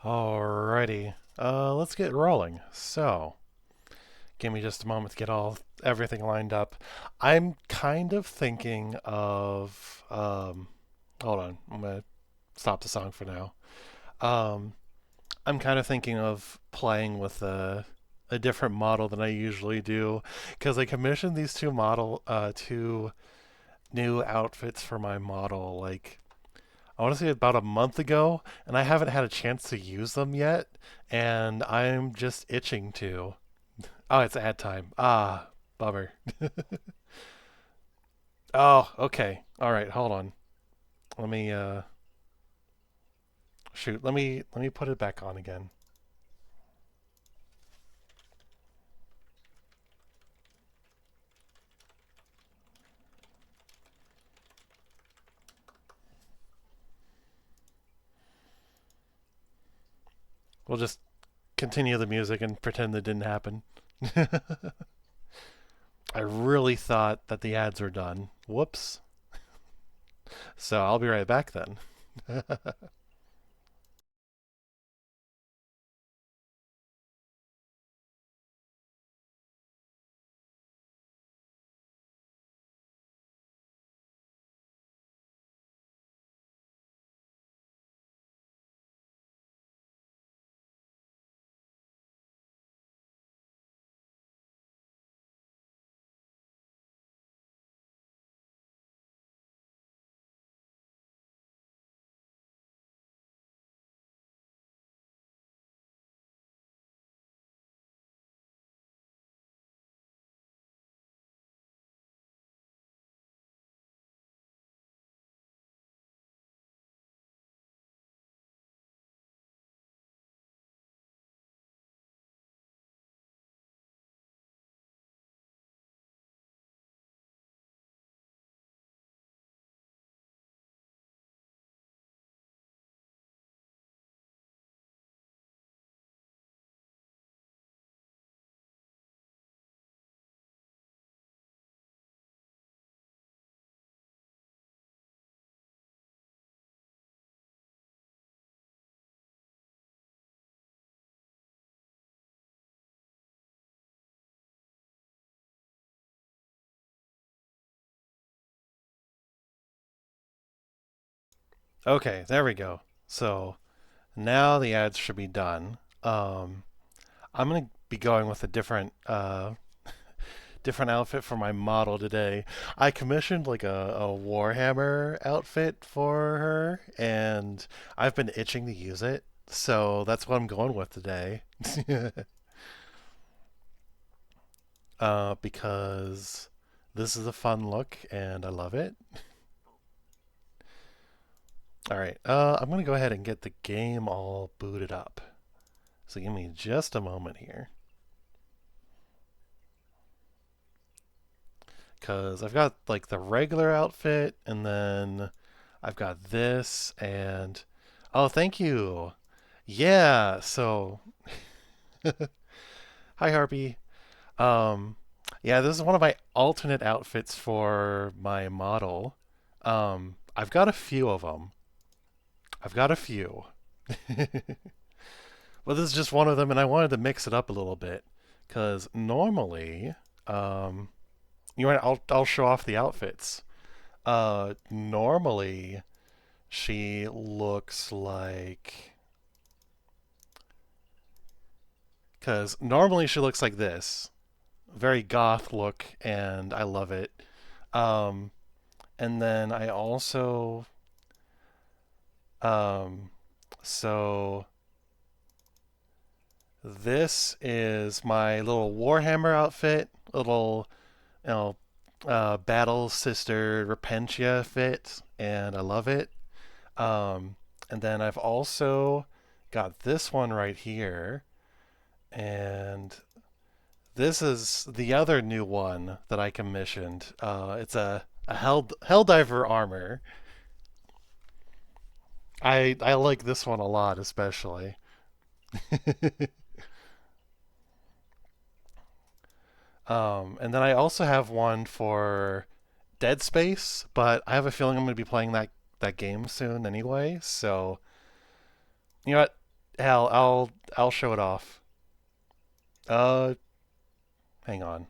Alrighty, let's get rolling. So, give me just a moment to get everything lined up. I'm kind of thinking of, hold on, I'm gonna stop the song for now. Um, I'm kind of thinking of playing with a different model than I usually do, because I commissioned these two new outfits for my model, like I want to say about a month ago, and I haven't had a chance to use them yet, and I'm just itching to. Oh, it's ad time. Ah, bummer. Oh, okay. All right, hold on. Let me shoot. Let me put it back on again. We'll just continue the music and pretend that didn't happen. I really thought that the ads were done. Whoops. So I'll be right back then. Okay, there we go. So now the ads should be done. I'm gonna be going with a different outfit for my model today. I commissioned like a Warhammer outfit for her, and I've been itching to use it, so that's what I'm going with today. Because this is a fun look and I love it. All right, I'm gonna go ahead and get the game all booted up. So give me just a moment here. Because I've got like the regular outfit, and then I've got this, and oh, thank you. Yeah, so hi Harpy. Um, yeah, this is one of my alternate outfits for my model. I've got a few of them. I've got a few. Well, this is just one of them, and I wanted to mix it up a little bit because normally, um, I'll show off the outfits. Normally she looks like, because normally she looks like this, very goth look, and I love it. Um, and then I also, um, so this is my little Warhammer outfit, little, you know, battle sister Repentia fit, and I love it. Um, and then I've also got this one right here, and this is the other new one that I commissioned. It's a Helldiver armor. I like this one a lot, especially. And then I also have one for Dead Space, but I have a feeling I'm going to be playing that game soon anyway. So you know what? Hell, I'll show it off. Uh, hang on.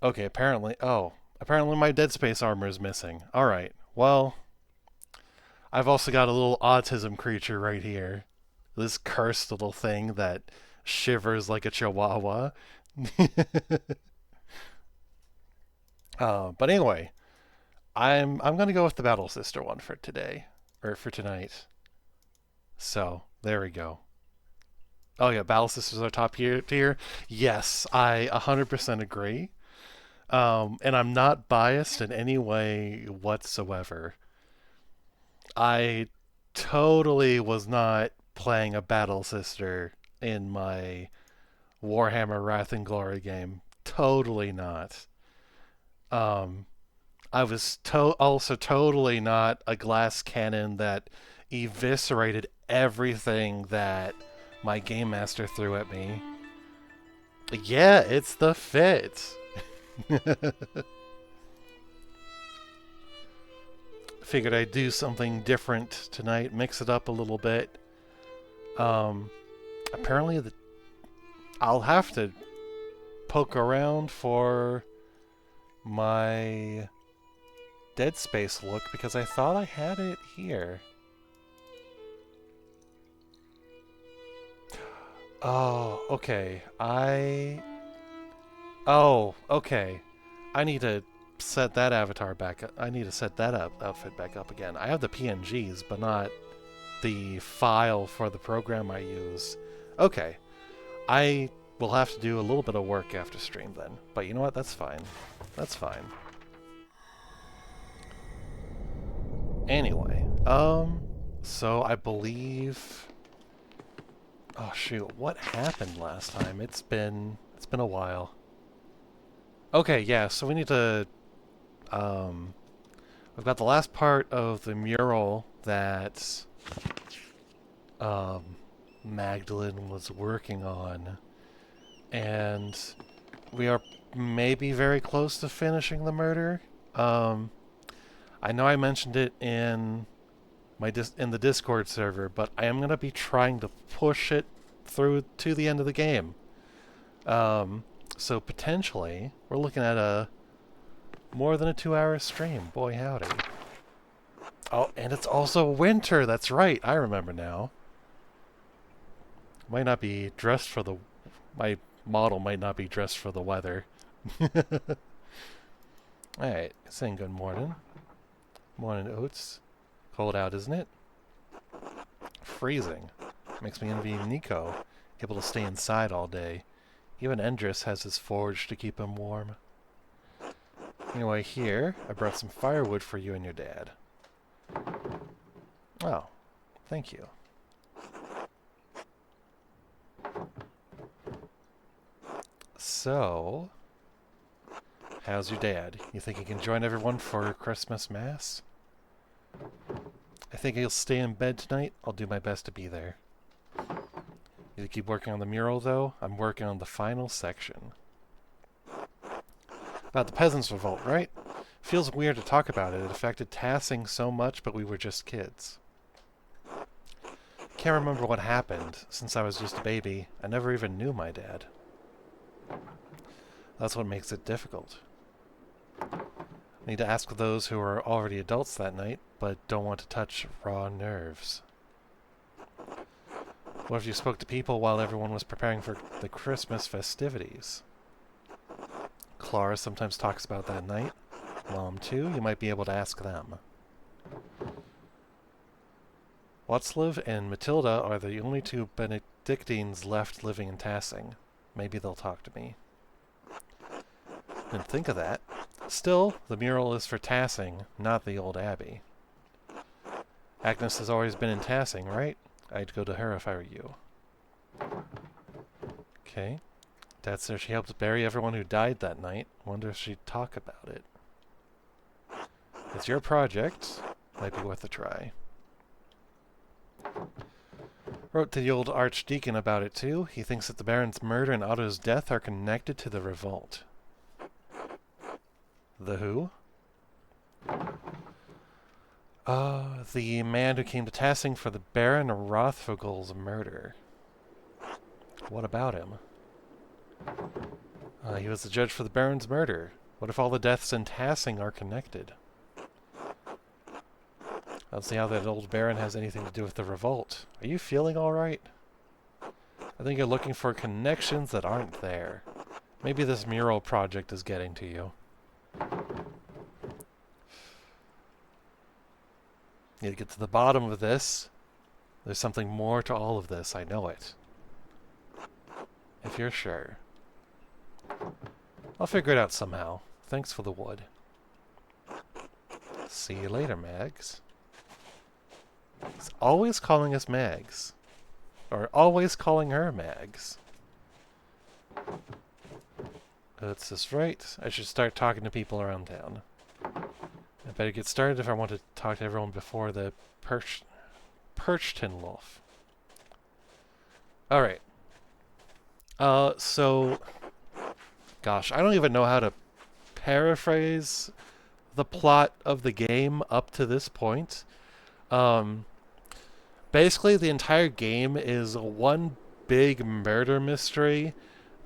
Okay, apparently my Dead Space armor is missing. All right. Well, I've also got a little autism creature right here. This cursed little thing that shivers like a chihuahua. But anyway, I'm gonna go with the Battle Sister one for today or for tonight. So there we go. Oh yeah, Battle Sisters are top tier. Yes, I 100% agree. And I'm not biased in any way whatsoever. I totally was not playing a Battle Sister in my Warhammer Wrath and Glory game. Totally not. Um, I was also totally not a glass cannon that eviscerated everything that my game master threw at me. Yeah, it's the fit. Figured I'd do something different tonight, mix it up a little bit. Um, apparently, I'll have to poke around for my Dead Space look because I thought I had it here. Oh, okay. Oh, okay. I need to set that avatar back up. I need to set that outfit back up again. I have the PNGs, but not the file for the program I use. Okay. I will have to do a little bit of work after stream then. But you know what? That's fine. That's fine. Anyway, so I believe. Oh shoot, what happened last time? It's been a while. Okay, yeah, so we need to um we've got the last part of the mural that um Magdalene was working on, and we are maybe very close to finishing the murder. Um I know I mentioned it in in the Discord server, but I am going to be trying to push it through to the end of the game. Um, so potentially, we're looking at a more than a 2-hour stream. Boy, howdy. Oh, and it's also winter. That's right. I remember now. Might not be dressed for the. My model might not be dressed for the weather. Alright, saying good morning. Morning, Oats. Cold out, isn't it? Freezing. Makes me envy Nico, able to stay inside all day. Even Endris has his forge to keep him warm. Anyway, here, I brought some firewood for you and your dad. Oh, thank you. So, how's your dad? You think he can join everyone for Christmas Mass? I think he'll stay in bed tonight. I'll do my best to be there. You keep working on the mural, though? I'm working on the final section. About the Peasants' Revolt, right? Feels weird to talk about it. It affected Tassing so much, but we were just kids. Can't remember what happened. Since I was just a baby, I never even knew my dad. That's what makes it difficult. I need to ask those who are already adults that night, but don't want to touch raw nerves. What if you spoke to people while everyone was preparing for the Christmas festivities? Clara sometimes talks about that night. Mom, too. You might be able to ask them. Watzlaw and Matilda are the only two Benedictines left living in Tassing. Maybe they'll talk to me. Didn't think of that. Still, the mural is for Tassing, not the old abbey. Agnes has always been in Tassing, right? I'd go to her if I were you. Okay. Dad says she helped bury everyone who died that night. Wonder if she'd talk about it. It's your project. Might be worth a try. Wrote to the old archdeacon about it too. He thinks that the Baron's murder and Otto's death are connected to the revolt. The who? The man who came to Tassing for the Baron Rothvogel's murder. What about him? He was the judge for the Baron's murder. What if all the deaths in Tassing are connected? I don't see how that old Baron has anything to do with the revolt. Are you feeling alright? I think you're looking for connections that aren't there. Maybe this mural project is getting to you. Need to get to the bottom of this. There's something more to all of this, I know it. If you're sure. I'll figure it out somehow. Thanks for the wood. See you later, Mags. He's always calling us Mags. Or always calling her Mags. That's just right. I should start talking to people around town. I better get started if I want to talk to everyone before the Perchtenwolf. Alright. Gosh, I don't even know how to paraphrase the plot of the game up to this point. Basically, the entire game is one big murder mystery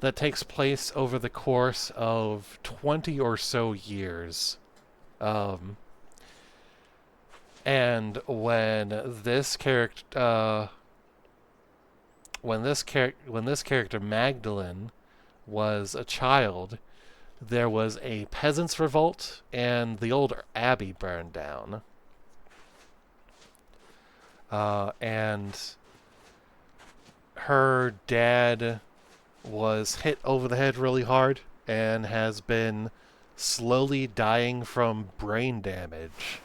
that takes place over the course of 20 or so years. And when this character Magdalene was a child, there was a peasants' revolt, and the old abbey burned down. And her dad was hit over the head really hard and has been slowly dying from brain damage.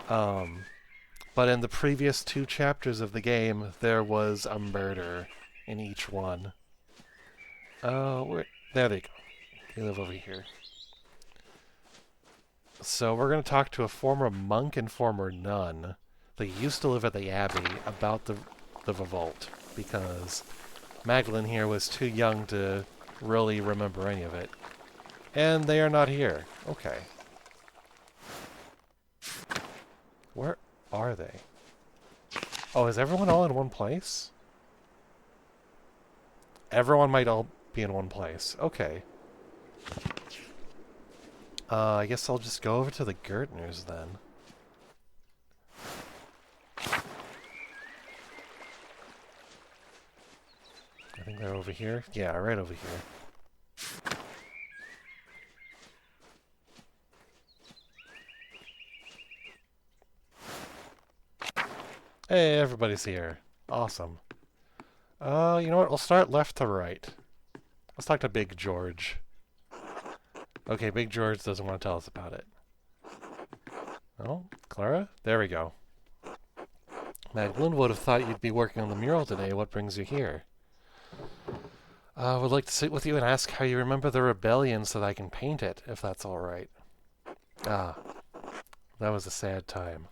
But in the previous 2 chapters of the game, there was a murder in each one. There they go. They live over here. So we're going to talk to a former monk and former nun. They used to live at the abbey about the revolt, because Magdalene here was too young to really remember any of it. And they are not here. Okay. Where are they? Oh, is everyone all in one place? Everyone might all be in one place. Okay. I guess I'll just go over to the Gertners then. I think they're over here. Yeah, right over here. Hey, everybody's here. Awesome. You know what? We'll start left to right. Let's talk to Big George. Okay, Big George doesn't want to tell us about it. Oh, Clara? There we go. Magdalene would have thought you'd be working on the mural today. What brings you here? I would like to sit with you and ask how you remember the rebellion so that I can paint it, if that's all right. Ah, that was a sad time.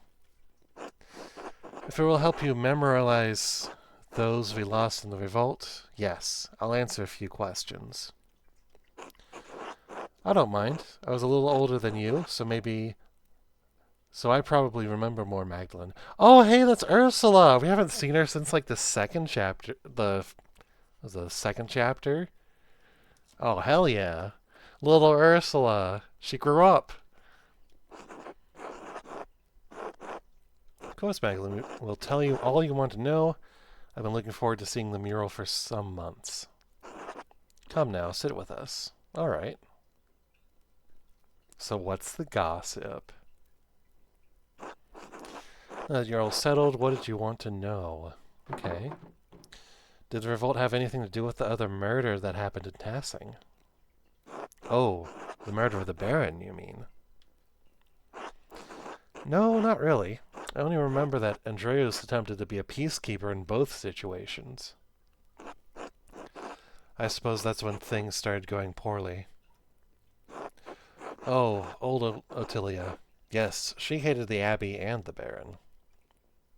If it will help you memorialize those we lost in the revolt, yes, I'll answer a few questions. I don't mind. I was a little older than you, so I probably remember more, Magdalene. Oh, hey, that's Ursula! We haven't seen her since, like, the second chapter. Was it the second chapter? Oh, hell yeah. Little Ursula. She grew up. Of course, Magdalene. We'll tell you all you want to know. I've been looking forward to seeing the mural for some months. Come now, sit with us. All right. So what's the gossip? You're all settled. What did you want to know? Okay. Did the revolt have anything to do with the other murder that happened in Tassing? Oh, the murder of the Baron, you mean? No, not really. I only remember that Andreas attempted to be a peacekeeper in both situations. I suppose that's when things started going poorly. Oh, old Ottilia. Yes, she hated the Abbey and the Baron.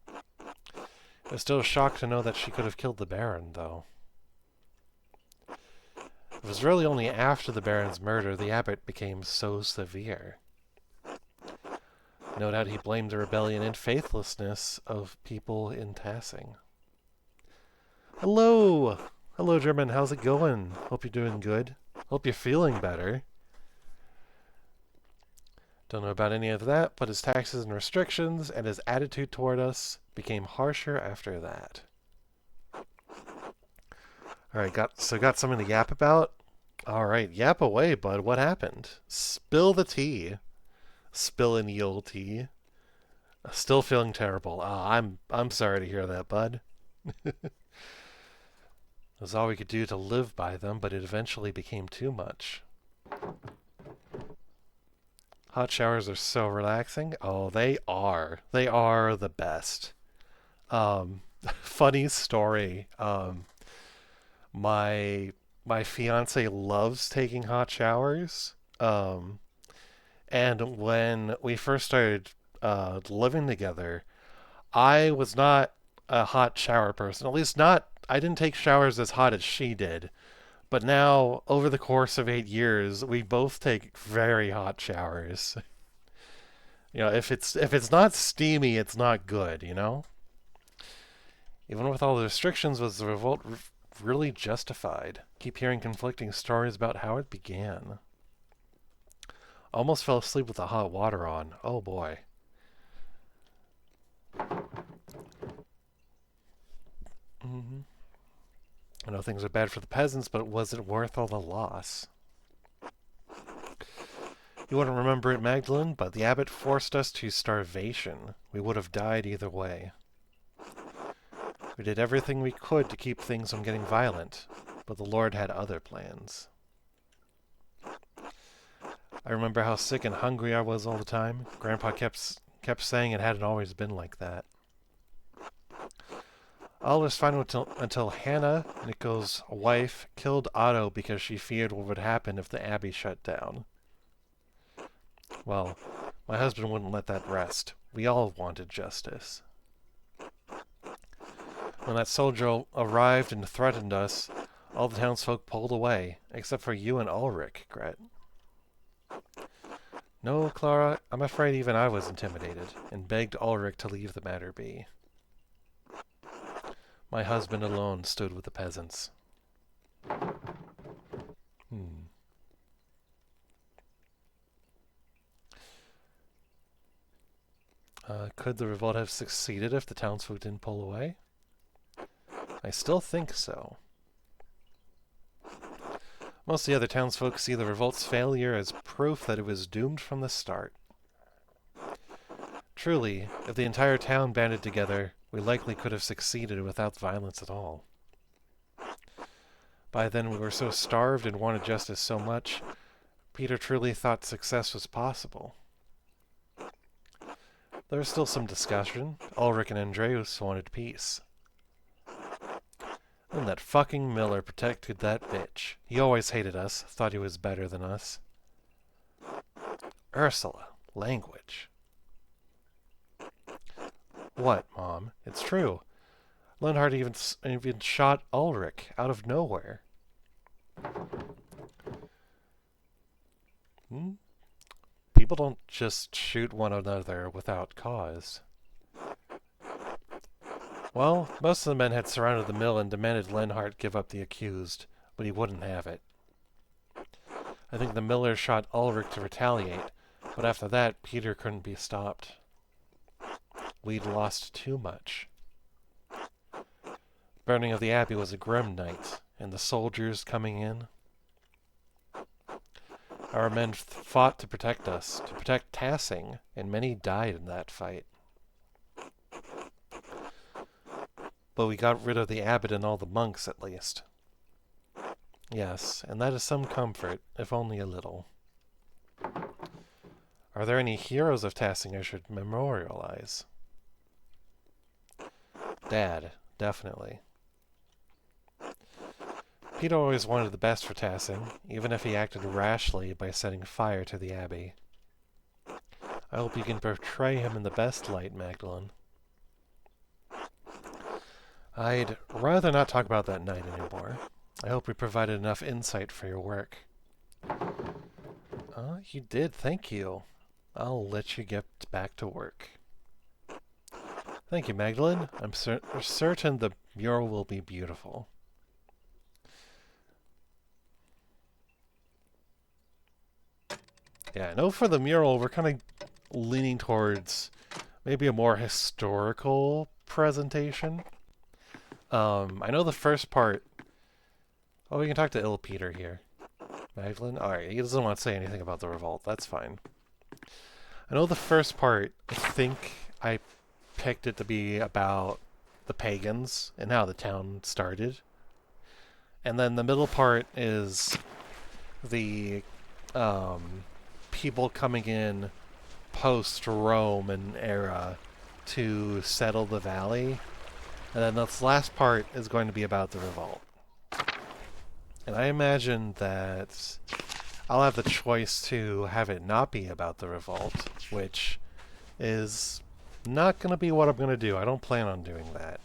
I was still shocked to know that she could have killed the Baron, though. It was really only after the Baron's murder the abbot became so severe. No doubt he blamed the rebellion and faithlessness of people in Tassing. Hello! Hello, German. How's it going? Hope you're doing good. Hope you're feeling better. Don't know about any of that, but his taxes and restrictions and his attitude toward us became harsher after that. Alright, got something to yap about? Alright, yap away, bud. What happened? Spill the tea. Spill in ye old tea. Still feeling terrible. I'm sorry to hear that, bud. It was all we could do to live by them, but it eventually became too much. Hot showers are so relaxing. Oh, they are. They are the best. Funny story. My my fiance loves taking hot showers. And when we first started living together, I was not a hot shower person. At least not. I didn't take showers as hot as she did. But now, over the course of 8 years, we both take very hot showers. If it's not steamy, it's not good. Even with all the restrictions, was the revolt really justified? Keep hearing conflicting stories about how it began. Almost fell asleep with the hot water on. Oh boy. Mm-hmm. I know things are bad for the peasants, but was it worth all the loss? You wouldn't remember it, Magdalene, but the abbot forced us to starvation. We would have died either way. We did everything we could to keep things from getting violent, but the Lord had other plans. I remember how sick and hungry I was all the time. Grandpa kept saying it hadn't always been like that. All was fine until Hannah, Nico's wife, killed Otto because she feared what would happen if the abbey shut down. Well, my husband wouldn't let that rest. We all wanted justice. When that soldier arrived and threatened us, all the townsfolk pulled away, except for you and Ulrich, Gret. No, Clara, I'm afraid even I was intimidated, and begged Ulrich to leave the matter be. My husband alone stood with the peasants. Could the revolt have succeeded if the townsfolk didn't pull away? I still think so. Most of the other townsfolk see the revolt's failure as proof that it was doomed from the start. Truly, if the entire town banded together, we likely could have succeeded without violence at all. By then we were so starved and wanted justice so much, Peter truly thought success was possible. There was still some discussion. Ulrich and Andreas wanted peace. And that fucking Miller protected that bitch. He always hated us, thought he was better than us. Ursula, language. What, Mom? It's true. Leonhard even shot Ulrich out of nowhere. People don't just shoot one another without cause. Well, most of the men had surrounded the mill and demanded Lenhart give up the accused, but he wouldn't have it. I think the miller shot Ulrich to retaliate, but after that, Peter couldn't be stopped. We'd lost too much. Burning of the abbey was a grim night, and the soldiers coming in. Our men fought to protect us, to protect Tassing, and many died in that fight. But we got rid of the abbot and all the monks, at least. Yes, and that is some comfort, if only a little. Are there any heroes of Tassing I should memorialize? Dad, definitely. Peter always wanted the best for Tassing, even if he acted rashly by setting fire to the abbey. I hope you can portray him in the best light, Magdalene. I'd rather not talk about that night anymore. I hope we provided enough insight for your work. You did, thank you. I'll let you get back to work. Thank you, Magdalene. I'm certain the mural will be beautiful. Yeah, I know for the mural, we're kind of leaning towards maybe a more historical presentation. I know the first part. Oh, we can talk to Il Peter here. Magdalene? Alright, he doesn't want to say anything about the revolt. That's fine. I know the first part, I think I picked it to be about the pagans and how the town started. And then the middle part is the people coming in post-Roman era to settle the valley. And then this last part is going to be about the revolt. And I imagine that I'll have the choice to have it not be about the revolt, which is not going to be what I'm going to do. I don't plan on doing that.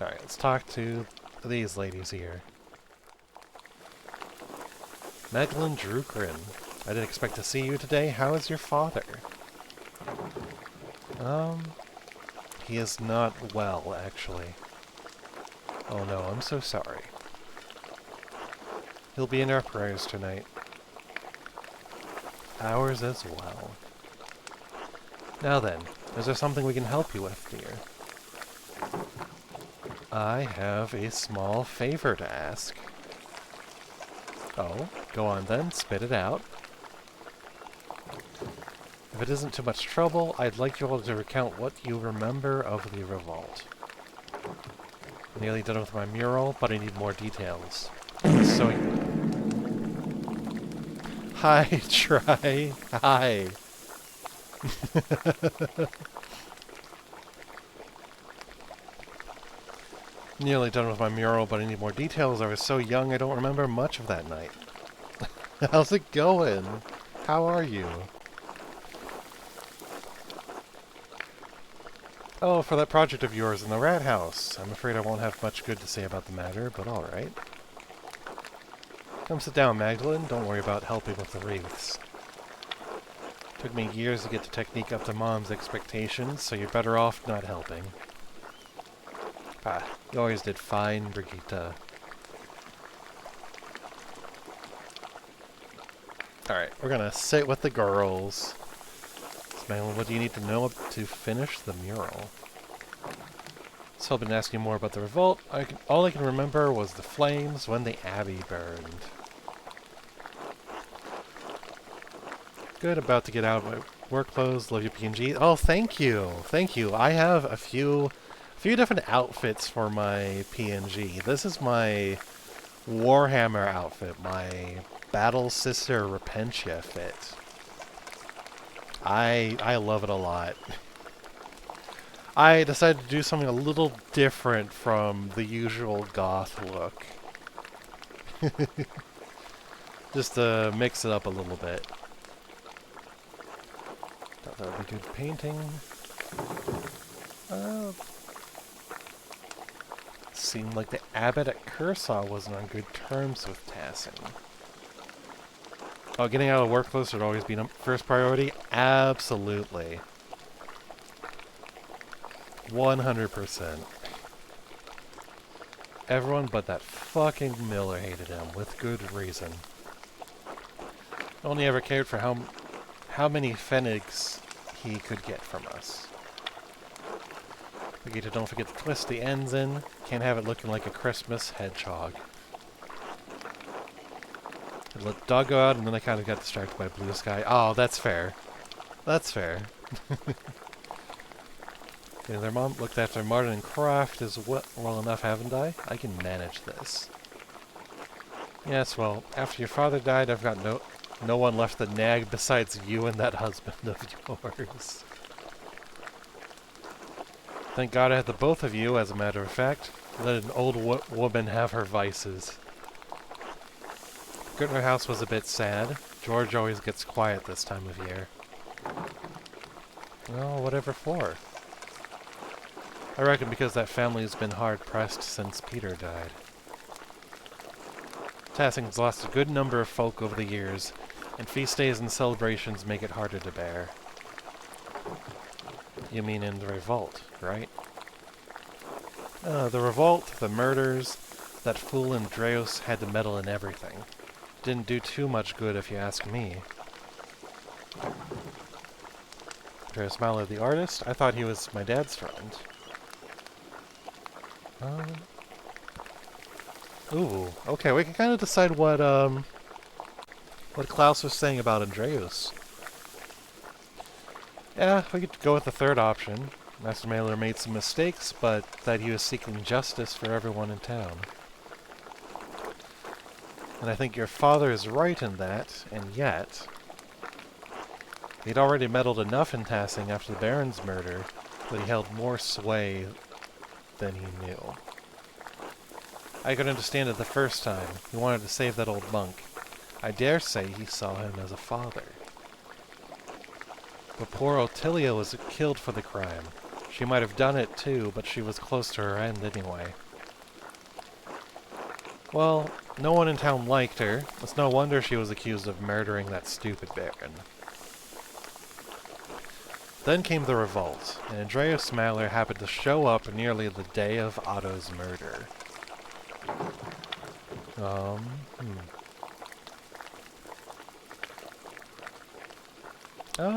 Alright, let's talk to these ladies here. Magdalene Drukrin, I didn't expect to see you today. How is your father? He is not well, actually. Oh no, I'm so sorry. He'll be in our prayers tonight. Ours as well. Now then, is there something we can help you with, dear? I have a small favor to ask. Oh, go on then, spit it out. If it isn't too much trouble, I'd like you all to recount what you remember of the revolt. Nearly done with my mural, but I need more details. So... Hi, Try. Hi. Nearly done with my mural, but I need more details. I was so young I don't remember much of that night. How's it going? How are you? Oh, for that project of yours in the rat house. I'm afraid I won't have much good to say about the matter, but alright. Come sit down, Magdalene. Don't worry about helping with the wreaths. Took me years to get the technique up to Mom's expectations, so you're better off not helping. Ah, you always did fine, Brigitte. Alright, we're gonna sit with the girls. Magdalene, what do you need to know to finish the mural? So I've been asking more about the revolt. All I can remember was the flames when the abbey burned. Good, about to get out of my work clothes. Love you, PNG. Oh, thank you, thank you. I have a few different outfits for my PNG. This is my Warhammer outfit, my Battle Sister Repentia fit. I love it a lot. I decided to do something a little different from the usual goth look. Just to mix it up a little bit. Thought that would be good painting. Seemed like the abbot at Cursaw wasn't on good terms with Tassin. Oh, getting out of work clothes would always be first priority? Absolutely. 100%. Everyone but that fucking Miller hated him, with good reason. Only ever cared for how many Pfennigs he could get from us. Brigitte, don't forget to twist the ends in. Can't have it looking like a Christmas hedgehog. I let the dog go out, and then I kind of got distracted by blue sky. Oh, that's fair. That's fair. Yeah, their mom looked after Martin and Craft as well enough, haven't I? I can manage this. Yes, well, after your father died, I've got no one left to nag besides you and that husband of yours. Thank God I had the both of you, as a matter of fact. Let an old woman have her vices. Gertner House was a bit sad. George always gets quiet this time of year. Well, whatever for. I reckon because that family's been hard-pressed since Peter died. Tassing's lost a good number of folk over the years, And feast days and celebrations make it harder to bear. You mean in the revolt, right? The revolt, the murders, that fool Andreas had to meddle in everything. Didn't do too much good if you ask me. Andreas Mahler, the artist? I thought he was my dad's friend. Ooh, okay, we can kind of decide what Klaus was saying about Andreas. Yeah, we could go with the third option. Master Mailer made some mistakes, but that he was seeking justice for everyone in town. And I think your father is right in that, and yet... he'd already meddled enough in passing after the Baron's murder, but he held more sway than he knew. I could understand it the first time. He wanted to save that old monk. I dare say he saw him as a father. But poor Ottilia was killed for the crime. She might have done it too, but she was close to her end anyway. Well, no one in town liked her. It's no wonder she was accused of murdering that stupid Baron. Then came the revolt, and Andreas Mahler happened to show up nearly the day of Otto's murder.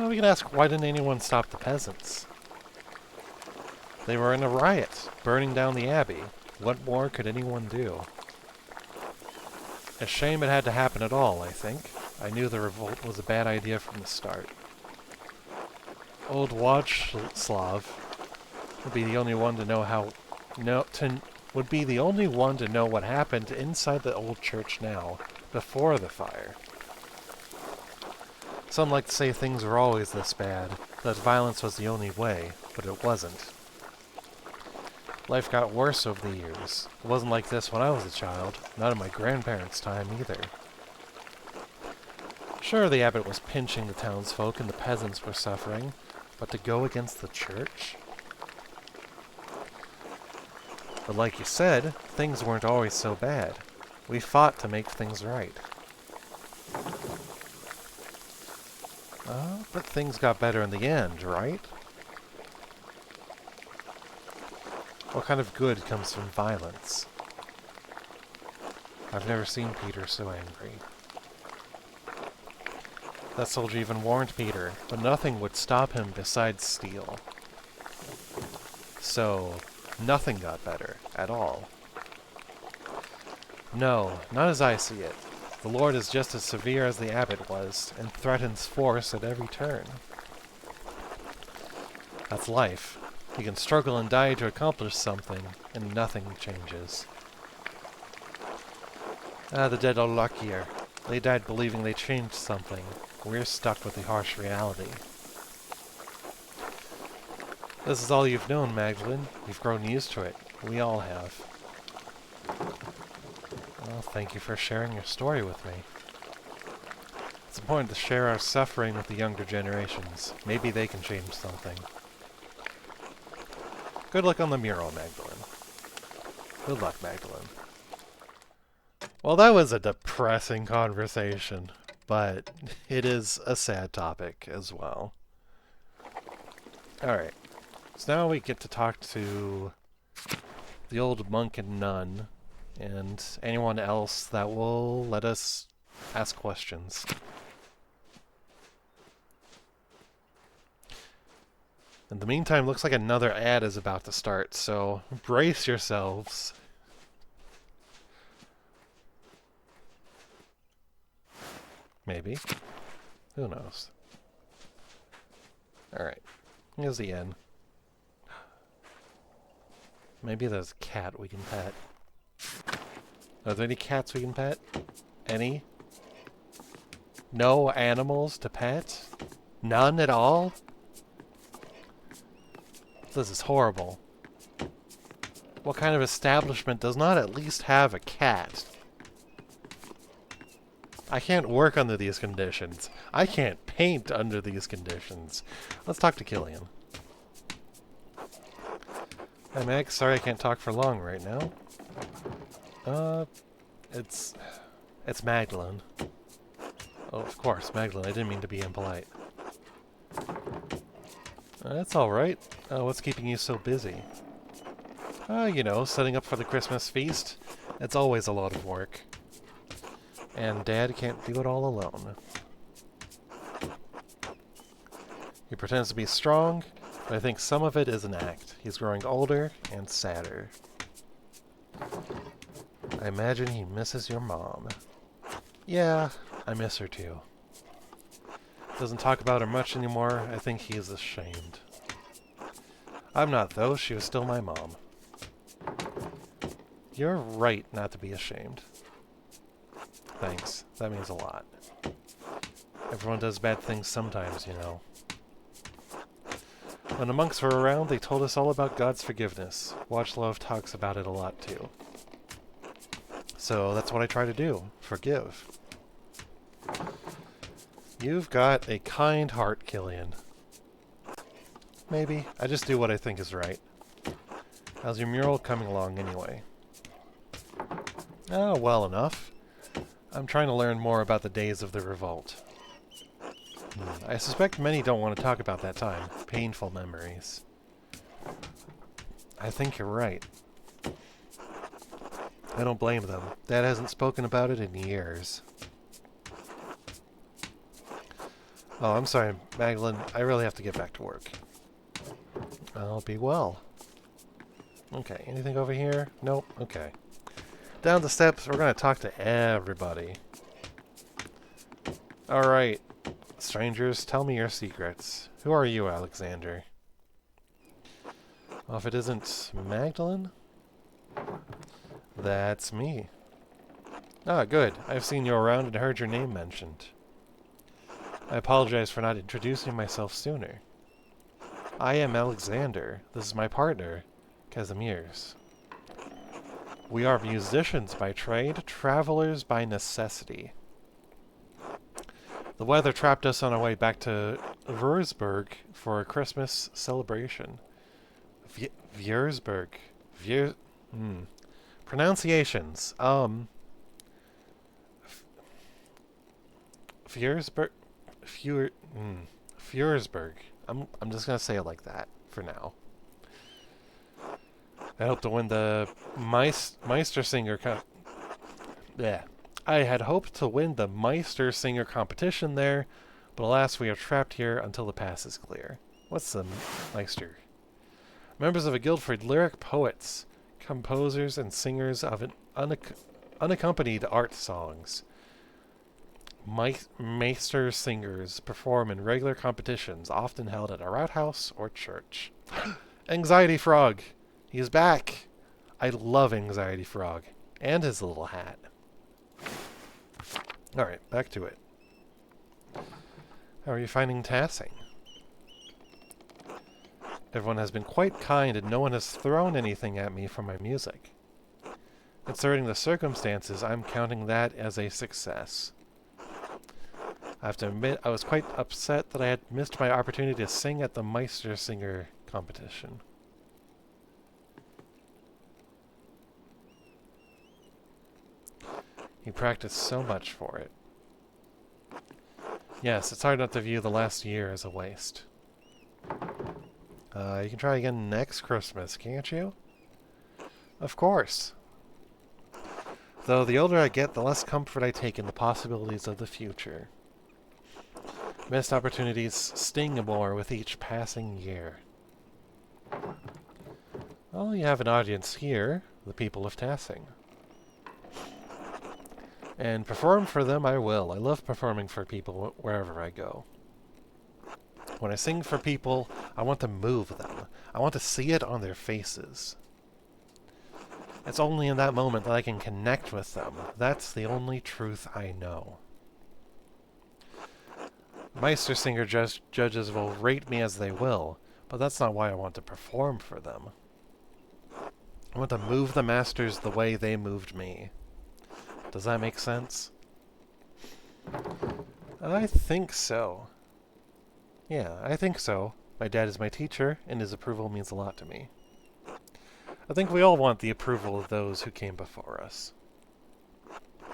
We can ask, why didn't anyone stop the peasants? They were in a riot, burning down the abbey. What more could anyone do? A shame it had to happen at all, I think. I knew the revolt was a bad idea from the start. Old Władysław would be the only one to know would be the only one to know what happened inside the old church now, before the fire. Some like to say things were always this bad, that violence was the only way, but it wasn't. Life got worse over the years. It wasn't like this when I was a child, not in my grandparents' time either. Sure, the abbot was pinching the townsfolk and the peasants were suffering, but to go against the church? But like you said, things weren't always so bad. We fought to make things right. But things got better in the end, right? What kind of good comes from violence? I've never seen Peter so angry. That soldier even warned Peter, but nothing would stop him besides steel. So, nothing got better, at all. No, not as I see it. The Lord is just as severe as the abbot was, and threatens force at every turn. That's life. You can struggle and die to accomplish something, and nothing changes. The dead are luckier. They died believing they changed something. We're stuck with the harsh reality. This is all you've known, Magdalene. You've grown used to it. We all have. Well, thank you for sharing your story with me. It's important to share our suffering with the younger generations. Maybe they can change something. Good luck on the mural, Magdalene. Good luck, Magdalene. Well, that was a depressing conversation, but it is a sad topic as well. Alright, so now we get to talk to the old monk and nun, and anyone else that will let us ask questions. In the meantime, looks like another ad is about to start, so brace yourselves. Maybe. Who knows? Alright. Here's the end. Maybe there's a cat we can pet. Are there any cats we can pet? Any? No animals to pet? None at all? This is horrible. What kind of establishment does not at least have a cat? I can't work under these conditions. I can't paint under these conditions. Let's talk to Killian. Hi, Meg. Sorry I can't talk for long right now. It's Magdalene. Oh, of course, Magdalene, I didn't mean to be impolite. That's alright. What's keeping you so busy? You know, setting up for the Christmas feast. It's always a lot of work. And Dad can't do it all alone. He pretends to be strong, but I think some of it is an act. He's growing older and sadder. I imagine he misses your mom. Yeah, I miss her too. Doesn't talk about her much anymore. I think he is ashamed. I'm not, though. She was still my mom. You're right not to be ashamed. Thanks. That means a lot. Everyone does bad things sometimes, you know. When the monks were around, they told us all about God's forgiveness. Watchlove talks about it a lot, too. So that's what I try to do. Forgive. You've got a kind heart, Killian. Maybe. I just do what I think is right. How's your mural coming along, anyway? Oh, well enough. I'm trying to learn more about the days of the revolt. I suspect many don't want to talk about that time. Painful memories. I think you're right. I don't blame them. Dad hasn't spoken about it in years. Oh, I'm sorry, Magdalene. I really have to get back to work. I'll be well. Okay, anything over here? Nope. Okay. Down the steps, we're going to talk to everybody. Alright. Strangers, tell me your secrets. Who are you, Alexander? Well, if it isn't Magdalene? That's me. Ah, good. I've seen you around and heard your name mentioned. I apologize for not introducing myself sooner. I am Alexander. This is my partner, Casimir's. We are musicians by trade, travelers by necessity. The weather trapped us on our way back to Würzburg for a Christmas celebration. Würzburg. Pronunciations. Würzburg. Würzburg. I'm just gonna say it like that for now. I hope to win the Meistersinger I had hoped to win the Meistersinger competition there, but alas, we are trapped here until the pass is clear. What's the Meister? Members of a guild for lyric poets, composers, and singers of unaccompanied art songs. Meister singers perform in regular competitions, often held at a routhouse or church. Anxiety Frog! He's back! I love Anxiety Frog. And his little hat. Alright, back to it. How are you finding tassing? Everyone has been quite kind and no one has thrown anything at me for my music. Considering the circumstances, I'm counting that as a success. I have to admit, I was quite upset that I had missed my opportunity to sing at the Meistersinger competition. He practiced so much for it. Yes, it's hard not to view the last year as a waste. You can try again next Christmas, can't you? Of course. Though the older I get, the less comfort I take in the possibilities of the future. Missed opportunities sting more with each passing year. Well, you have an audience here, the people of Tassing. And perform for them I will. I love performing for people wherever I go. When I sing for people, I want to move them. I want to see it on their faces. It's only in that moment that I can connect with them. That's the only truth I know. Meistersinger judges will rate me as they will, but that's not why I want to perform for them. I want to move the masters the way they moved me. Does that make sense? I think so. Yeah, I think so. My dad is my teacher, and his approval means a lot to me. I think we all want the approval of those who came before us.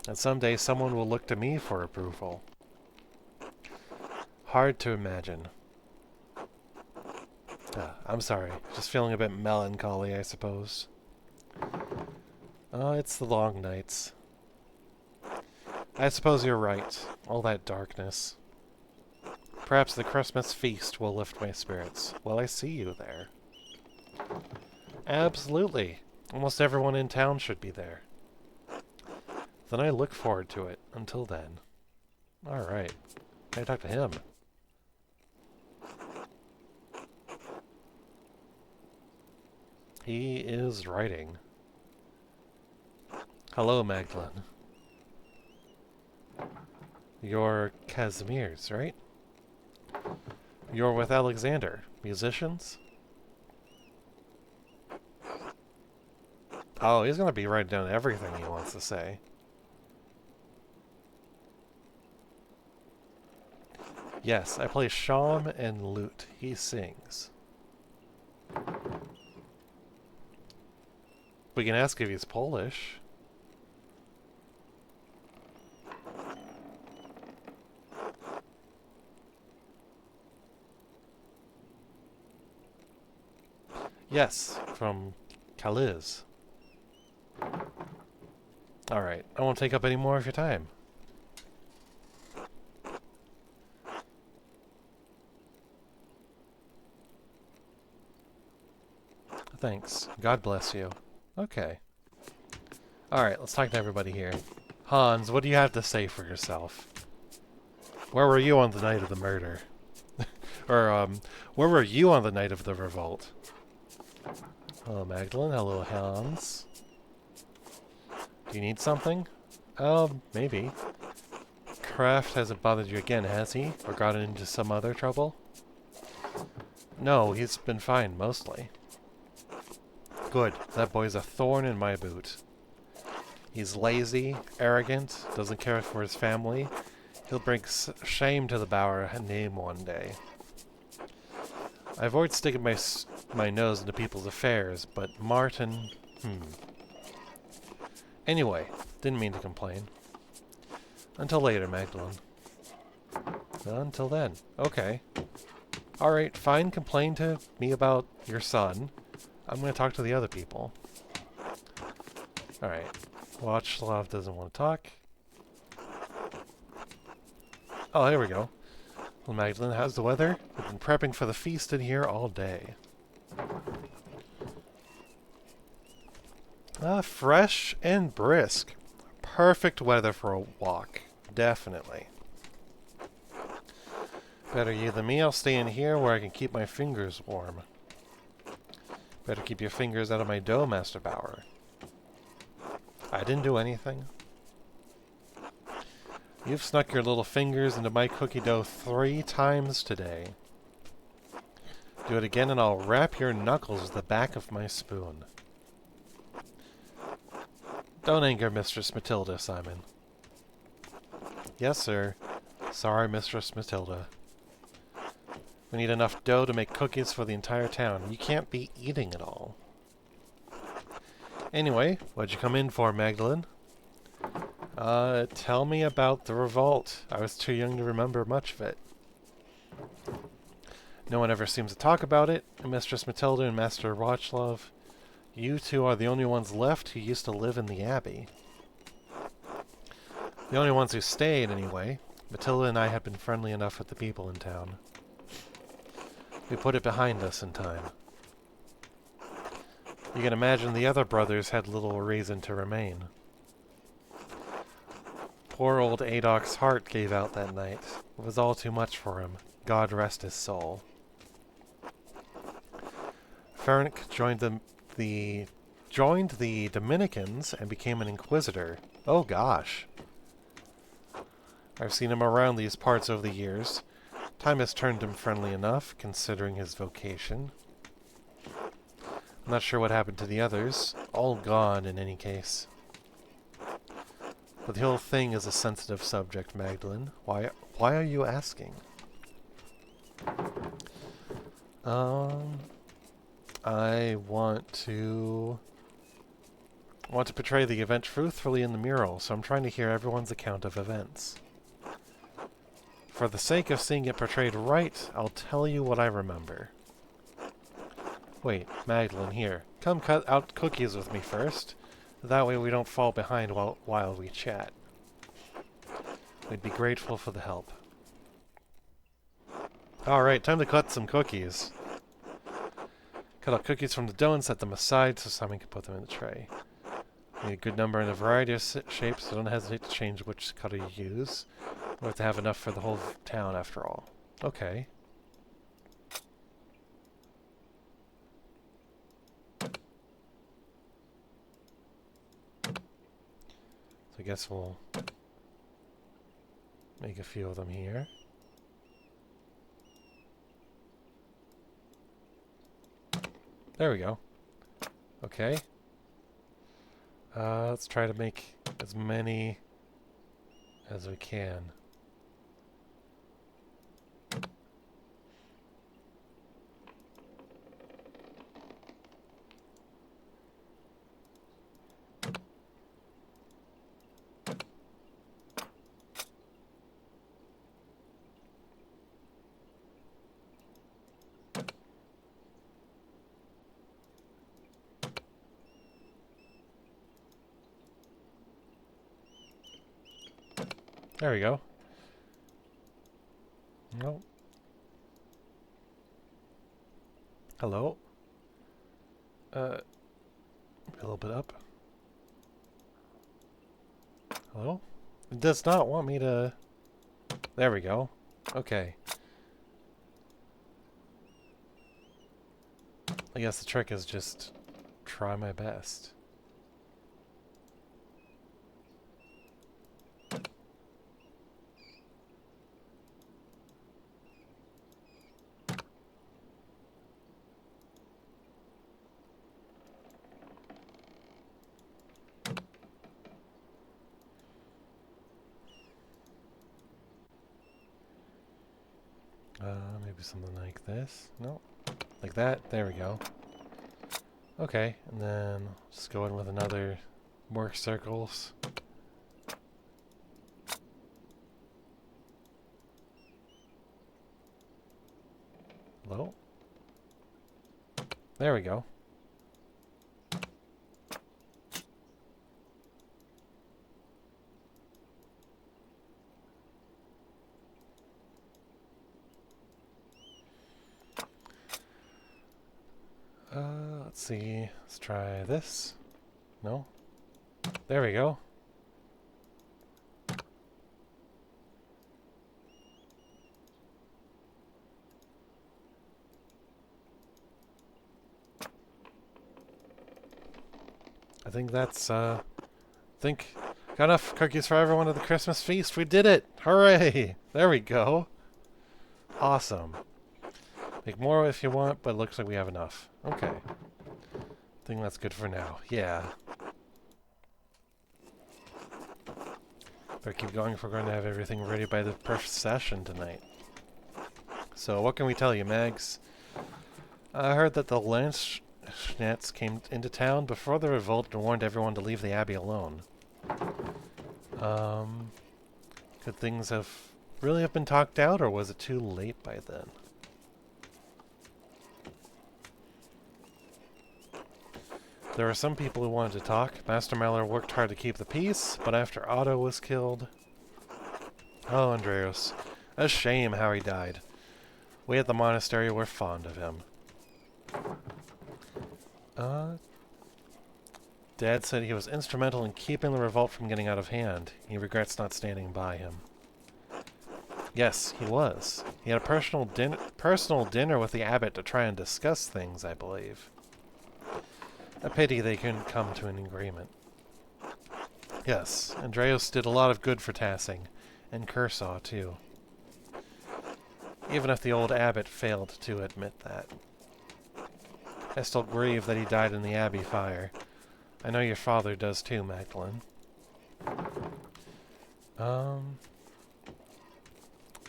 And someday someone will look to me for approval. Hard to imagine. I'm sorry. Just feeling a bit melancholy, I suppose. It's the long nights. I suppose you're right. All that darkness. Perhaps the Christmas feast will lift my spirits. Well, I see you there. Absolutely. Almost everyone in town should be there. Then I look forward to it. Until then. Alright. Can I talk to him? He is writing. Hello, Magdalene. You're Casimir's, right? You're with Alexander. Musicians? Oh, he's gonna be writing down everything he wants to say. Yes, I play shawm and lute. He sings. We can ask if he's Polish. Yes, from Kalisz. Alright, I won't take up any more of your time. Thanks. God bless you. Okay. Alright, let's talk to everybody here. Hans, what do you have to say for yourself? Where were you on the night of the murder? Or, where were you on the night of the revolt? Hello, Magdalene. Hello, Hans. Do you need something? Maybe. Kraft hasn't bothered you again, has he? Or gotten into some other trouble? No, he's been fine, mostly. Good. That boy's a thorn in my boot. He's lazy, arrogant, doesn't care for his family. He'll bring shame to the Bauer name one day. I avoid sticking my nose into people's affairs, but Martin... Anyway, didn't mean to complain. Until later, Magdalene. Until then. Okay. Alright, fine, complain to me about your son. I'm going to talk to the other people. Alright. Watchlav doesn't want to talk. Oh, here we go. Well, Magdalene, how's the weather? We've been prepping for the feast in here all day. Fresh and brisk. Perfect weather for a walk. Definitely. Better you than me, I'll stay in here where I can keep my fingers warm. Better keep your fingers out of my dough, Master Bauer. I didn't do anything. You've snuck your little fingers into my cookie dough 3 times today. Do it again and I'll wrap your knuckles with the back of my spoon. Don't anger Mistress Matilda, Simon. Yes, sir. Sorry, Mistress Matilda. We need enough dough to make cookies for the entire town. You can't be eating it all. Anyway, what'd you come in for, Magdalene? Tell me about the revolt. I was too young to remember much of it. No one ever seems to talk about it. Mistress Matilda and Master Watchlav, you two are the only ones left who used to live in the Abbey. The only ones who stayed, anyway. Matilda and I had been friendly enough with the people in town. We put it behind us in time. You can imagine the other brothers had little reason to remain. Poor old Adok's heart gave out that night. It was all too much for him. God rest his soul. Ferenc joined the Dominicans and became an inquisitor. Oh gosh. I've seen him around these parts over the years. Time has turned him friendly enough, considering his vocation. I'm not sure what happened to the others. All gone, in any case. But the whole thing is a sensitive subject, Magdalene. Why are you asking? I want to portray the event truthfully in the mural, so I'm trying to hear everyone's account of events. For the sake of seeing it portrayed right, I'll tell you what I remember. Wait, Magdalene, here. Come cut out cookies with me first. That way we don't fall behind while we chat. We'd be grateful for the help. Alright, time to cut some cookies. Cut out cookies from the dough and set them aside so Simon can put them in the tray. You need a good number and a variety of shapes, so don't hesitate to change which cutter you use. We have to have enough for the whole town after all. Okay. So I guess we'll make a few of them here. There we go. Okay. Let's try to make as many as we can. There we go. Nope. Hello? A little bit up. Hello? It does not want me to... There we go. Okay. I guess the trick is just try my best. Maybe something like this. No. Like that. There we go. Okay, and then just go in with another more circles. Hello? There we go. Let's see. Let's try this. No? There we go. I think that's, got enough cookies for everyone at the Christmas feast. We did it! Hooray! There we go. Awesome. Make more if you want, but it looks like we have enough. Okay. I think that's good for now. Yeah. Better keep going if we're going to have everything ready by the procession tonight. So, what can we tell you, Mags? I heard that the Landschnats came into town before the revolt and warned everyone to leave the abbey alone. Could things have really been talked out, or was it too late by then? There were some people who wanted to talk. Master Mallow worked hard to keep the peace, but after Otto was killed... Oh, Andreas. A shame how he died. We at the monastery were fond of him. Dad said he was instrumental in keeping the revolt from getting out of hand. He regrets not standing by him. Yes, he was. He had a personal dinner with the abbot to try and discuss things, I believe. A pity they couldn't come to an agreement. Yes, Andreas did a lot of good for Tassing, and Kershaw, too. Even if the old abbot failed to admit that. I still grieve that he died in the abbey fire. I know your father does too, Magdalene.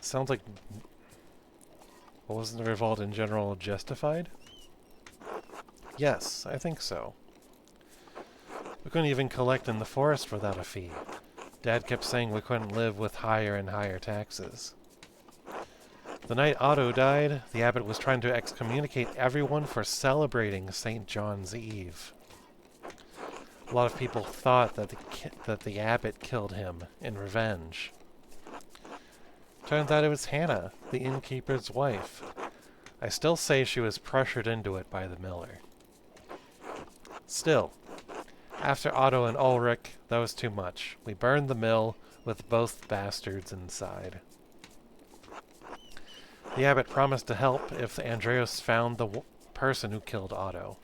Sounds like... Well, wasn't the revolt in general justified? Yes, I think so. We couldn't even collect in the forest without a fee. Dad kept saying we couldn't live with higher and higher taxes. The night Otto died, the abbot was trying to excommunicate everyone for celebrating St. John's Eve. A lot of people thought that the abbot killed him in revenge. Turns out it was Hannah, the innkeeper's wife. I still say she was pressured into it by the miller. Still, after Otto and Ulrich, that was too much. We burned the mill with both bastards inside. The abbot promised to help if Andreas found the person who killed Otto.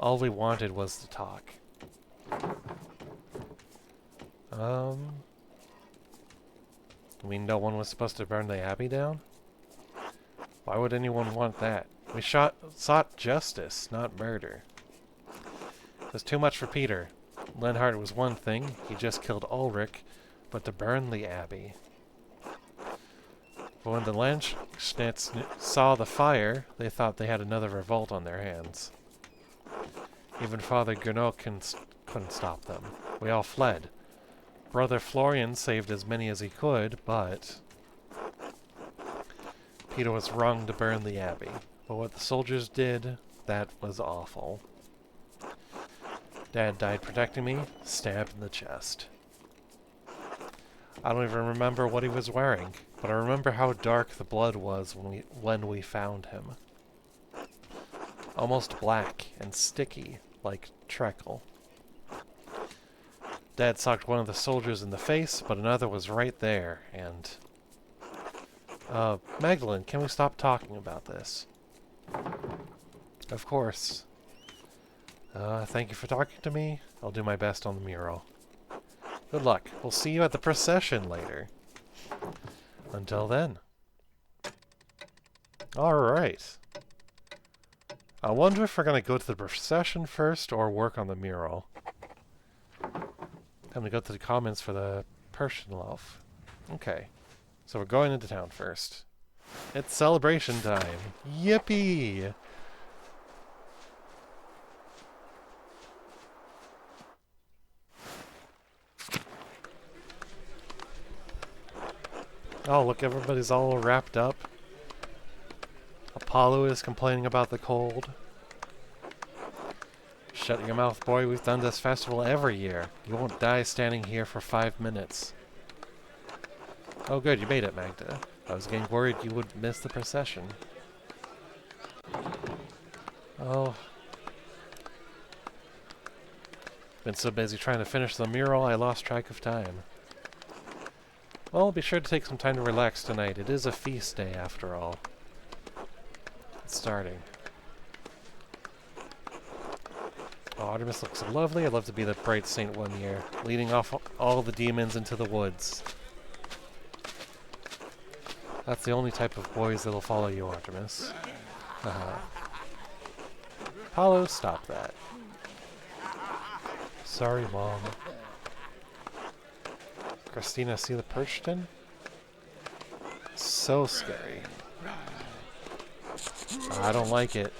All we wanted was to talk. You mean no one was supposed to burn the abbey down? Why would anyone want that? We sought justice, not murder. It was too much for Peter. Lenhart was one thing, he just killed Ulrich, but to burn the abbey. But when the Landschnitz saw the fire, they thought they had another revolt on their hands. Even Father Gernot couldn't stop them. We all fled. Brother Florian saved as many as he could, but Peter was wrong to burn the abbey. But what the soldiers did, that was awful. Dad died protecting me, stabbed in the chest. I don't even remember what he was wearing, but I remember how dark the blood was when we found him. Almost black and sticky, like treacle. Dad socked one of the soldiers in the face, but another was right there, and... Magdalene, can we stop talking about this? Of course. Thank you for talking to me. I'll do my best on the mural. Good luck. We'll see you at the procession later. Until then. Alright. I wonder if we're going to go to the procession first or work on the mural. Time to go to the comments for the Persian loaf. Okay. So we're going into town first. It's celebration time. Yippee! Oh, look, everybody's all wrapped up. Apollo is complaining about the cold. Shut your mouth, boy. We've done this festival every year. You won't die standing here for 5 minutes. Oh, good. You made it, Magda. I was getting worried you would miss the procession. Oh. Been so busy trying to finish the mural, I lost track of time. Well, be sure to take some time to relax tonight. It is a feast day, after all. It's starting. Oh, Artemis looks so lovely. I'd love to be the bright saint one year, leading off all the demons into the woods. That's the only type of boys that'll follow you, Artemis. Apollo, stop that. Sorry, Mom. Christina, see the Perchton? So scary. I don't like it.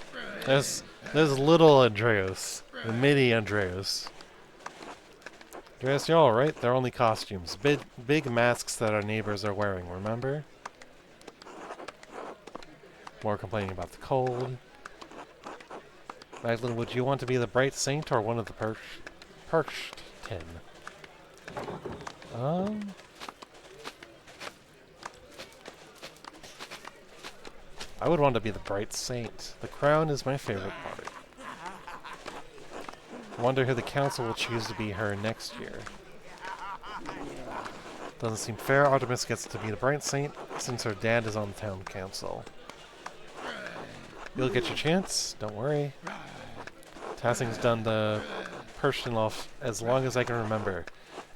There's little Andreas. The mini Andreas. Andreas, you're alright. They're only costumes. Big masks that our neighbors are wearing, remember? More complaining about the cold. Magdalene, would you want to be the bright saint or one of the perched tin? I would want to be the bright saint. The crown is my favorite part. I wonder who the council will choose to be her next year. Doesn't seem fair Artemis gets to be the bright saint since her dad is on the town council. You'll get your chance, don't worry. Tassing's done the Persian loaf as long as I can remember.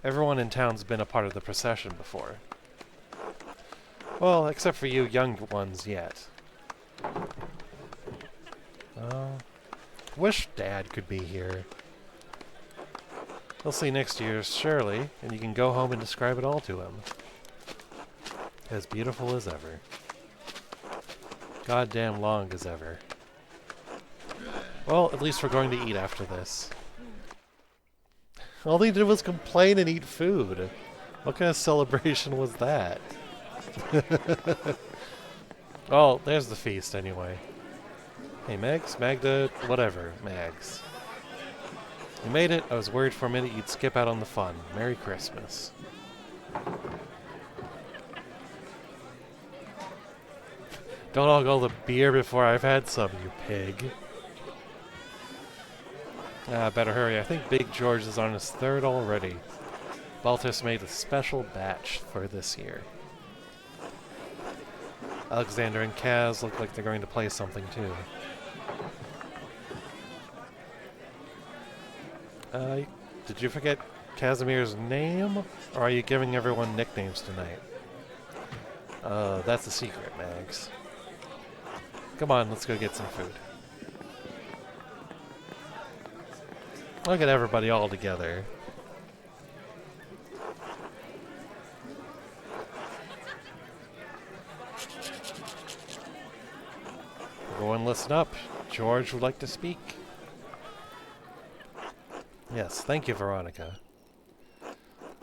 Everyone in town's been a part of the procession before. Well, except for you young ones yet. Wish Dad could be here. He'll see next year, surely, and you can go home and describe it all to him. As beautiful as ever. Goddamn long as ever. Well, at least we're going to eat after this. All they did was complain and eat food. What kind of celebration was that? Oh, there's the feast anyway. Hey, Megs, Magda, whatever, Mags. You made it. I was worried for a minute you'd skip out on the fun. Merry Christmas. Don't all go the beer before I've had some, you pig. Better hurry. I think Big George is on his third already. Baltus made a special batch for this year. Alexander and Kaz look like they're going to play something too. Did you forget Casimir's name? Or are you giving everyone nicknames tonight? That's a secret, Mags. Come on, let's go get some food. Look at everybody all together. Everyone listen up. George would like to speak. Yes, thank you, Veronica.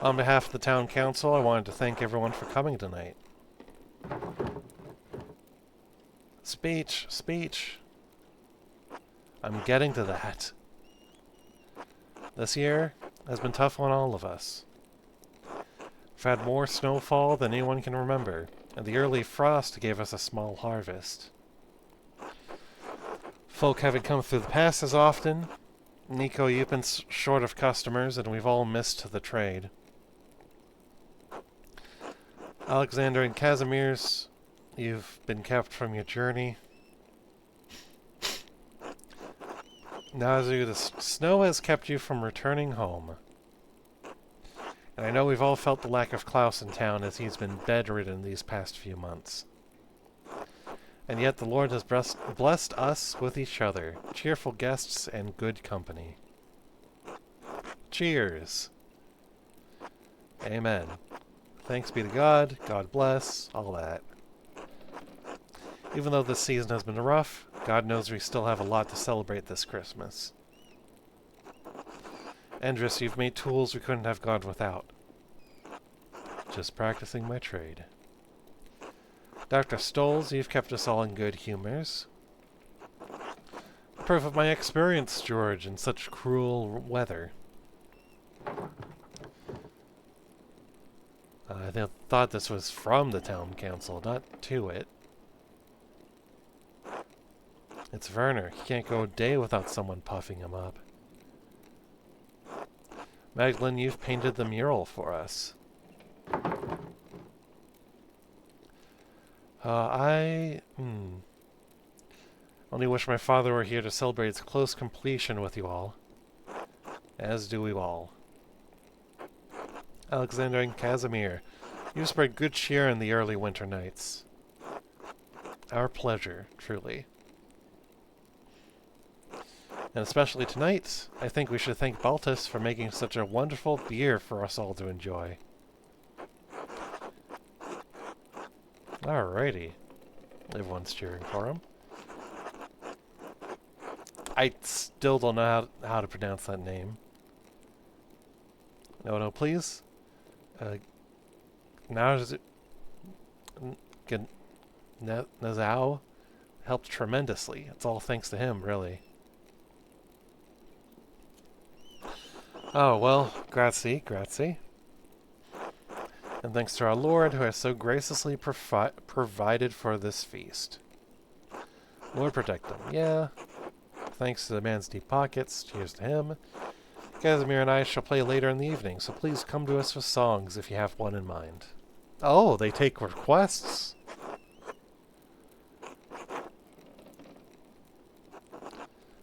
On behalf of the town council, I wanted to thank everyone for coming tonight. Speech, speech. I'm getting to that. This year has been tough on all of us. We've had more snowfall than anyone can remember, and the early frost gave us a small harvest. Folk haven't come through the pass as often. Nico, you've been short of customers, and we've all missed the trade. Alexander and Casimir's, you've been kept from your journey. Nazu, the snow has kept you from returning home. And I know we've all felt the lack of Klaus in town as he's been bedridden these past few months. And yet the Lord has blessed us with each other, cheerful guests and good company. Cheers. Amen. Thanks be to God, God bless, all that. Even though this season has been rough, God knows we still have a lot to celebrate this Christmas. Endris, you've made tools we couldn't have gone without. Just practicing my trade. Dr. Stolz, you've kept us all in good humors. Proof of my experience, George, in such cruel weather. I thought this was from the town council, not to it. It's Werner. He can't go a day without someone puffing him up. Magdalene, you've painted the mural for us. I only wish my father were here to celebrate its close completion with you all. As do we all. Alexander and Casimir, you spread good cheer in the early winter nights. Our pleasure, truly. And especially tonight, I think we should thank Baltus for making such a wonderful beer for us all to enjoy. Alrighty. Everyone's cheering for him. I still don't know how to pronounce that name. No, please. Now does it... Nazao helped tremendously. It's all thanks to him, really. Oh, well, grazie, grazie. And thanks to our Lord, who has so graciously provided for this feast. Lord protect them. Yeah. Thanks to the man's deep pockets. Cheers to him. Casimir and I shall play later in the evening, so please come to us with songs if you have one in mind. Oh, they take requests.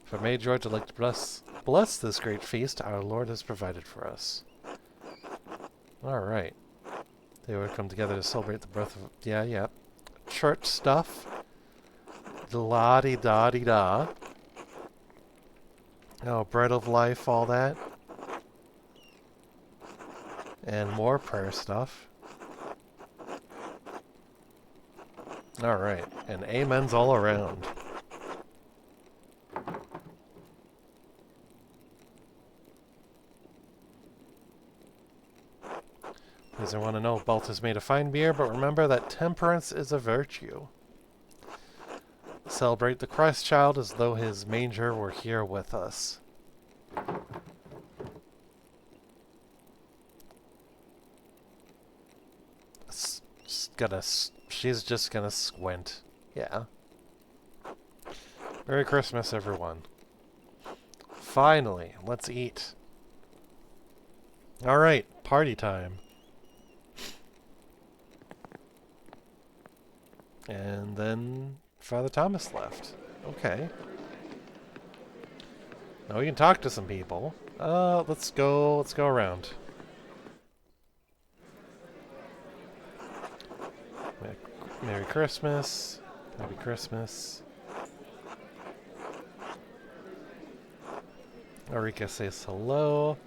For May George would like to bless this great feast our Lord has provided for us. Alright. They would come together to celebrate the birth of... Yeah. Church stuff. La-di-da-di-da. Oh, bread of life, all that. And more prayer stuff. Alright. And amens all around. Because I want to know, Baltus made a fine beer, but remember that temperance is a virtue. Celebrate the Christ child as though his manger were here with us. She's just gonna squint. Yeah. Merry Christmas, everyone. Finally, let's eat. Alright, party time. And then Father Thomas left. Okay. Now we can talk to some people. Let's go around. Merry Christmas. Happy Christmas. Ulrika says hello.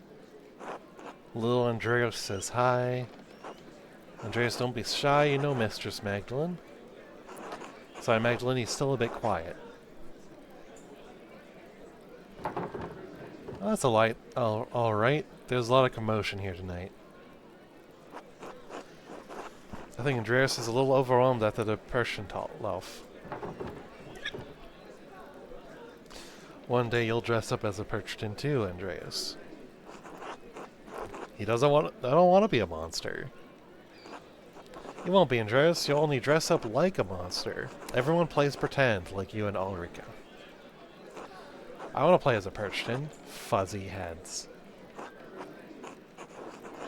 Little Andreas says hi. Andreas, don't be shy, you know Mistress Magdalene. Sorry, Magdalene, he's still a bit quiet. Oh, that's a light. Oh, alright. There's a lot of commotion here tonight. I think Andreas is a little overwhelmed after the Persian loaf. One day you'll dress up as a Persian too, Andreas. He doesn't want. I don't want to be a monster. You won't be, Andreas. You'll only dress up like a monster. Everyone plays pretend, like you and Ulrika. I want to play as a Persian. Fuzzy heads.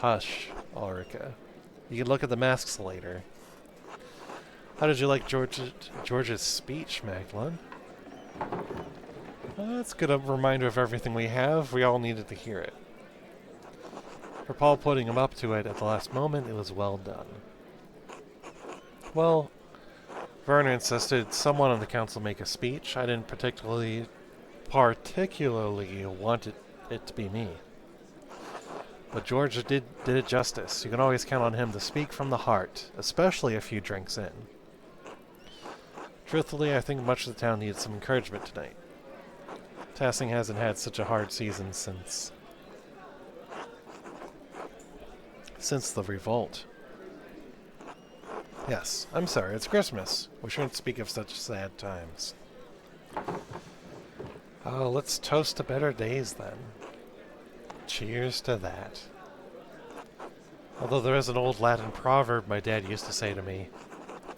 Hush, Ulrika. You can look at the masks later. How did you like George's speech, Magdalene? That's a good reminder of everything we have. We all needed to hear it. For Paul putting him up to it at the last moment, it was well done. Well, Werner insisted someone on the council make a speech. I didn't particularly want it to be me. But George did it justice. You can always count on him to speak from the heart, especially a few drinks in. Truthfully, I think much of the town needed some encouragement tonight. Tassing hasn't had such a hard season since the revolt. Yes, I'm sorry, it's Christmas. We shouldn't speak of such sad times. Oh, let's toast to better days then. Cheers to that. Although there is an old Latin proverb my dad used to say to me,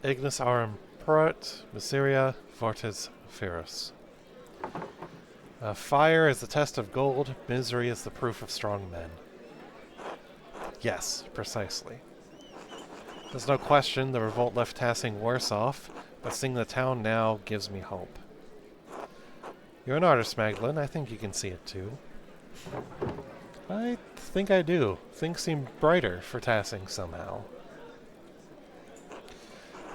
Ignis aurum proet, miseria fortis ferus. Fire is the test of gold, misery is the proof of strong men. Yes, precisely. There's no question the revolt left Tassing worse off, but seeing the town now gives me hope. You're an artist, Magdalene. I think you can see it too. I think I do. Things seem brighter for Tassing somehow.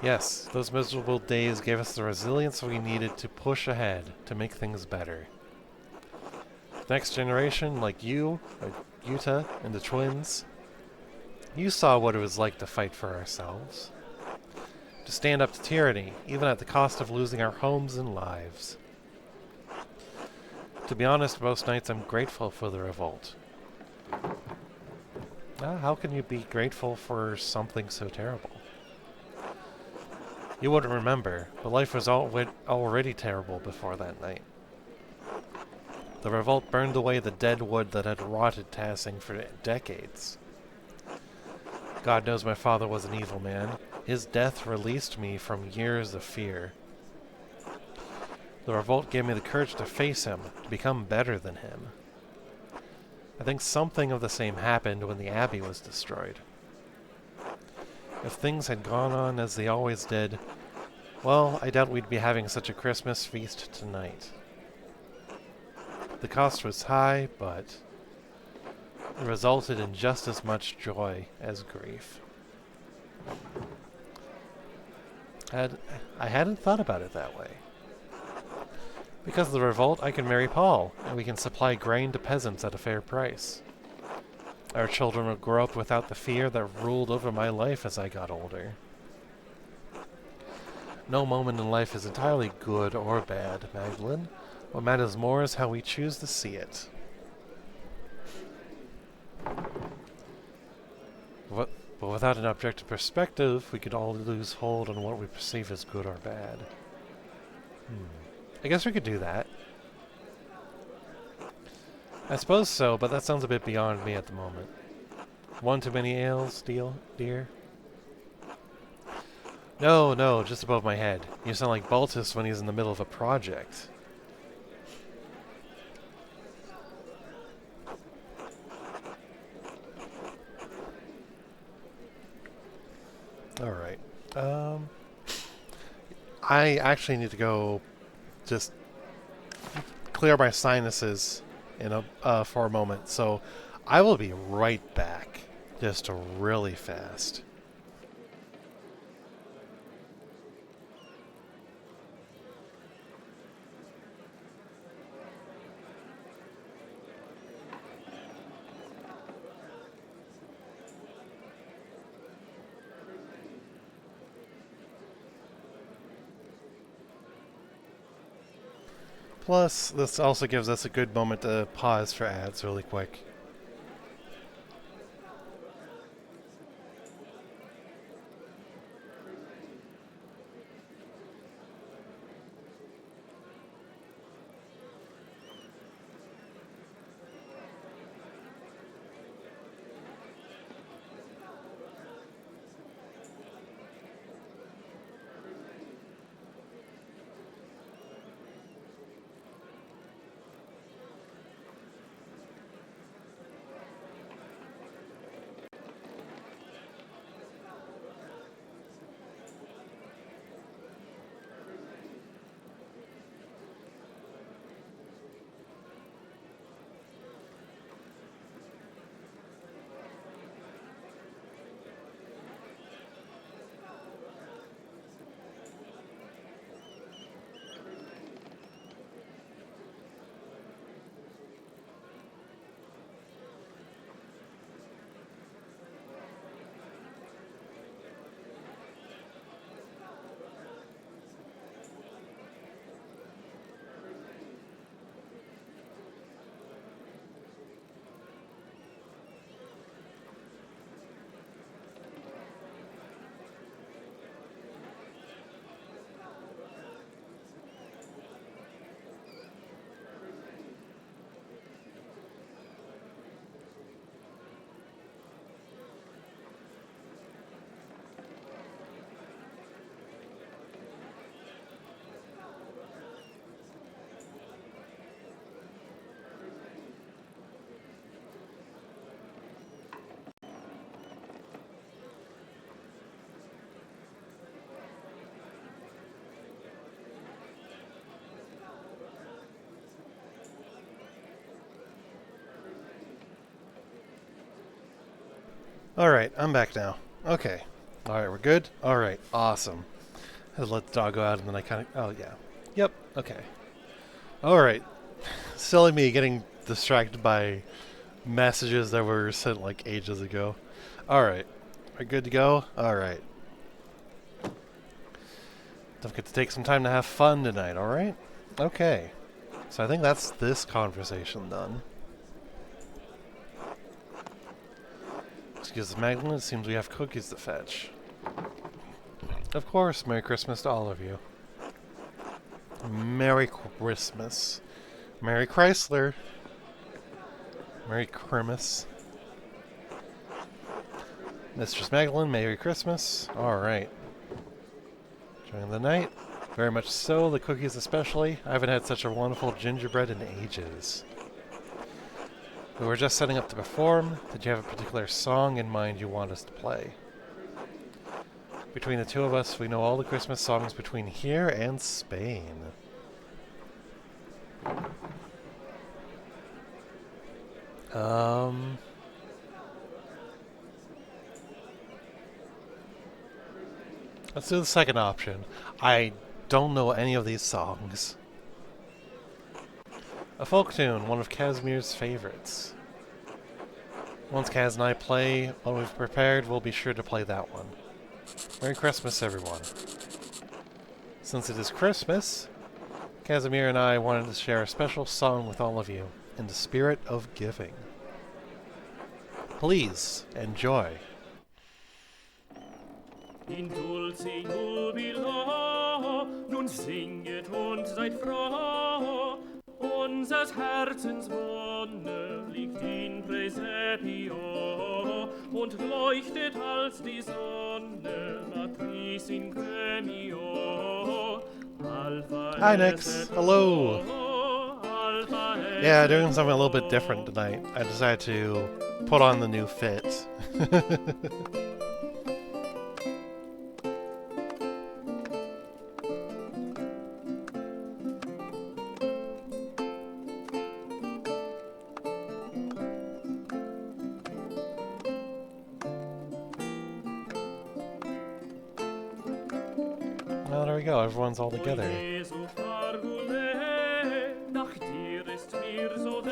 Yes, those miserable days gave us the resilience we needed to push ahead, to make things better. Next generation, like you, Yuta, and the twins, you saw what it was like to fight for ourselves. To stand up to tyranny, even at the cost of losing our homes and lives. To be honest, most nights I'm grateful for the revolt. How can you be grateful for something so terrible? You wouldn't remember, but life was already terrible before that night. The revolt burned away the dead wood that had rotted Tassing for decades. God knows my father was an evil man. His death released me from years of fear. The revolt gave me the courage to face him, to become better than him. I think something of the same happened when the Abbey was destroyed. If things had gone on as they always did, well, I doubt we'd be having such a Christmas feast tonight. The cost was high, but it resulted in just as much joy as grief. I hadn't thought about it that way. Because of the revolt, I can marry Paul, and we can supply grain to peasants at a fair price. Our children will grow up without the fear that ruled over my life as I got older. No moment in life is entirely good or bad, Magdalene. What matters more is how we choose to see it. But without an objective perspective, we could all lose hold on what we perceive as good or bad. I guess we could do that. I suppose so, but that sounds a bit beyond me at the moment. One too many ales, dear? No, no, just above my head. You sound like Baltus when he's in the middle of a project. Alright. I actually need to go just clear my sinuses for a moment, so I will be right back. Just really fast. Plus, this also gives us a good moment to pause for ads really quick. Alright, I'm back now. Okay. Alright, we're good? Alright, awesome. I had to let the dog go out and then I kind of... Oh, yeah. Yep, okay. Alright. Silly me getting distracted by messages that were sent like ages ago. Alright. We're good to go? Alright. Don't get to take some time to have fun tonight, alright? Okay. So I think that's this conversation done. Excuse the Magdalene, it seems we have cookies to fetch. Of course, Merry Christmas to all of you. Merry Christmas. Merry Chrysler. Merry Christmas. Mistress Magdalene, Merry Christmas. Alright. Enjoying the night? Very much so, the cookies especially. I haven't had such a wonderful gingerbread in ages. We were just setting up to perform. Did you have a particular song in mind you want us to play? Between the two of us, we know all the Christmas songs between here and Spain. Let's do the second option. I don't know any of these songs. A folk tune, one of Casimir's favorites. Once Kaz and I play what we've prepared, we'll be sure to play that one. Merry Christmas, everyone. Since it is Christmas, Casimir and I wanted to share a special song with all of you in the spirit of giving. Please enjoy. In dulce jubilo, nun und singet und seid froh. Unsers Herzens Wonne liegt in Praesepio und leuchtet als die Sonne, Matris in Gemio. Alpha Hi, Nix. Hello. Alpha Yeah, doing something a little bit different tonight. I decided to put on the new fit. Well, there we go. Everyone's all together.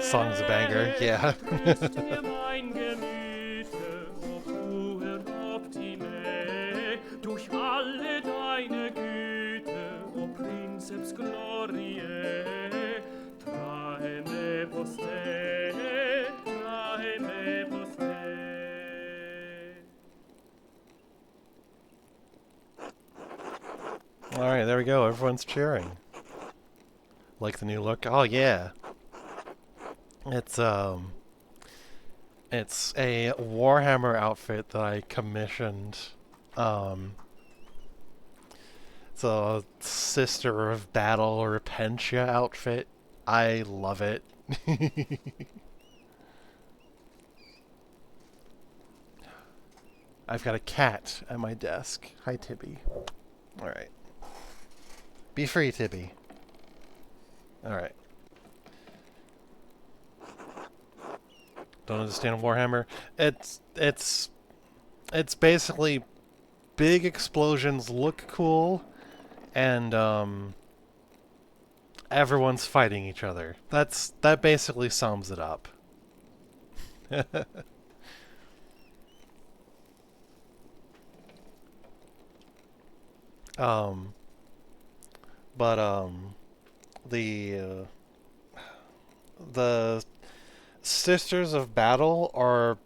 Song's a banger, yeah. Durch alle deine Güte, o Princeps Gloriae, trae me poste. Alright, there we go. Everyone's cheering. Like the new look? Oh, yeah. It's a Warhammer outfit that I commissioned. It's a Sister of Battle Repentia outfit. I love it. I've got a cat at my desk. Hi, Tibby. Alright. Be free, Tibby. Alright. Don't understand Warhammer? It's basically big explosions look cool, and everyone's fighting each other. That basically sums it up. But the Sisters of Battle are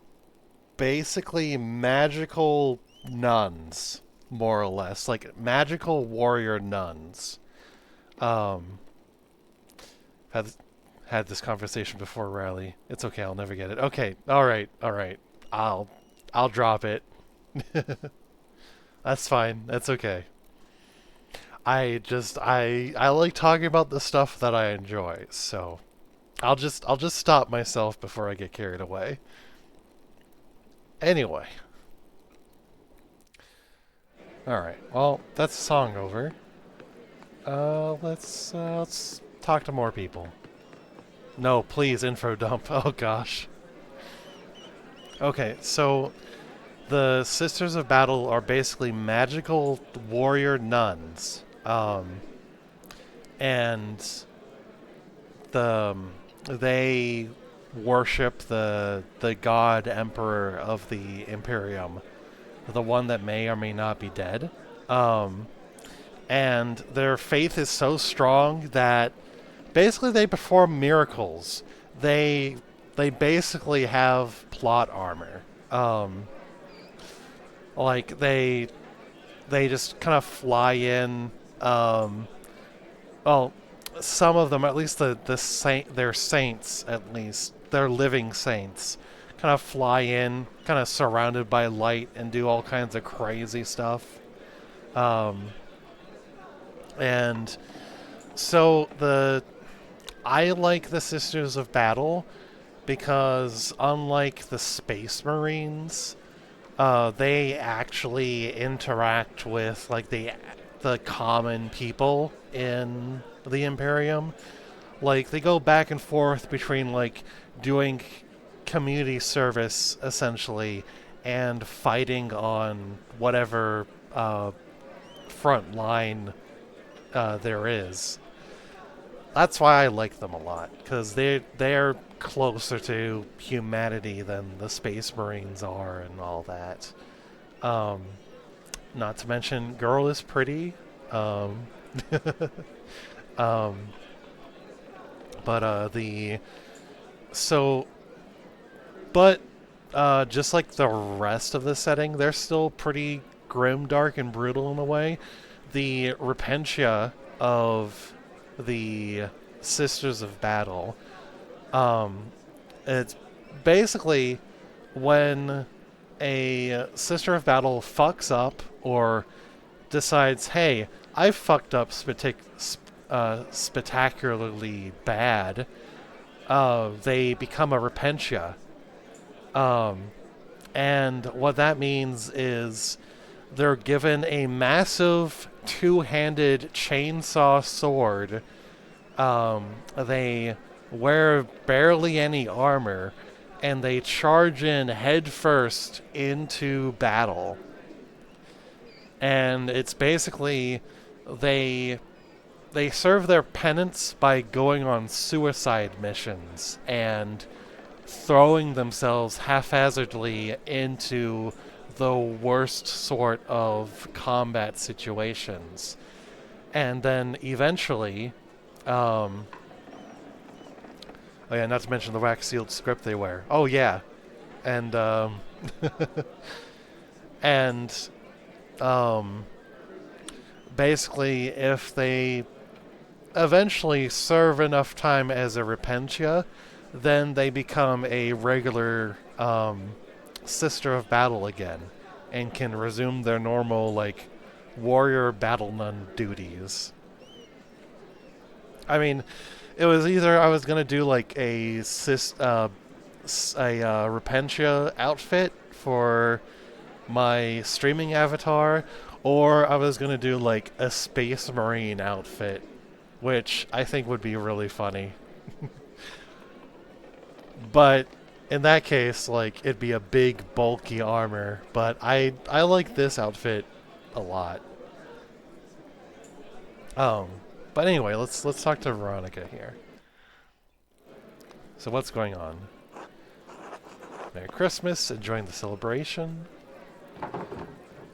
basically magical nuns, more or less, like magical warrior nuns. Um, had had this conversation before, Riley. It's okay, I'll never get it. Okay, all right. I'll drop it. That's fine. That's okay. I like talking about the stuff that I enjoy, so I'll just stop myself before I get carried away. Anyway. Alright, well, that's the song over. Let's talk to more people. No, please, info dump. Oh gosh. Okay, so the Sisters of Battle are basically magical warrior nuns. And they worship the god emperor of the Imperium, the one that may or may not be dead. And their faith is so strong that basically they perform miracles. They basically have plot armor. Like they just kind of fly in. Well, some of them, at least they're saints, at least they're living saints, kind of fly in, kind of surrounded by light, and do all kinds of crazy stuff. And so I like the Sisters of Battle because unlike the Space Marines, they actually interact with like the common people in the Imperium. Like they go back and forth between like doing community service essentially and fighting on whatever front line there is. That's why I like them a lot, because they're closer to humanity than the Space Marines are and all that. Not to mention, girl is pretty. Um, um, but the so, but just like the rest of the setting, they're still pretty grim, dark, and brutal in a way. The Repentia of the Sisters of Battle. Um, it's basically when a Sister of Battle fucks up or decides, hey, I fucked up spectacularly bad, they become a repentia. Um, and what that means is they're given a massive two-handed chainsaw sword. They wear barely any armor, and they charge in headfirst into battle. And it's basically they they serve their penance by going on suicide missions and throwing themselves haphazardly into the worst sort of combat situations. And then eventually, oh yeah, not to mention the wax sealed script they wear. Oh yeah, and and um, basically, if they eventually serve enough time as a repentia, then they become a regular sister of battle again, and can resume their normal like warrior battle nun duties. I mean, it was either I was gonna do like a repentia outfit for my streaming avatar, or I was gonna do like a space marine outfit, which I think would be really funny. But in that case, like it'd be a big bulky armor. But I like this outfit a lot. Um, but anyway, let's talk to Veronica here. So what's going on? Merry Christmas, enjoying the celebration.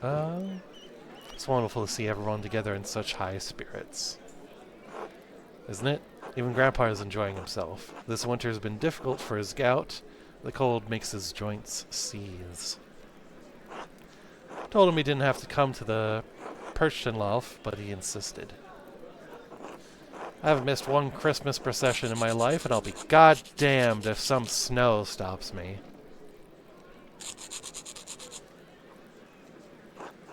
Uh, it's wonderful to see everyone together in such high spirits. Isn't it? Even Grandpa is enjoying himself. This winter has been difficult for his gout. The cold makes his joints seize. Told him he didn't have to come to the Perchtenlauf, but he insisted. I haven't missed one Christmas procession in my life, and I'll be goddamned if some snow stops me.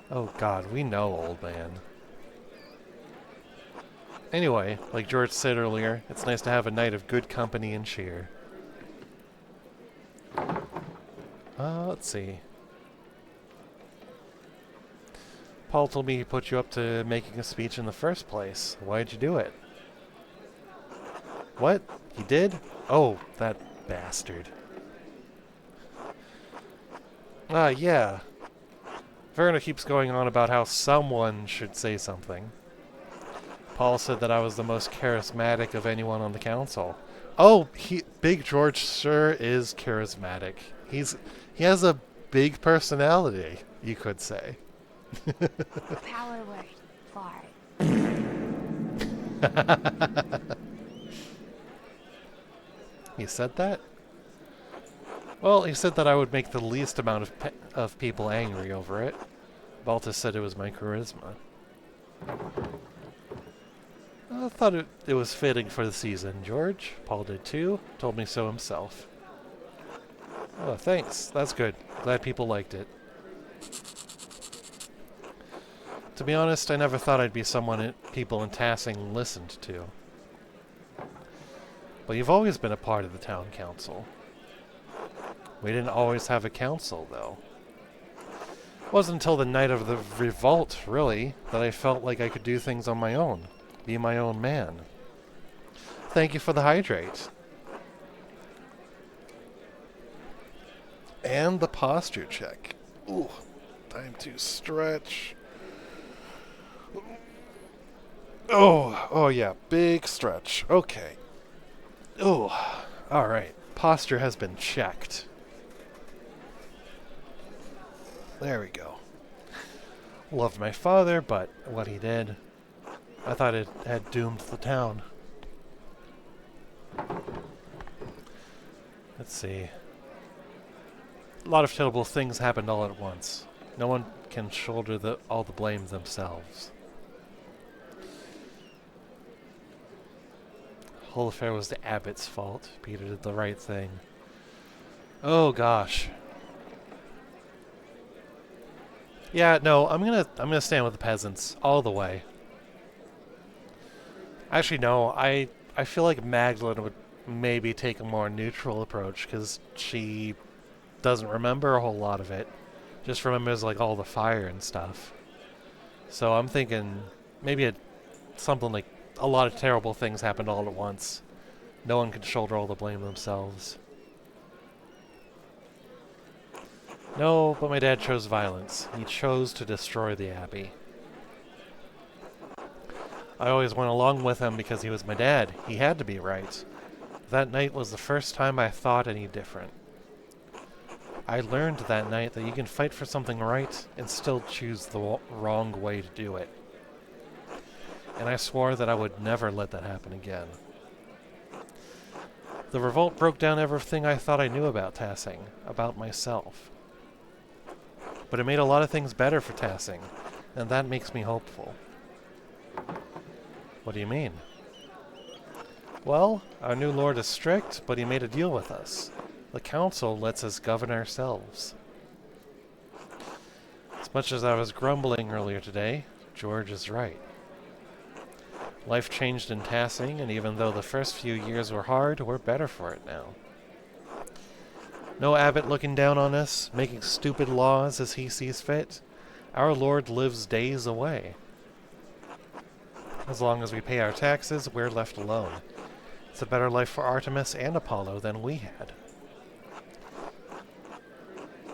Oh god, we know, old man. Anyway, like George said earlier, it's nice to have a night of good company and cheer. Let's see. Paul told me he put you up to making a speech in the first place. Why'd you do it? What? He did? Oh, that bastard. Yeah. Verna keeps going on about how someone should say something. Paul said that I was the most charismatic of anyone on the council. Oh, Big George sure is charismatic. He has a big personality, you could say. Power word. Fart. He said that? Well, he said that I would make the least amount of people angry over it. Baltus said it was my charisma. I thought it was fitting for the season, George. Paul did too. Told me so himself. Oh, thanks. That's good. Glad people liked it. To be honest, I never thought I'd be someone people in Tassing listened to. But you've always been a part of the town council. We didn't always have a council, though. It wasn't until the night of the revolt, really, that I felt like I could do things on my own. Be my own man. Thank you for the hydrate. And the posture check. Ooh, time to stretch. Oh yeah, big stretch. Okay. Oh, alright. Posture has been checked. There we go. Loved my father, but what he did, I thought it had doomed the town. Let's see. A lot of terrible things happened all at once. No one can shoulder all the blame themselves. whole affair was the abbot's fault. Peter did the right thing. Oh gosh. Yeah, no, I'm gonna stand with the peasants all the way. Actually, no, I feel like Magdalene would maybe take a more neutral approach because she doesn't remember a whole lot of it. Just remembers like all the fire and stuff. So I'm thinking maybe something like a lot of terrible things happened all at once. No one can shoulder all the blame themselves. No, but my dad chose violence. He chose to destroy the abbey. I always went along with him because he was my dad. He had to be right. That night was the first time I thought any different. I learned that night that you can fight for something right and still choose the wrong way to do it. And I swore that I would never let that happen again. The revolt broke down everything I thought I knew about Tassing, about myself. But it made a lot of things better for Tassing, and that makes me hopeful. What do you mean? Well, our new lord is strict, but he made a deal with us. The council lets us govern ourselves. As much as I was grumbling earlier today, George is right. Life changed in Tassing, and even though the first few years were hard, we're better for it now. No abbot looking down on us, making stupid laws as he sees fit. Our Lord lives days away. As long as we pay our taxes, we're left alone. It's a better life for Artemis and Apollo than we had.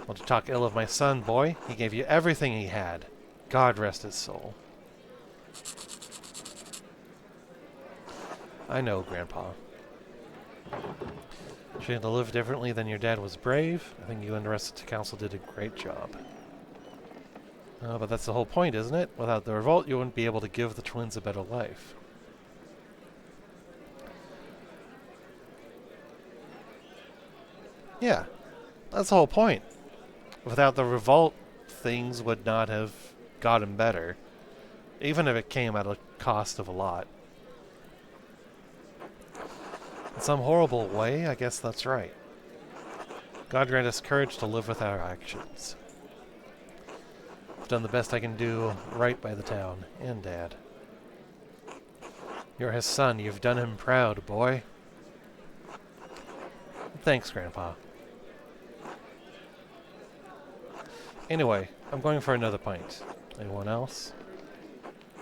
Want to talk ill of my son, boy? He gave you everything he had. God rest his soul. I know, Grandpa. She had to live differently than your dad was brave. I think you and the rest of the council did a great job. But that's the whole point, isn't it? Without the revolt, you wouldn't be able to give the twins a better life. Yeah, that's the whole point. Without the revolt, things would not have gotten better. Even if it came at a cost of a lot. In some horrible way, I guess that's right. God grant us courage to live with our actions. I've done the best I can do right by the town and Dad. You're his son. You've done him proud, boy. Thanks, Grandpa. Anyway, I'm going for another pint. Anyone else?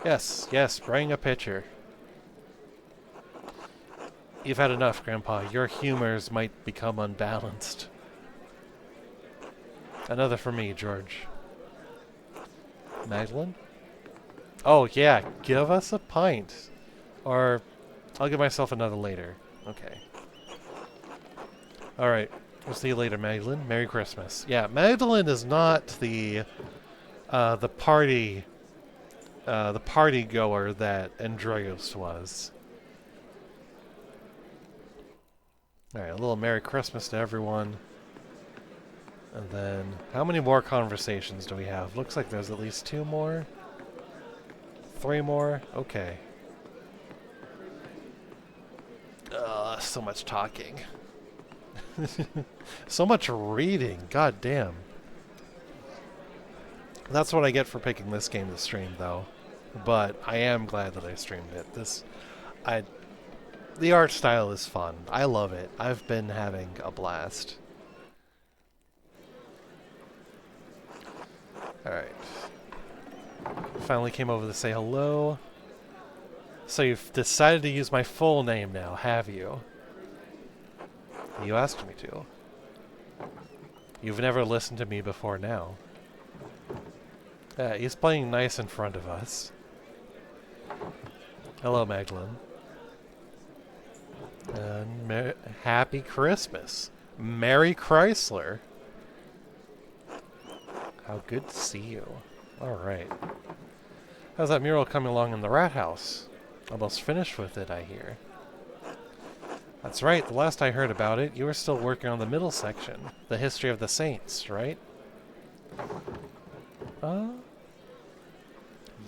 Yes, bring a pitcher. You've had enough, Grandpa. Your humors might become unbalanced. Another for me, George. Magdalene? Oh, yeah, give us a pint. Or, I'll give myself another later. Okay. Alright, we'll see you later, Magdalene. Merry Christmas. Yeah, Magdalene is not the party goer that Andreas was. Alright, a little Merry Christmas to everyone. And then, how many more conversations do we have? Looks like there's at least 2 more. 3 more? Okay. So much talking. So much reading. God damn. That's what I get for picking this game to stream, though. But I am glad that I streamed it. The art style is fun. I love it. I've been having a blast. Alright. Finally came over to say hello. So you've decided to use my full name now, have you? You asked me to. You've never listened to me before now. He's playing nice in front of us. Hello, Magdalene. And Happy Christmas. Merry Chrysler. How good to see you. Alright. How's that mural coming along in the rat house? Almost finished with it, I hear. That's right, the last I heard about it, you were still working on the middle section. The history of the saints, right?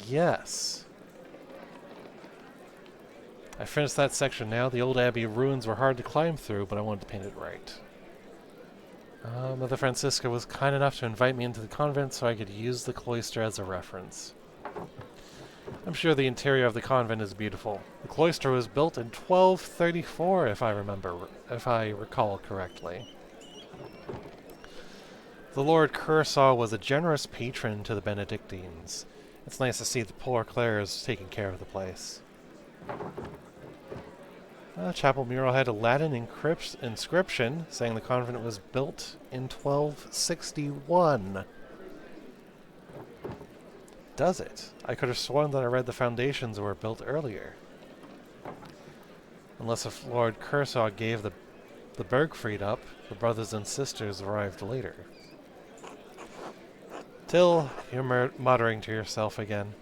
Yes. I finished that section now. The old abbey ruins were hard to climb through, but I wanted to paint it right. Mother Francisca was kind enough to invite me into the convent so I could use the cloister as a reference. I'm sure the interior of the convent is beautiful. The cloister was built in 1234, if I recall correctly. The Lord Cursaw was a generous patron to the Benedictines. It's nice to see the poor Clares taking care of the place. The chapel mural had a Latin inscription saying the convent was built in 1261. Does it? I could have sworn that I read the foundations were built earlier. Unless if Lord Cursaw gave the Bergfried up, the brothers and sisters arrived later. Till, you're muttering to yourself again.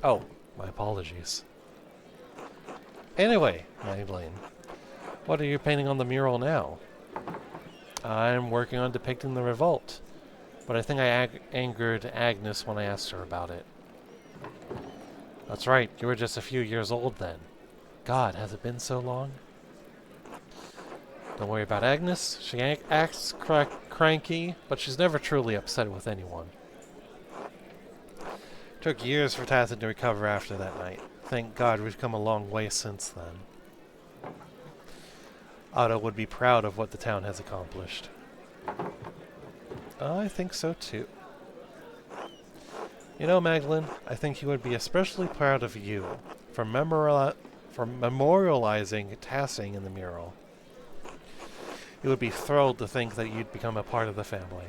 Oh, my apologies. Anyway, Magdalene, what are you painting on the mural now? I'm working on depicting the revolt, but I think I angered Agnes when I asked her about it. That's right, you were just a few years old then. God, has it been so long? Don't worry about Agnes. She acts cranky, but she's never truly upset with anyone. Took years for Tacit to recover after that night. Thank God we've come a long way since then. Otto would be proud of what the town has accomplished. I think so too. You know, Magdalene, I think he would be especially proud of you for memorializing Tassing in the mural. He would be thrilled to think that you'd become a part of the family.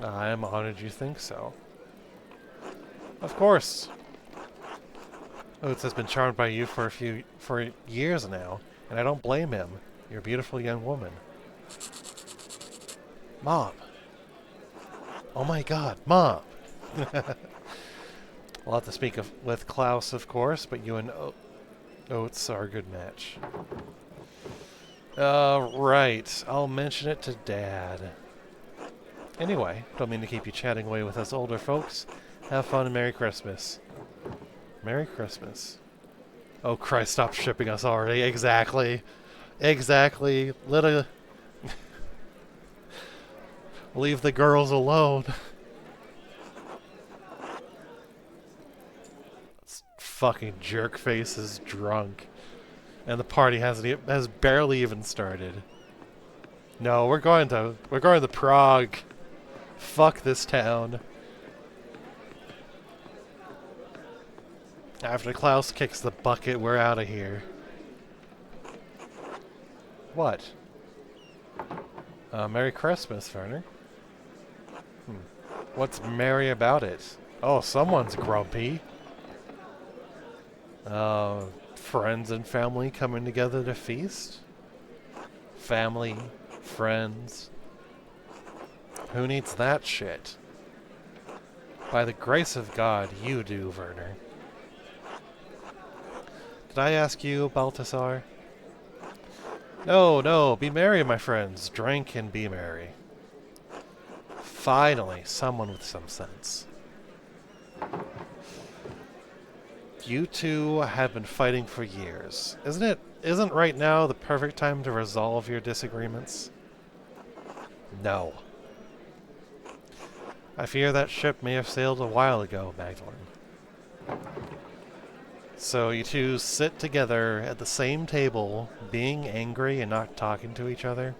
I am honored you think so. Of course. Oates has been charmed by you for years now, and I don't blame him. You're a beautiful young woman. Mom. Oh my God, Mom. We'll have to speak with Klaus, of course, but you and Oates are a good match. Right. I'll mention it to Dad. Anyway, don't mean to keep you chatting away with us older folks. Have fun and Merry Christmas. Merry Christmas. Oh Christ, stop shipping us already. Exactly. Exactly. Leave the girls alone. This fucking jerk face is drunk. And the party has barely even started. No, we're going to Prague. Fuck this town. After Klaus kicks the bucket, we're out of here. What? Merry Christmas, Werner. What's merry about it? Oh, someone's grumpy. Friends and family coming together to feast? Family, friends. Who needs that shit? By the grace of God, you do, Werner. Did I ask you, Balthasar? No, no, be merry, my friends. Drink and be merry. Finally, someone with some sense. You two have been fighting for years. Isn't right now the perfect time to resolve your disagreements? No. I fear that ship may have sailed a while ago, Magdalene. So you two sit together at the same table, being angry and not talking to each other?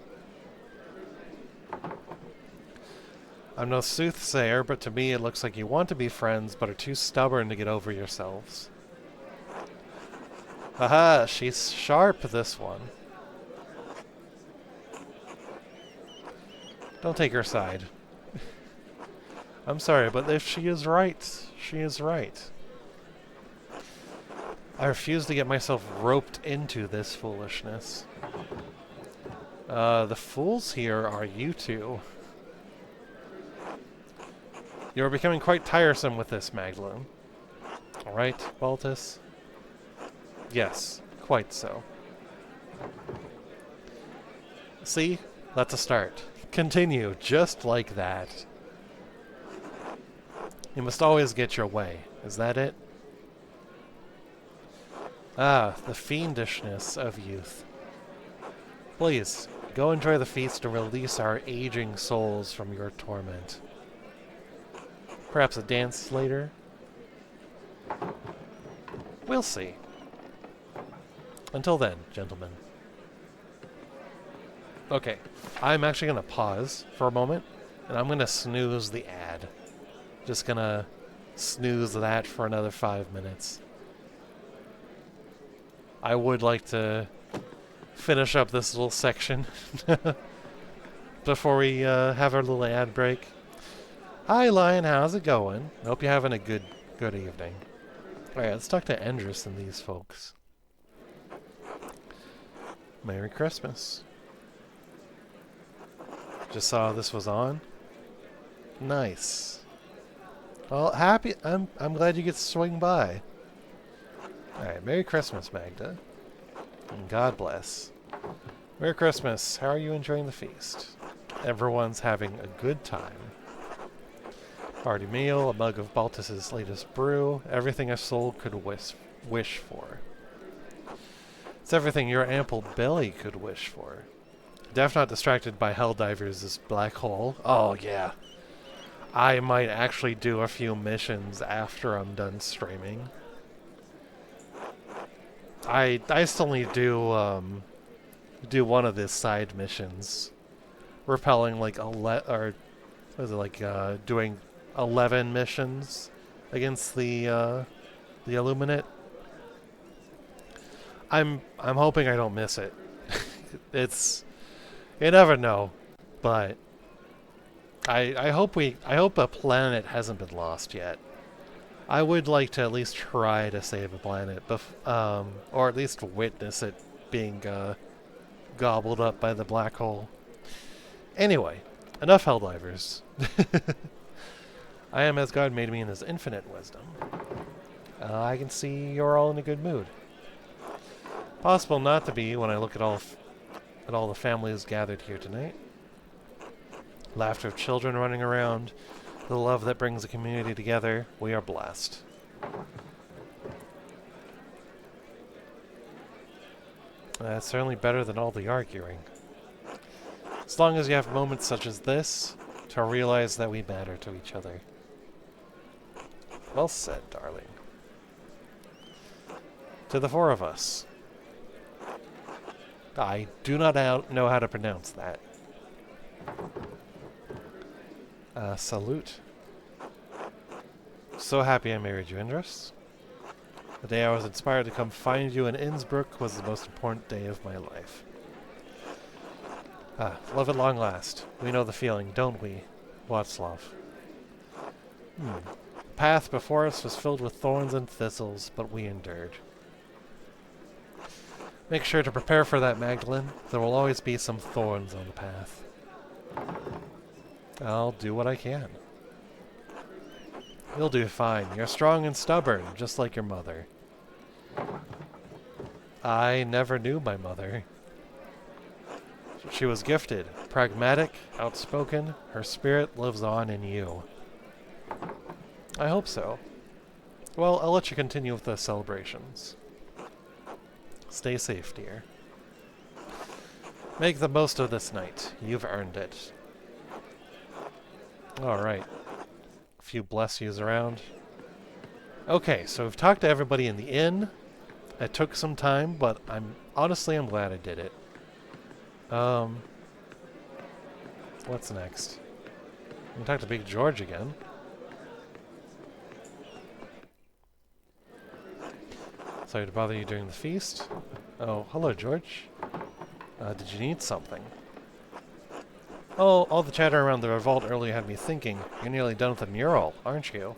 I'm no soothsayer, but to me it looks like you want to be friends, but are too stubborn to get over yourselves. Haha, she's sharp, this one. Don't take her side. I'm sorry, but if she is right, she is right. I refuse to get myself roped into this foolishness. The fools here are you two. You're becoming quite tiresome with this, Magdalene. Alright, Baltus? Yes, quite so. See? That's a start. Continue, just like that. You must always get your way. Is that it? Ah, the fiendishness of youth. Please, go enjoy the feast and release our aging souls from your torment. Perhaps a dance later? We'll see. Until then, gentlemen. Okay, I'm actually going to pause for a moment, and I'm going to snooze the ad. Just going to snooze that for another 5 minutes. I would like to finish up this little section before we have our little ad break. Hi, Lion. How's it going? Hope you're having a good evening. All right, let's talk to Endress and these folks. Merry Christmas. Just saw this was on. Nice. Well, I'm glad you get to swing by. All right, Merry Christmas, Magda. And God bless. Merry Christmas. How are you enjoying the feast? Everyone's having a good time. Hearty meal, a mug of Baltus's latest brew, everything a soul could wish for. It's everything your ample belly could wish for. Def not distracted by Helldivers' black hole. Oh, yeah. I might actually do a few missions after I'm done streaming. I still need to do one of these side missions, repelling like doing 11 missions against the Illuminate. I'm hoping I don't miss it. You never know, but I hope a planet hasn't been lost yet. I would like to at least try to save a planet, or at least witness it being gobbled up by the black hole. Anyway, enough Helldivers. I am as God made me in his infinite wisdom. I can see you're all in a good mood. Possible not to be when I look at all the families gathered here tonight. Laughter of children running around, the love that brings a community together. We are blessed. That's certainly better than all the arguing. As long as you have moments such as this to realize that we matter to each other. Well said, darling. To the four of us. I do not know how to pronounce that. Salute. So happy I married you, Indris. The day I was inspired to come find you in Innsbruck was the most important day of my life. Love at long last. We know the feeling, don't we, Václav? The path before us was filled with thorns and thistles, but we endured. Make sure to prepare for that, Magdalene. There will always be some thorns on the path. I'll do what I can. You'll do fine. You're strong and stubborn, just like your mother. I never knew my mother. She was gifted, pragmatic, outspoken. Her spirit lives on in you. I hope so. Well, I'll let you continue with the celebrations. Stay safe, dear. Make the most of this night. You've earned it. Alright. A few bless yous around. Okay, so we've talked to everybody in the inn. It took some time, but I'm glad I did it. What's next? We can talk to Big George again. Sorry to bother you during the feast. Oh, hello, George. Did you need something? Oh, all the chatter around the revolt earlier had me thinking. You're nearly done with the mural, aren't you?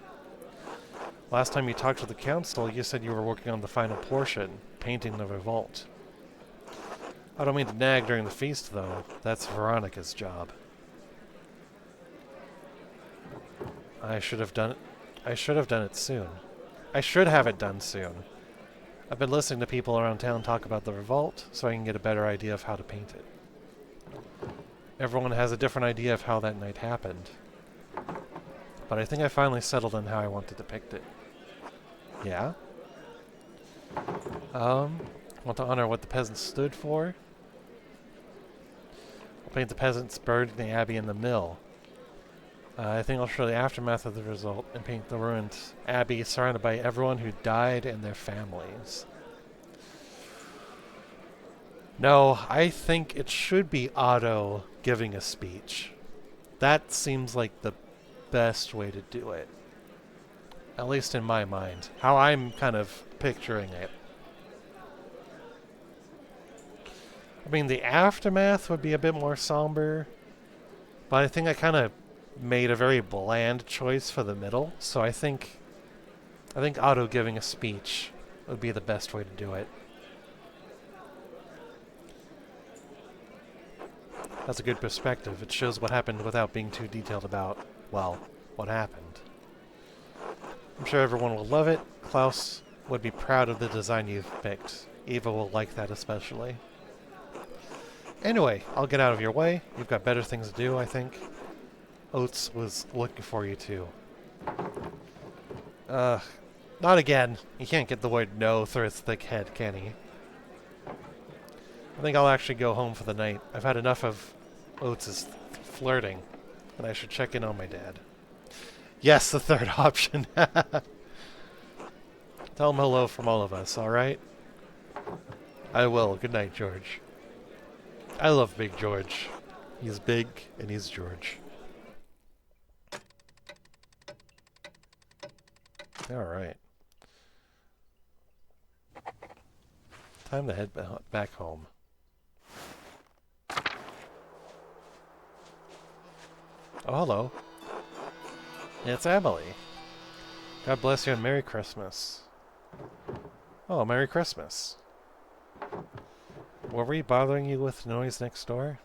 Last time you talked to the council, you said you were working on the final portion, painting the revolt. I don't mean to nag during the feast, though. That's Veronica's job. I should have done it soon. I should have it done soon. I've been listening to people around town talk about the revolt, so I can get a better idea of how to paint it. Everyone has a different idea of how that night happened. But I think I finally settled on how I want to depict it. Yeah? Want to honor what the peasants stood for? I'll paint the peasants buried in the abbey and the mill. I think I'll show the aftermath of the result and paint the ruined abbey surrounded by everyone who died and their families. No, I think it should be Otto giving a speech. That seems like the best way to do it. At least in my mind. How I'm kind of picturing it. I mean, the aftermath would be a bit more somber. But I think I kind of made a very bland choice for the middle. So I think Otto giving a speech would be the best way to do it. That's a good perspective. It shows what happened without being too detailed about, well, what happened. I'm sure everyone will love it. Klaus would be proud of the design you've picked. Eva will like that especially. Anyway, I'll get out of your way. You've got better things to do, I think. Oates was looking for you too. Not again. He can't get the word no through his thick head, can he? I think I'll actually go home for the night. I've had enough of Oates' flirting, and I should check in on my dad. Yes, the third option. Tell him hello from all of us, alright? I will. Good night, George. I love Big George. He's big, and he's George. Alright. Time to head back home. Oh, hello. It's Emily. God bless you and Merry Christmas. Oh, Merry Christmas. Were we bothering you with noise next door?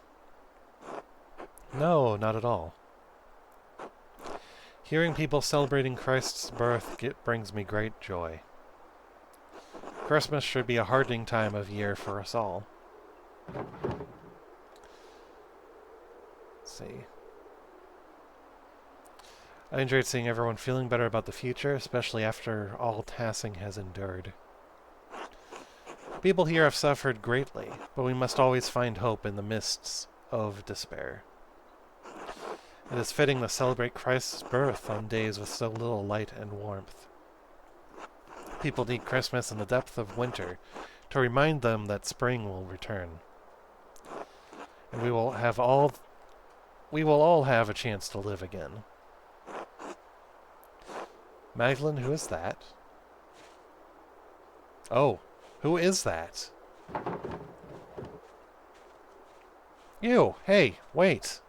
No, not at all. Hearing people celebrating Christ's birth brings me great joy. Christmas should be a heartening time of year for us all. Let's see. I enjoyed seeing everyone feeling better about the future, especially after all Tassing has endured. People here have suffered greatly, but we must always find hope in the mists of despair. It is fitting to celebrate Christ's birth on days with so little light and warmth. People need Christmas in the depth of winter to remind them that spring will return. And we will all have a chance to live again. Magdalene, who is that? Oh, who is that? You! Hey, wait!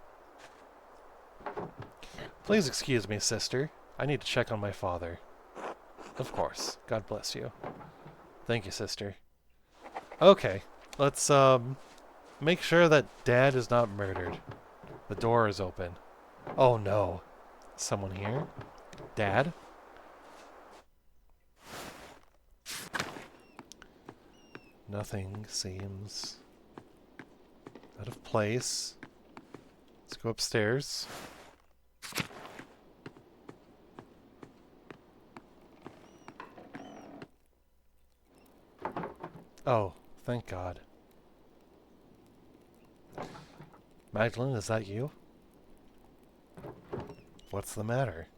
Please excuse me, sister. I need to check on my father. Of course. God bless you. Thank you, sister. Okay, let's, make sure that Dad is not murdered. The door is open. Oh no. Someone here? Dad? Nothing seems out of place. Let's go upstairs. Oh, thank God. Magdalene, is that you? What's the matter?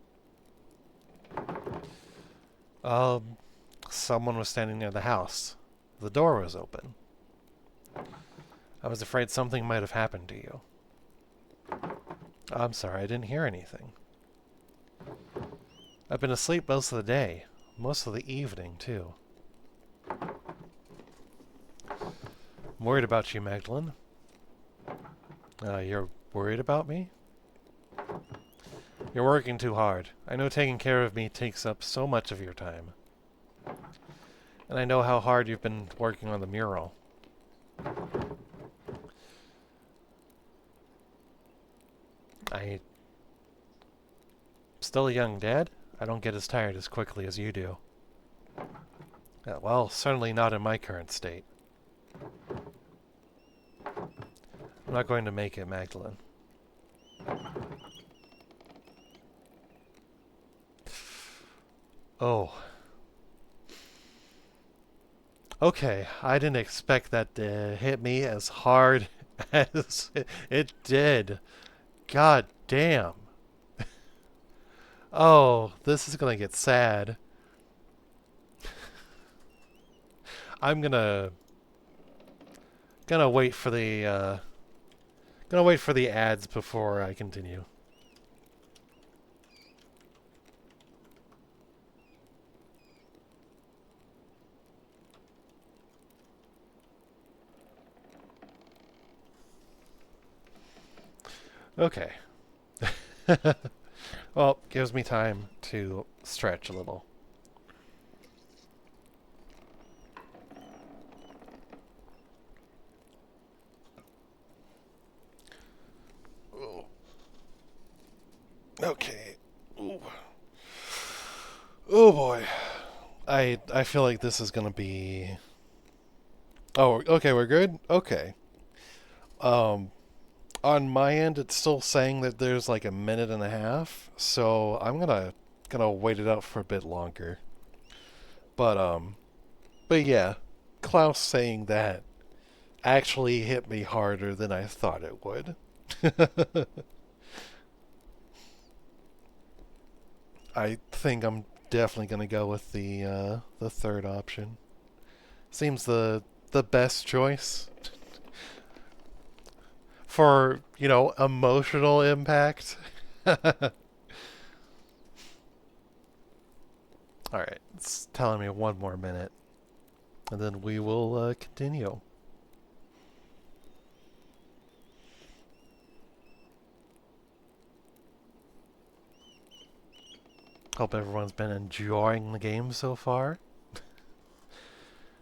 Someone was standing near the house. The door was open. I was afraid something might have happened to you. I'm sorry, I didn't hear anything. I've been asleep most of the day. Most of the evening, too. I'm worried about you, Magdalene. You're worried about me? You're working too hard. I know taking care of me takes up so much of your time. And I know how hard you've been working on the mural. I'm still a young dad. I don't get as tired as quickly as you do. Well, certainly not in my current state. I'm not going to make it, Magdalene. Oh. Okay, I didn't expect that to hit me as hard as it did. God damn. Oh, this is gonna get sad. I'm gonna wait for the ads before I continue. Okay. Well, gives me time to stretch a little. Ooh. Okay. Ooh. Oh boy. I feel like this is gonna be. Oh, okay, we're good. Okay. Um, on my end, it's still saying that there's like a minute and a half, so I'm gonna wait it out for a bit longer. But but yeah, Klaus saying that actually hit me harder than I thought it would. I think I'm definitely gonna go with the third option. Seems the best choice for, emotional impact. All right, it's telling me one more minute, and then we will continue. Hope everyone's been enjoying the game so far.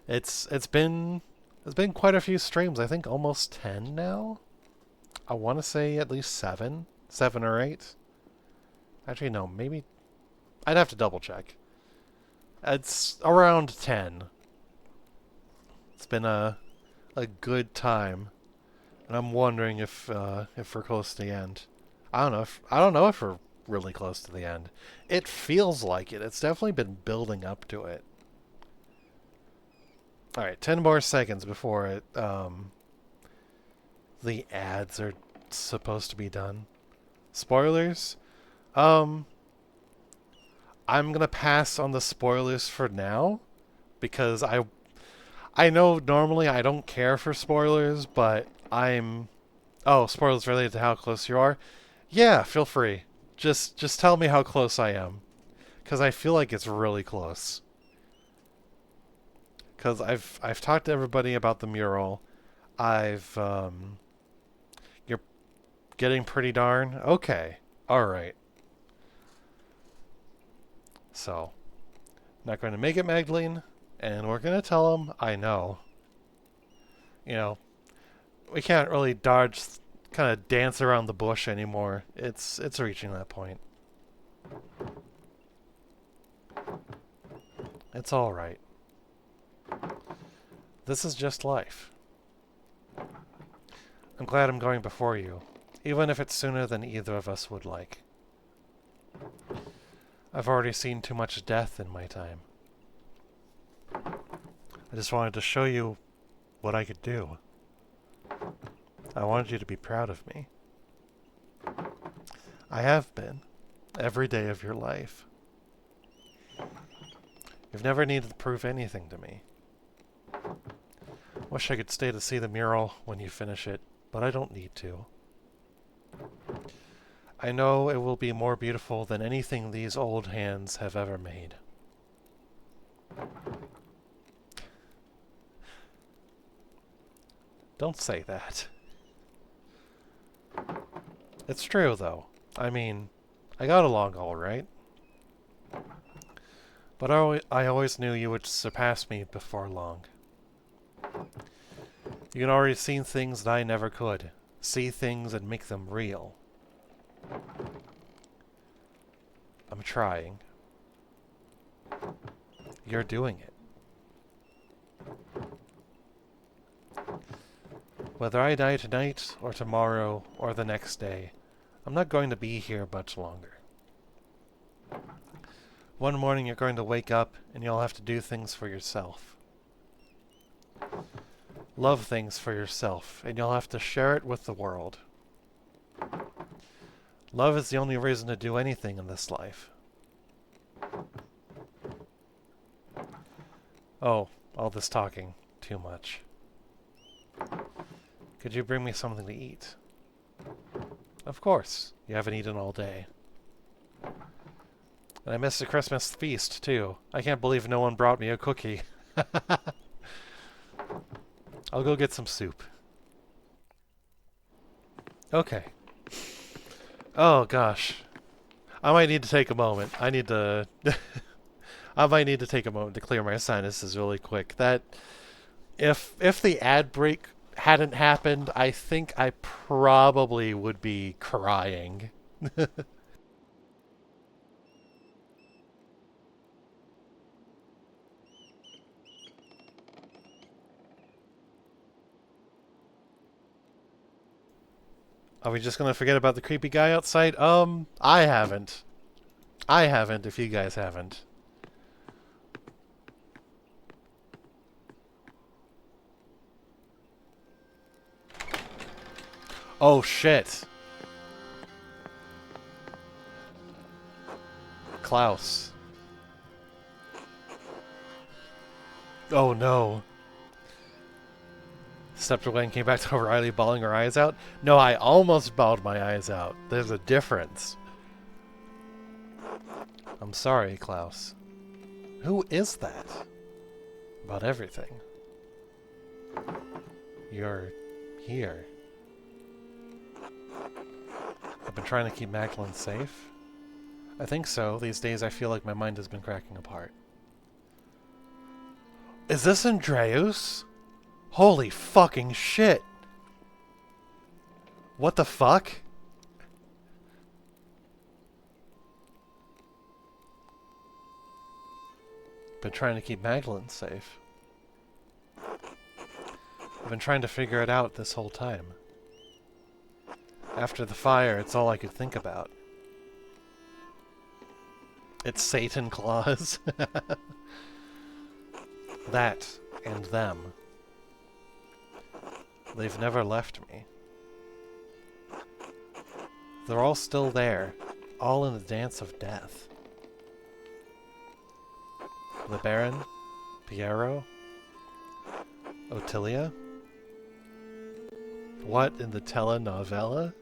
It's it's been it's been quite a few streams. I think almost 10 now. I want to say at least 7 or 8. Actually, no, maybe I'd have to double check. It's around 10. It's been a good time, and I'm wondering if we're close to the end. I don't know if we're really close to the end. It feels like it. It's definitely been building up to it. All right, 10 more seconds before the ads are supposed to be done. Spoilers? Um, I'm gonna pass on the spoilers for now because I know normally I don't care for spoilers, but I'm spoilers related to how close you are. Yeah, feel free. Just tell me how close I am cuz I feel like it's really close. Cuz I've talked to everybody about the mural. I've you're getting pretty darn. Okay. All right. So, not going to make it, Magdalene, and we're going to tell him, I know. You know, we can't really dodge, kind of dance around the bush anymore. It's reaching that point. It's all right. This is just life. I'm glad I'm going before you, even if it's sooner than either of us would like. I've already seen too much death in my time. I just wanted to show you what I could do. I wanted you to be proud of me. I have been, every day of your life. You've never needed to prove anything to me. Wish I could stay to see the mural when you finish it, but I don't need to. I know it will be more beautiful than anything these old hands have ever made. Don't say that. It's true, though. I mean, I got along all right. But I always knew you would surpass me before long. You had already seen things that I never could. See things and make them real. I'm trying. You're doing it. Whether I die tonight, or tomorrow, or the next day, I'm not going to be here much longer. One morning you're going to wake up, and you'll have to do things for yourself. Love things for yourself, and you'll have to share it with the world. Love is the only reason to do anything in this life. Oh, all this talking. Too much. Could you bring me something to eat? Of course. You haven't eaten all day. And I missed the Christmas feast, too. I can't believe no one brought me a cookie. I'll go get some soup. Okay. Oh, gosh. I might need to take a moment. I need to... I might need to take a moment to clear my sinuses really quick. That... If the ad break hadn't happened, I think I probably would be crying. Are we just gonna forget about the creepy guy outside? I haven't. I haven't, if you guys haven't. Oh, shit. Klaus. Oh, no. Stepped away and came back to O'Reilly bawling her eyes out? No, I almost bawled my eyes out. There's a difference. I'm sorry, Klaus. Who is that? About everything. You're here. I've been trying to keep Magdalene safe. I think so. These days I feel like my mind has been cracking apart. Is this Andreas? Holy fucking shit! What the fuck? Been trying to keep Magdalene safe. I've been trying to figure it out this whole time. After the fire, it's all I could think about. It's Satan Claus. That and them. They've never left me. They're all still there, all in the dance of death. The Baron, Piero, Ottilia. What in the telenovela?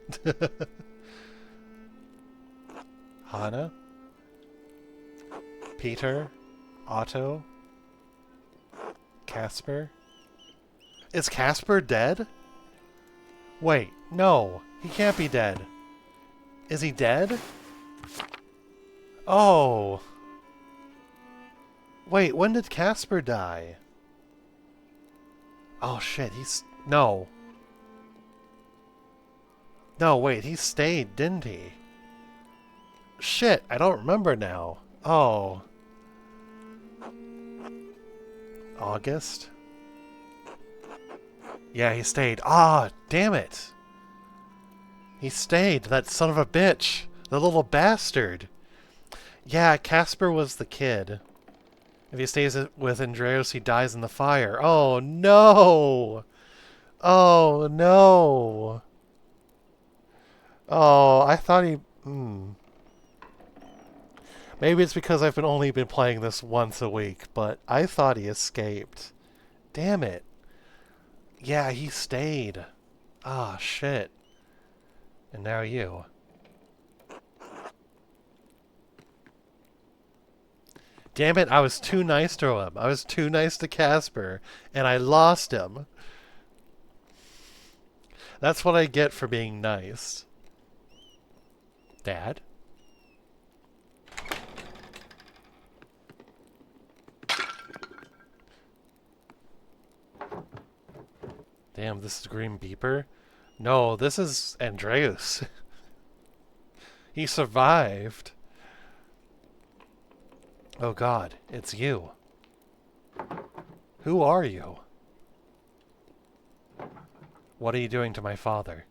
Hannah, Peter, Otto, Casper. Is Casper dead? Wait, no, he can't be dead. Is he dead? Oh. Wait, when did Casper die? Oh shit, no. No, wait, he stayed, didn't he? Shit, I don't remember now. Oh. August? Yeah, he stayed. Ah, damn it. He stayed, that son of a bitch. The little bastard. Yeah, Casper was the kid. If he stays with Andreas, he dies in the fire. Oh, no. Oh, no. Oh, I thought he... Maybe it's because I've only been playing this once a week, but I thought he escaped. Damn it. Yeah, he stayed. Ah, shit. And now you. Damn it, I was too nice to him. I was too nice to Casper, and I lost him. That's what I get for being nice. Dad? Damn, this is Green Beeper? No, this is Andreas. He survived. Oh god, it's you. Who are you? What are you doing to my father?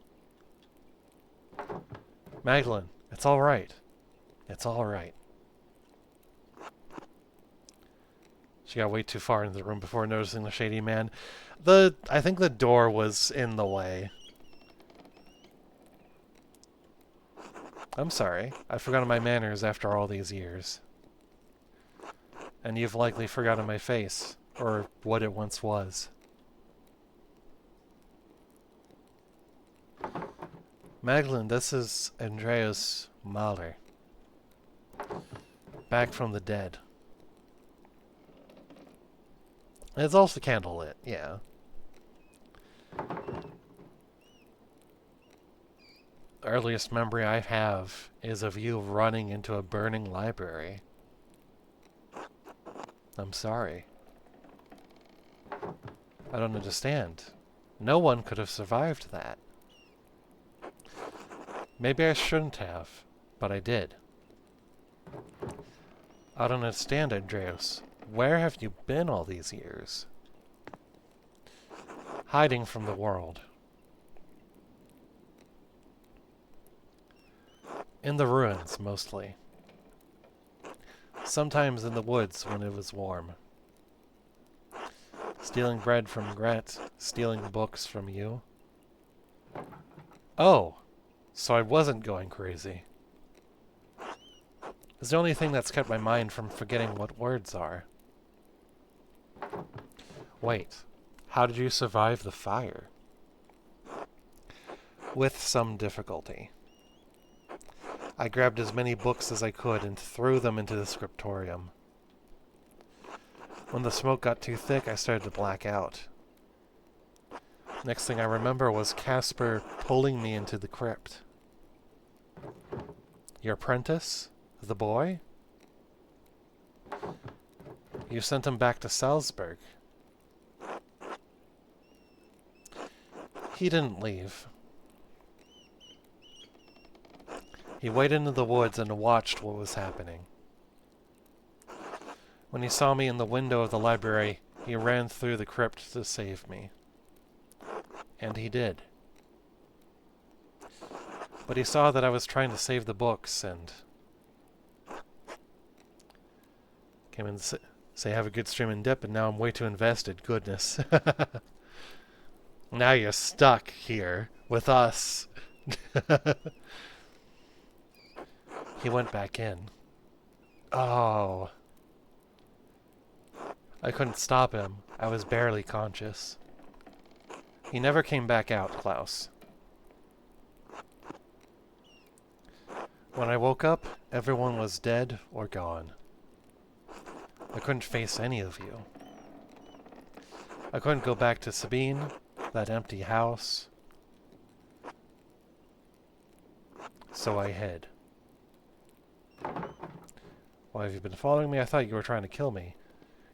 Magdalene, it's all right. It's all right. She got way too far into the room before noticing the shady man. I think the door was in the way. I'm sorry. I've forgotten my manners after all these years. And you've likely forgotten my face, or what it once was. Magdalene, this is Andreas Mahler. Back from the dead. It's also candlelit, yeah. The earliest memory I have is of you running into a burning library. I'm sorry. I don't understand. No one could have survived that. Maybe I shouldn't have, but I did. I don't understand, Andreas. Where have you been all these years? Hiding from the world. In the ruins, mostly. Sometimes in the woods when it was warm. Stealing bread from Gret, stealing books from you. Oh, so I wasn't going crazy. It's the only thing that's kept my mind from forgetting what words are. Wait, how did you survive the fire? With some difficulty. I grabbed as many books as I could and threw them into the scriptorium. When the smoke got too thick, I started to black out. Next thing I remember was Casper pulling me into the crypt. Your apprentice? The boy? You sent him back to Salzburg. He didn't leave. He waited in the woods and watched what was happening. When he saw me in the window of the library, he ran through the crypt to save me. And he did. But he saw that I was trying to save the books and came in to say have a good stream and dip, and now I'm way too invested. Goodness. Now you're stuck here with us. He went back in. Oh. I couldn't stop him. I was barely conscious. He never came back out, Klaus. When I woke up, everyone was dead or gone. I couldn't face any of you. I couldn't go back to Sabine, that empty house. So I hid. Why have you been following me? I thought you were trying to kill me.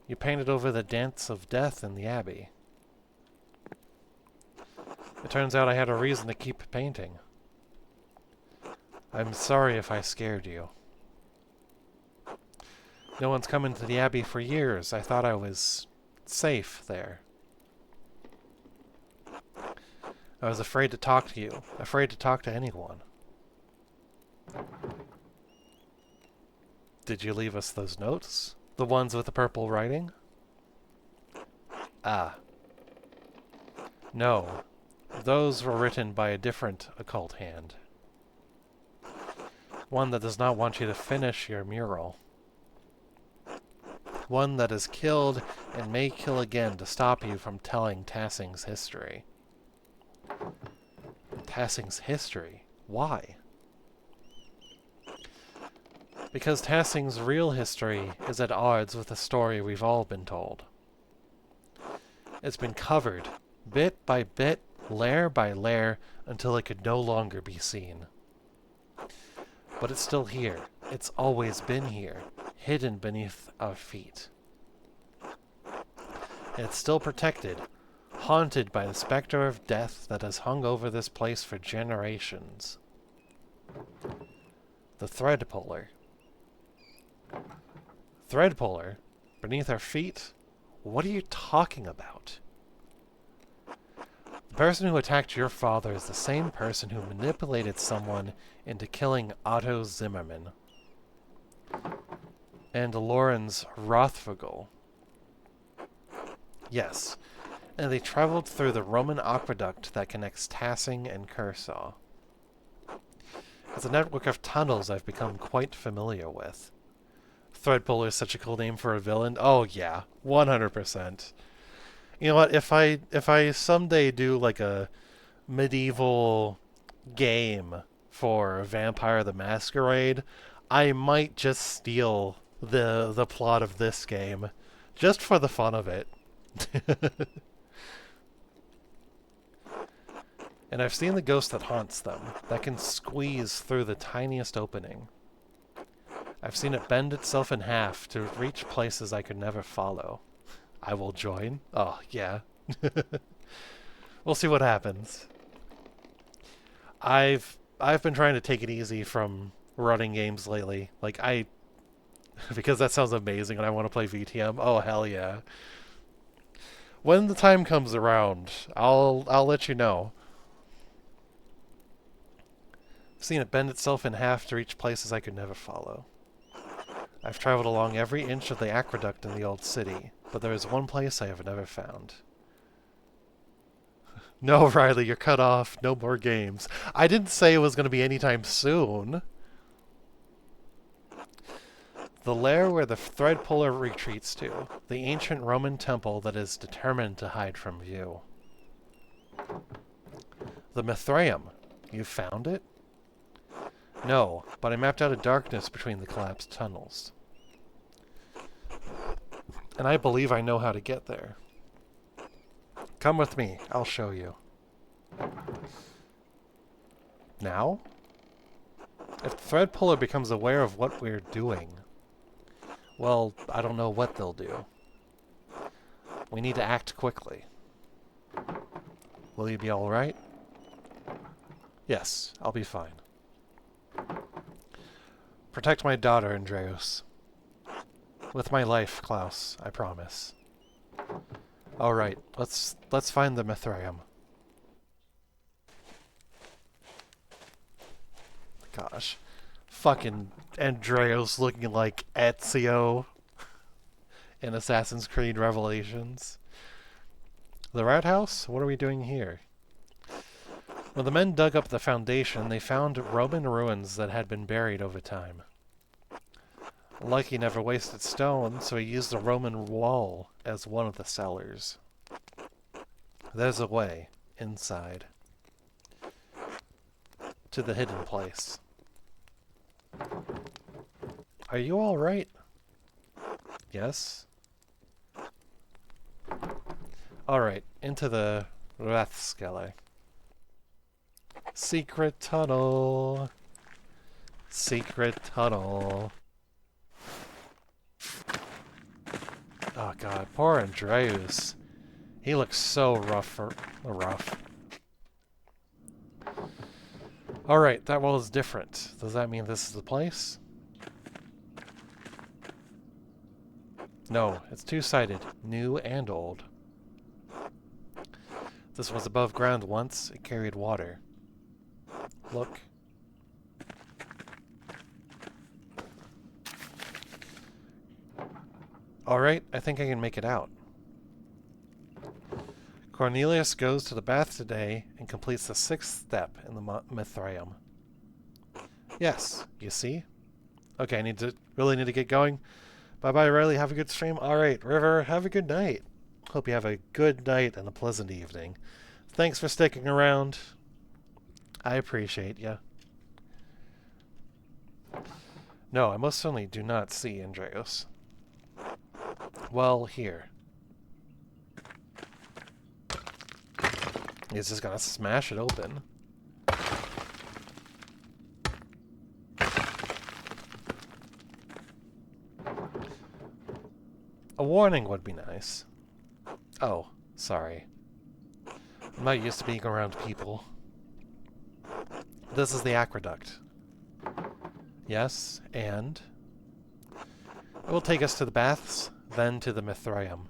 You painted over the dance of death in the Abbey. It turns out I had a reason to keep painting. I'm sorry if I scared you. No one's come into the Abbey for years. I thought I was safe there. I was afraid to talk to you, afraid to talk to anyone. Did you leave us those notes? The ones with the purple writing? Ah. No. Those were written by a different occult hand. One that does not want you to finish your mural. One that has killed and may kill again to stop you from telling Tassing's history. Tassing's history? Why? Because Tassing's real history is at odds with the story we've all been told. It's been covered, bit by bit, layer by layer, until it could no longer be seen. But it's still here. It's always been here, hidden beneath our feet. And it's still protected, haunted by the specter of death that has hung over this place for generations. The thread puller. Thread puller? Beneath our feet? What are you talking about? The person who attacked your father is the same person who manipulated someone into killing Otto Zimmermann. And Lorenz Rothfogel. Yes, and they traveled through the Roman aqueduct that connects Tassing and Cursaw. It's a network of tunnels I've become quite familiar with. Threadpuller is such a cool name for a villain. Oh yeah, 100%. You know what? If I someday do like a medieval game for Vampire the Masquerade, I might just steal the plot of this game just for the fun of it. And I've seen the ghost that haunts them, that can squeeze through the tiniest opening. I've seen it bend itself in half to reach places I could never follow. I will join. Oh, yeah. We'll see what happens. I've been trying to take it easy from running games lately. Like because that sounds amazing and I want to play VTM. Oh hell yeah. When the time comes around, I'll let you know. I've seen it bend itself in half to reach places I could never follow. I've traveled along every inch of the aqueduct in the old city, but there is one place I have never found. No, Riley, you're cut off. No more games. I didn't say it was going to be anytime soon. The lair where the Threadpuller retreats to. The ancient Roman temple that is determined to hide from view. The Mithraeum. You found it? No, but I mapped out a darkness between the collapsed tunnels. And I believe I know how to get there. Come with me. I'll show you. Now? If the Threadpuller becomes aware of what we're doing, well, I don't know what they'll do. We need to act quickly. Will you be alright? Yes, I'll be fine. Protect my daughter, Andreas. With my life, Klaus, I promise. Alright, let's find the Mithraeum. Gosh. Fucking Andreas looking like Ezio in Assassin's Creed Revelations. The Rat House? What are we doing here? When the men dug up the foundation, they found Roman ruins that had been buried over time. Lucky never wasted stone, so he used the Roman wall as one of the cellars. There's a way inside to the hidden place. Are you all right? Yes? Alright, into the Rathskelle. Secret tunnel. Secret tunnel. Oh god, poor Andreas. He looks so rough. Alright, that wall is different. Does that mean this is the place? No, it's two-sided. New and old. This was above ground once. It carried water. Look. Alright, I think I can make it out. Cornelius goes to the bath today and completes the 6th step in the Mithraeum. Yes, you see? Okay, really need to get going. Bye-bye, Riley. Have a good stream. Alright, River, have a good night. Hope you have a good night and a pleasant evening. Thanks for sticking around. I appreciate ya. No, I most certainly do not see Andreas. Well, here. He's just gonna smash it open. A warning would be nice. Oh, sorry. I'm not used to being around people. This is the aqueduct. Yes, and? It will take us to the baths, then to the Mithraeum.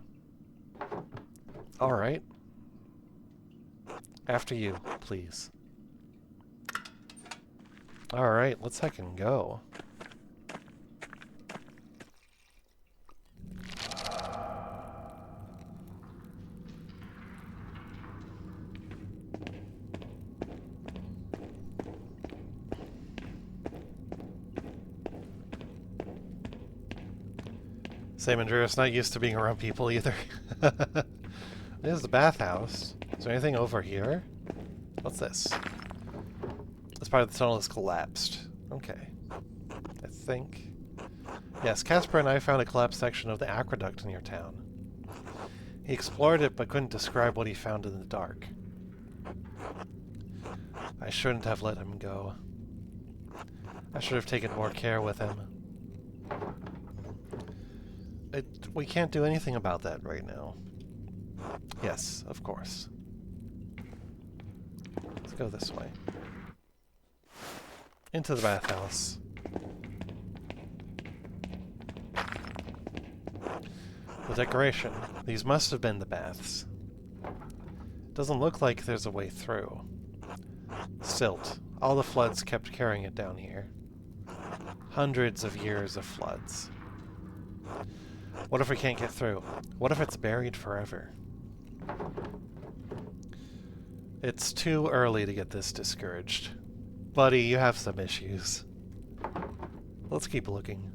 Alright. After you, please. Alright, let's heck and go. Same, Andrea's not used to being around people either. There's the bathhouse. Is there anything over here? What's this? This part of the tunnel has collapsed. Okay. I think... Yes, Casper and I found a collapsed section of the aqueduct near town. He explored it, but couldn't describe what he found in the dark. I shouldn't have let him go. I should have taken more care with him. We can't do anything about that right now. Yes, of course. Let's go this way. Into the bathhouse. The decoration. These must have been the baths. Doesn't look like there's a way through. Silt. All the floods kept carrying it down here. Hundreds of years of floods. What if we can't get through? What if it's buried forever? It's too early to get this discouraged. Buddy, you have some issues. Let's keep looking.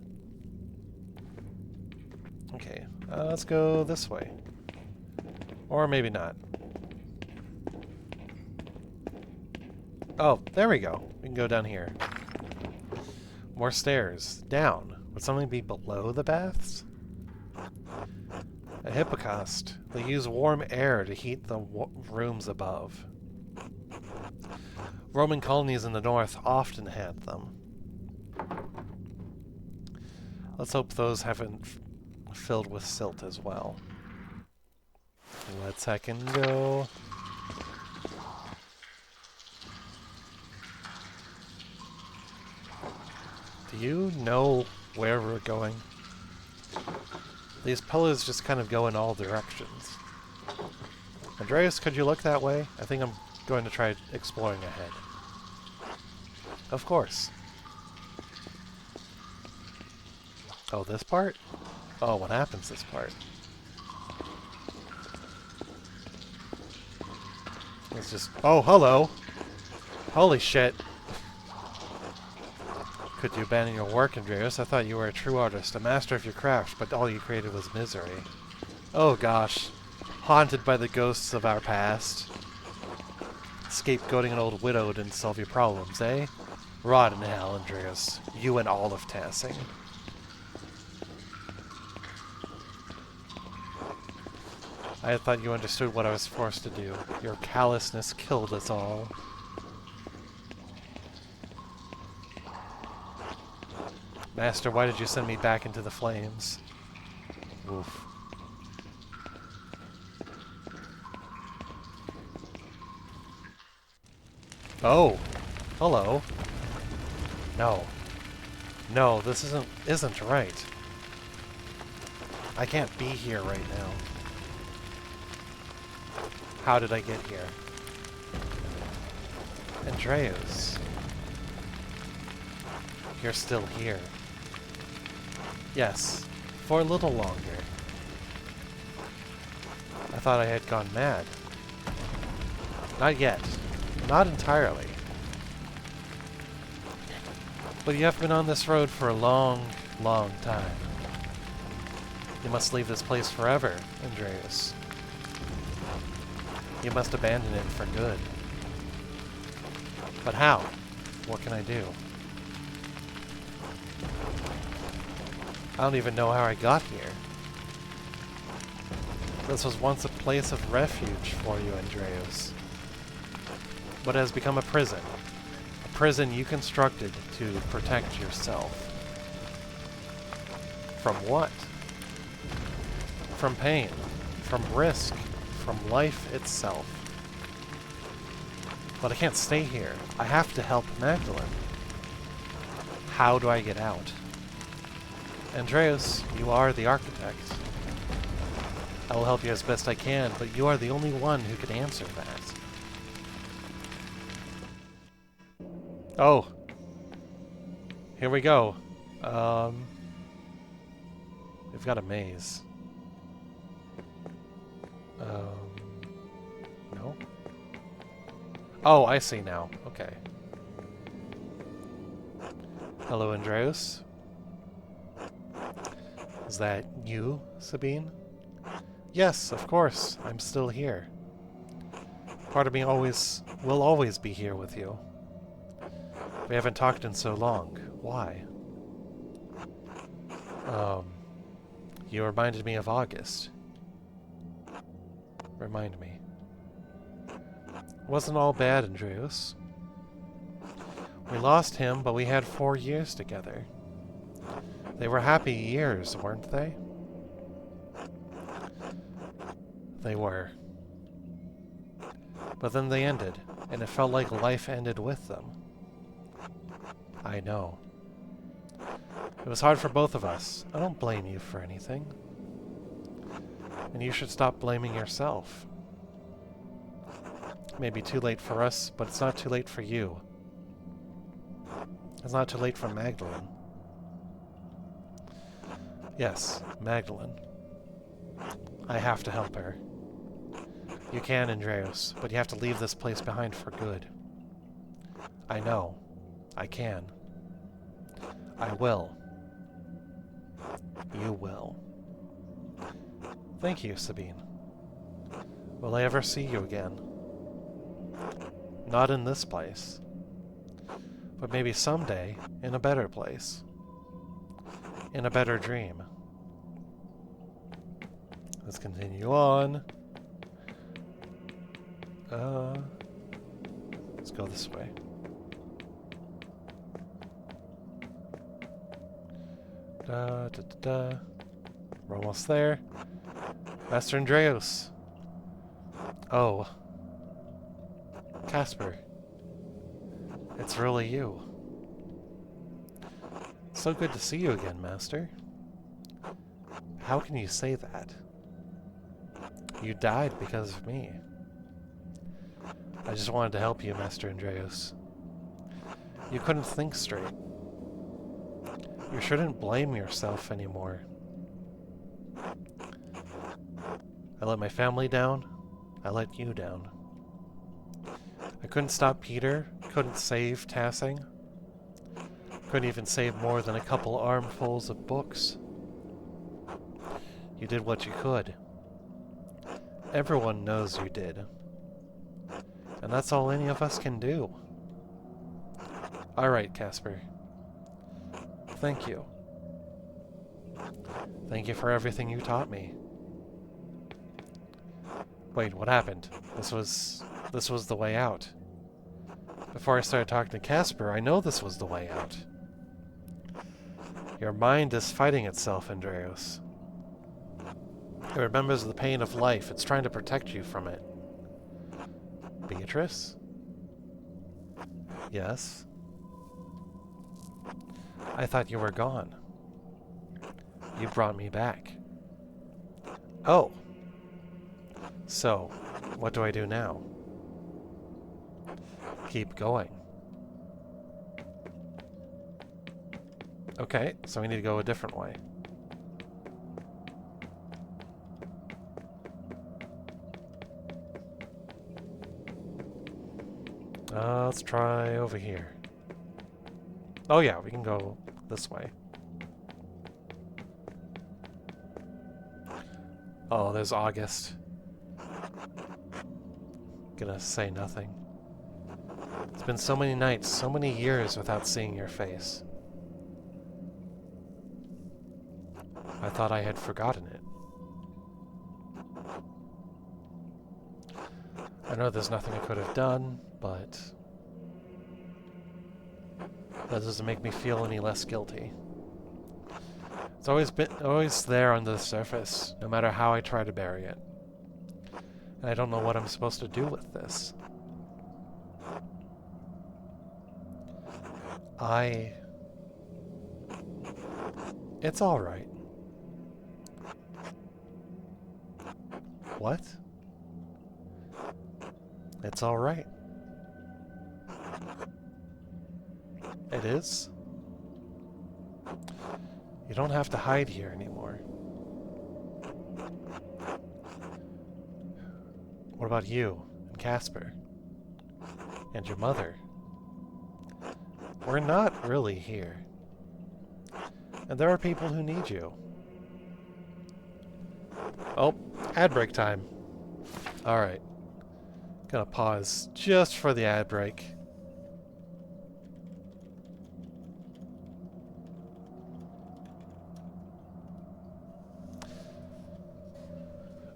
Okay, let's go this way. Or maybe not. Oh, there we go. We can go down here. More stairs. Down. Would something be below the baths? A hippocaust. They use warm air to heat the rooms above. Roman colonies in the north often had them. Let's hope those haven't filled with silt as well. Let's heckin' go. Do you know where we're going? These pillars just kind of go in all directions. Andreas, could you look that way? I think I'm going to try exploring ahead. Of course. Oh, this part? Oh, what happens this part? It's just... Oh, hello! Holy shit! Could you abandon your work, Andreas? I thought you were a true artist, a master of your craft, but all you created was misery. Oh gosh. Haunted by the ghosts of our past. Scapegoating an old widow didn't solve your problems, eh? Rot in hell, Andreas. You and all of Tassing. I thought you understood what I was forced to do. Your callousness killed us all. Master, why did you send me back into the flames? Oof. Oh! Hello. No. No, this isn't right. I can't be here right now. How did I get here? Andreas. You're still here. Yes, for a little longer. I thought I had gone mad. Not yet. Not entirely. But you have been on this road for a long, long time. You must leave this place forever, Andreas. You must abandon it for good. But how? What can I do? I don't even know how I got here. This was once a place of refuge for you, Andreas. But it has become a prison. A prison you constructed to protect yourself. From what? From pain. From risk. From life itself. But I can't stay here. I have to help Magdalene. How do I get out? Andreas, you are the architect. I will help you as best I can, but you are the only one who can answer that. Oh. Here we go. We've got a maze. No? Oh, I see now. Okay. Hello, Andreas. Is that you, Sabine? Yes, of course. I'm still here. Part of me will always be here with you. We haven't talked in so long. Why? Um, you reminded me of August. Remind me. Wasn't all bad, Andreas. We lost him, but we had 4 years together. They were happy years, weren't they? They were. But then they ended, and it felt like life ended with them. I know. It was hard for both of us. I don't blame you for anything. And you should stop blaming yourself. It may be too late for us, but it's not too late for you. It's not too late for Magdalene. Yes, Magdalene. I have to help her. You can, Andreas, but you have to leave this place behind for good. I know. I can. I will. You will. Thank you, Sabine. Will I ever see you again? Not in this place. But maybe someday in a better place. In a better dream. Let's continue on. Let's go this way. Da, da, da, da. We're almost there. Master Andreas. Oh. Casper. It's really you. So good to see you again, Master. How can you say that? You died because of me. I just wanted to help you, Master Andreas. You couldn't think straight. You shouldn't blame yourself anymore. I let my family down. I let you down. I couldn't stop Peter. Couldn't save Tassing. Couldn't even save more than a couple armfuls of books. You did what you could. Everyone knows you did. And that's all any of us can do. Alright, Casper. Thank you. Thank you for everything you taught me. Wait, what happened? This was the way out. Before I started talking to Casper, I know this was the way out. Your mind is fighting itself, Andreas. It remembers the pain of life. It's trying to protect you from it. Beatrice? Yes? I thought you were gone. You brought me back. Oh. So, what do I do now? Keep going. Okay, so we need to go a different way. Let's try over here. Oh yeah, we can go this way. Oh, there's August. Gonna say nothing. It's been so many nights, so many years without seeing your face. I thought I had forgotten it. I know there's nothing I could have done, but that doesn't make me feel any less guilty. It's always there under the surface, no matter how I try to bury it. And I don't know what I'm supposed to do with this. It's alright. What? It's alright. It is? You don't have to hide here anymore. What about you and Casper? And your mother? We're not really here. And there are people who need you. Oh, ad break time. Alright. Gonna pause just for the ad break.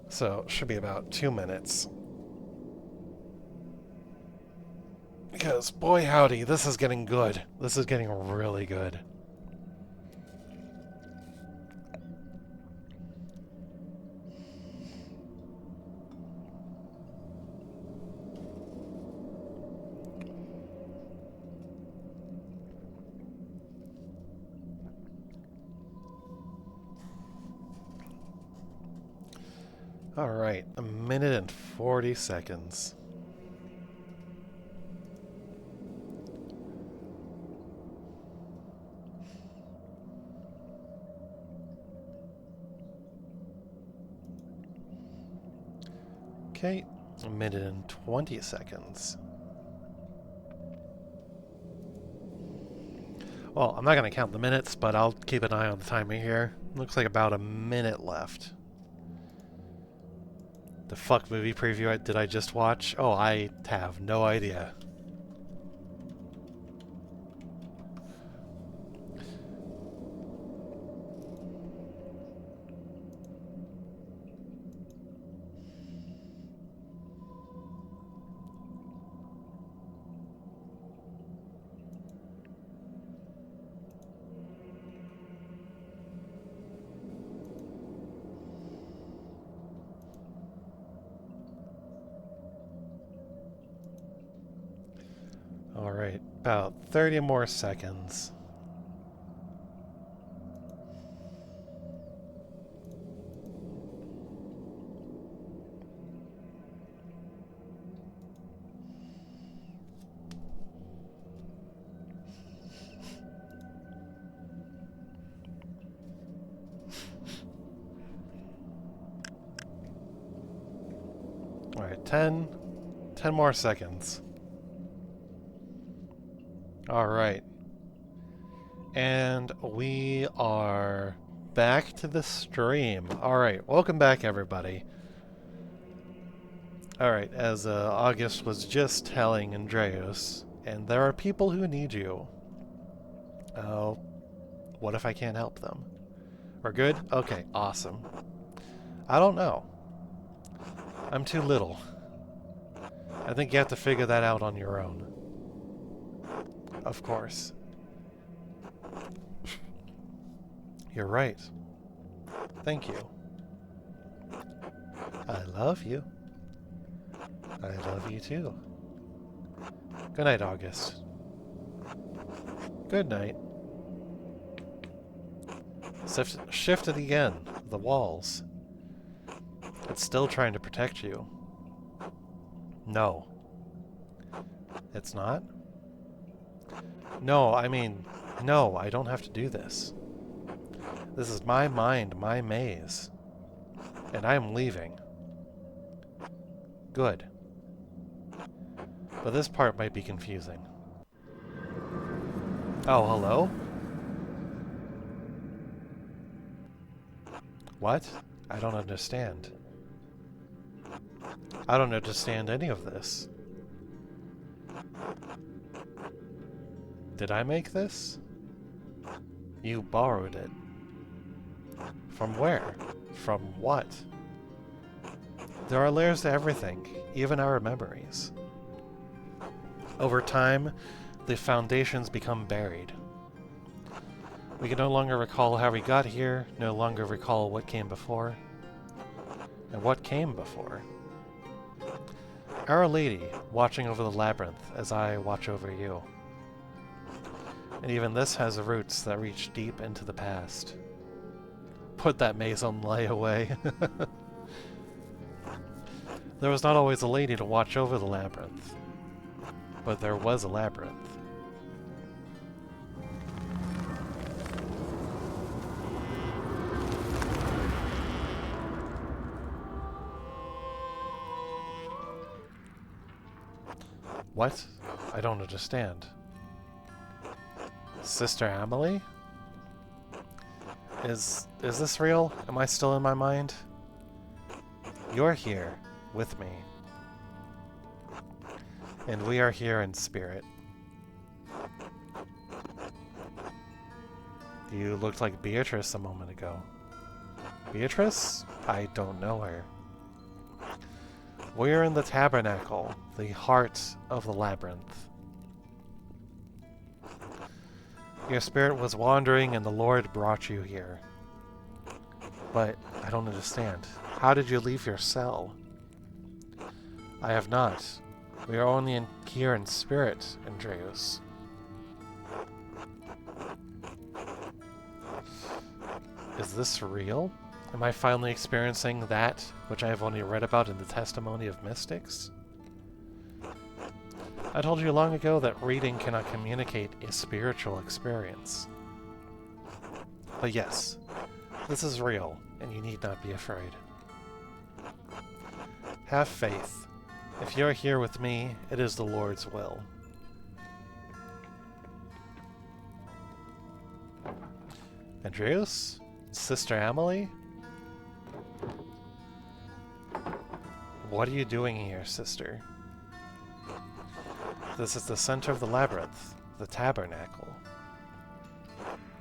So, should be about 2 minutes. Because, boy howdy, this is getting good. This is getting really good. Alright, 1 minute and 40 seconds. Okay, 1 minute and 20 seconds. Well, I'm not going to count the minutes, but I'll keep an eye on the timer here. Looks like about 1 minute left. The fuck movie preview did I just watch? Oh, I have no idea. Alright, about 30 more seconds. Alright, 10 more seconds. Alright. And we are back to the stream. Alright, welcome back everybody. Alright, as August was just telling Andreas, and there are people who need you. Oh, what if I can't help them? We're good? Okay, awesome. I don't know. I'm too little. I think you have to figure that out on your own. Of course. You're right. Thank you. I love you. I love you too. Good night, August. Good night. Shift it again. The walls. It's still trying to protect you. No. It's not? No, I mean, no, I don't have to do this. This is my mind, my maze. And I am leaving. Good. But this part might be confusing. Oh, hello? What? I don't understand. I don't understand any of this. Did I make this? You borrowed it. From where? From what? There are layers to everything, even our memories. Over time, the foundations become buried. We can no longer recall how we got here, no longer recall what came before. And what came before? Our Lady, watching over the labyrinth as I watch over you. And even this has roots that reach deep into the past. Put that maze on layaway. There was not always a lady to watch over the labyrinth. But there was a labyrinth. What? I don't understand. Sister Amelie? Is this real? Am I still in my mind? You're here with me. And we are here in spirit. You looked like Beatrice a moment ago. Beatrice? I don't know her. We're in the tabernacle, the heart of the labyrinth. Your spirit was wandering and the Lord brought you here. But I don't understand. How did you leave your cell? I have not. We are only here in spirit, Andreas. Is this real? Am I finally experiencing that which I have only read about in the testimony of mystics? I told you long ago that reading cannot communicate a spiritual experience. But yes, this is real, and you need not be afraid. Have faith. If you are here with me, it is the Lord's will. Andreas? Sister Amelie? What are you doing here, sister? This is the center of the labyrinth, the tabernacle.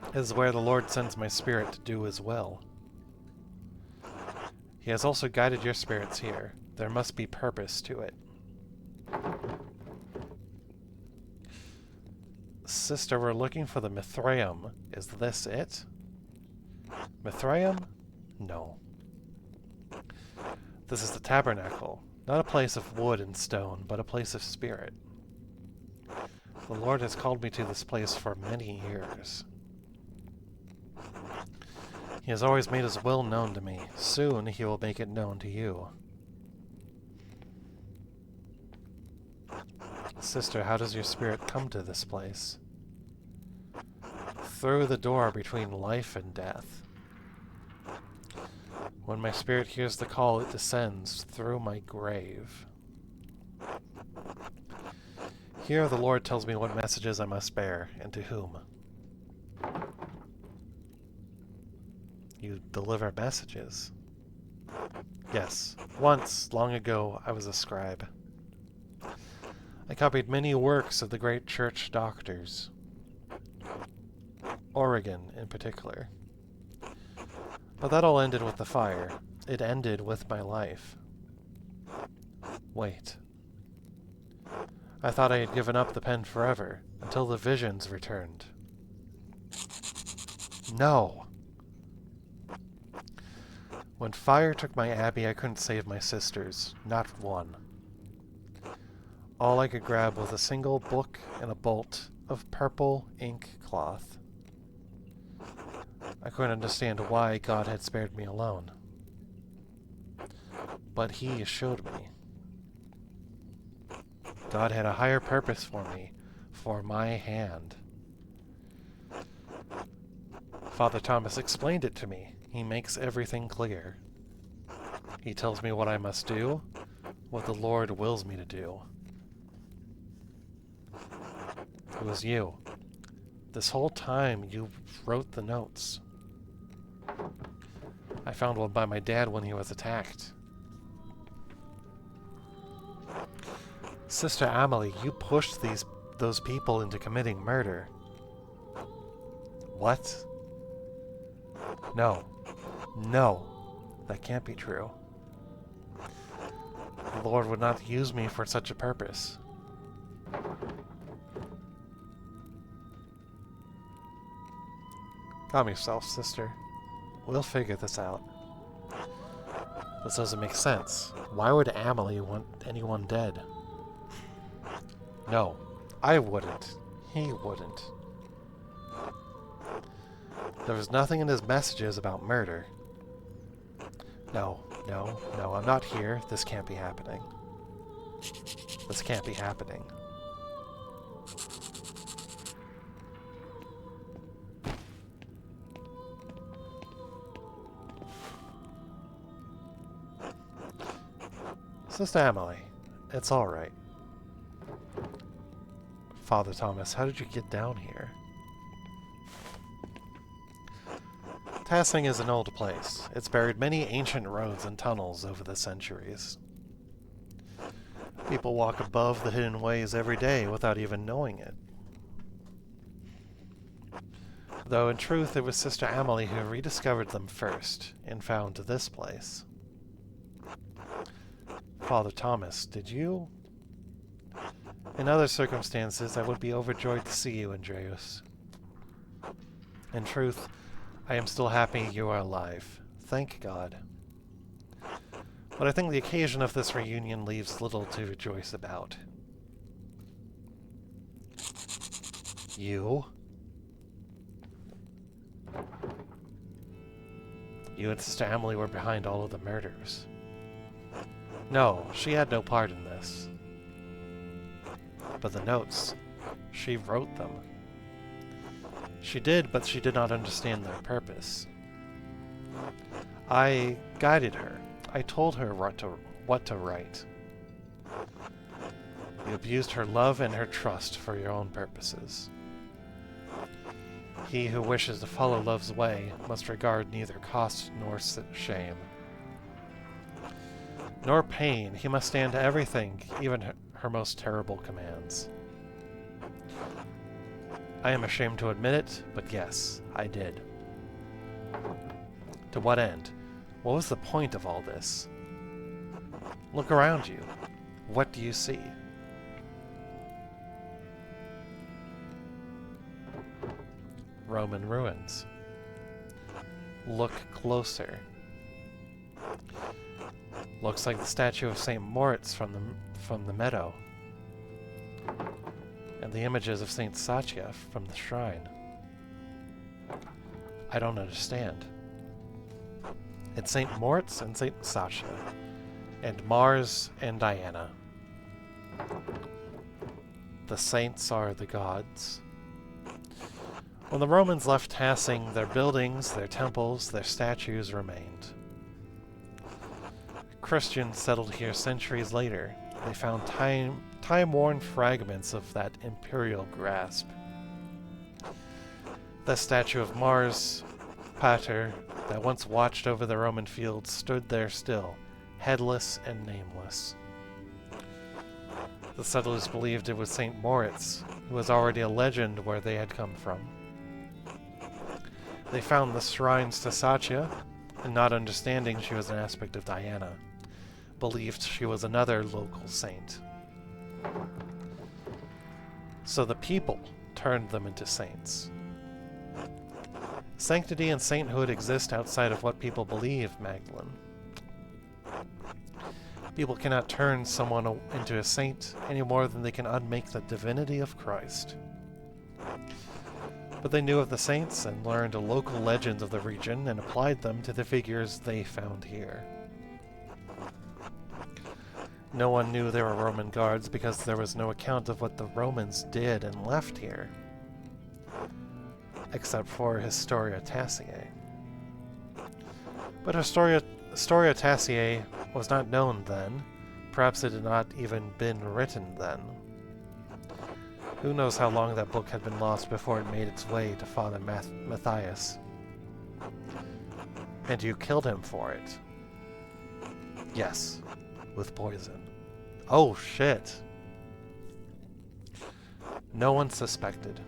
It is where the Lord sends my spirit to do his will. He has also guided your spirits here. There must be purpose to it. Sister, we're looking for the Mithraeum. Is this it? Mithraeum? No. This is the tabernacle, not a place of wood and stone, but a place of spirit. The Lord has called me to this place for many years. He has always made his will known to me. Soon he will make it known to you. Sister, how does your spirit come to this place? Through the door between life and death. When my spirit hears the call, it descends through my grave. Here the Lord tells me what messages I must bear, and to whom. You deliver messages? Yes. Once, long ago, I was a scribe. I copied many works of the great church doctors. Origen, in particular. But that all ended with the fire. It ended with my life. Wait. I thought I had given up the pen forever, until the visions returned. No! When fire took my abbey, I couldn't save my sisters. Not one. All I could grab was a single book and a bolt of purple ink cloth. I couldn't understand why God had spared me alone. But he showed me. God had a higher purpose for me, for my hand. Father Thomas explained it to me. He makes everything clear. He tells me what I must do, what the Lord wills me to do. It was you. This whole time you wrote the notes. I found one by my dad when he was attacked. Sister Amelie, you pushed those people into committing murder. What? No. No. That can't be true. The Lord would not use me for such a purpose. Calm yourself, sister. We'll figure this out. This doesn't make sense. Why would Amelie want anyone dead? No, I wouldn't. He wouldn't. There was nothing in his messages about murder. No, I'm not here. This can't be happening. This can't be happening. Sister Amelie, it's all right. Father Thomas, how did you get down here? Tassing is an old place. It's buried many ancient roads and tunnels over the centuries. People walk above the hidden ways every day without even knowing it. Though in truth it was Sister Amelie who rediscovered them first and found this place. Father Thomas, did you? In other circumstances, I would be overjoyed to see you, Andreas. In truth, I am still happy you are alive. Thank God. But I think the occasion of this reunion leaves little to rejoice about. You? You and Sister Amelie were behind all of the murders. No, she had no part in this. But the notes, she wrote them. She did, but she did not understand their purpose. I guided her. I told her what to write. You abused her love and her trust for your own purposes. He who wishes to follow love's way must regard neither cost nor shame. Nor pain. He must stand to everything, even her most terrible commands. I am ashamed to admit it, but yes, I did. To what end? What was the point of all this? Look around you. What do you see? Roman ruins. Look closer. Looks like the statue of St. Moritz from the meadow. And the images of St. Satya from the shrine. I don't understand. It's St. Moritz and St. Satya, and Mars and Diana. The saints are the gods. When the Romans left Tassing, their buildings, their temples, their statues remained. Christians settled here centuries later. They found time-worn fragments of that imperial grasp. The statue of Mars, Pater, that once watched over the Roman fields, stood there still, headless and nameless. The settlers believed it was St. Moritz, who was already a legend where they had come from. They found the shrines to Satya, and not understanding she was an aspect of Diana, believed she was another local saint. So the people turned them into saints. Sanctity and sainthood exist outside of what people believe, Magdalene. People cannot turn someone into a saint any more than they can unmake the divinity of Christ. But they knew of the saints and learned local legends of the region and applied them to the figures they found here. No one knew they were Roman guards because there was no account of what the Romans did and left here, except for Historia Tassiae. But Historia Tassiae was not known then. Perhaps it had not even been written then. Who knows how long that book had been lost before it made its way to Father Matthias. And you killed him for it. Yes, with poison. Oh shit. No one suspected.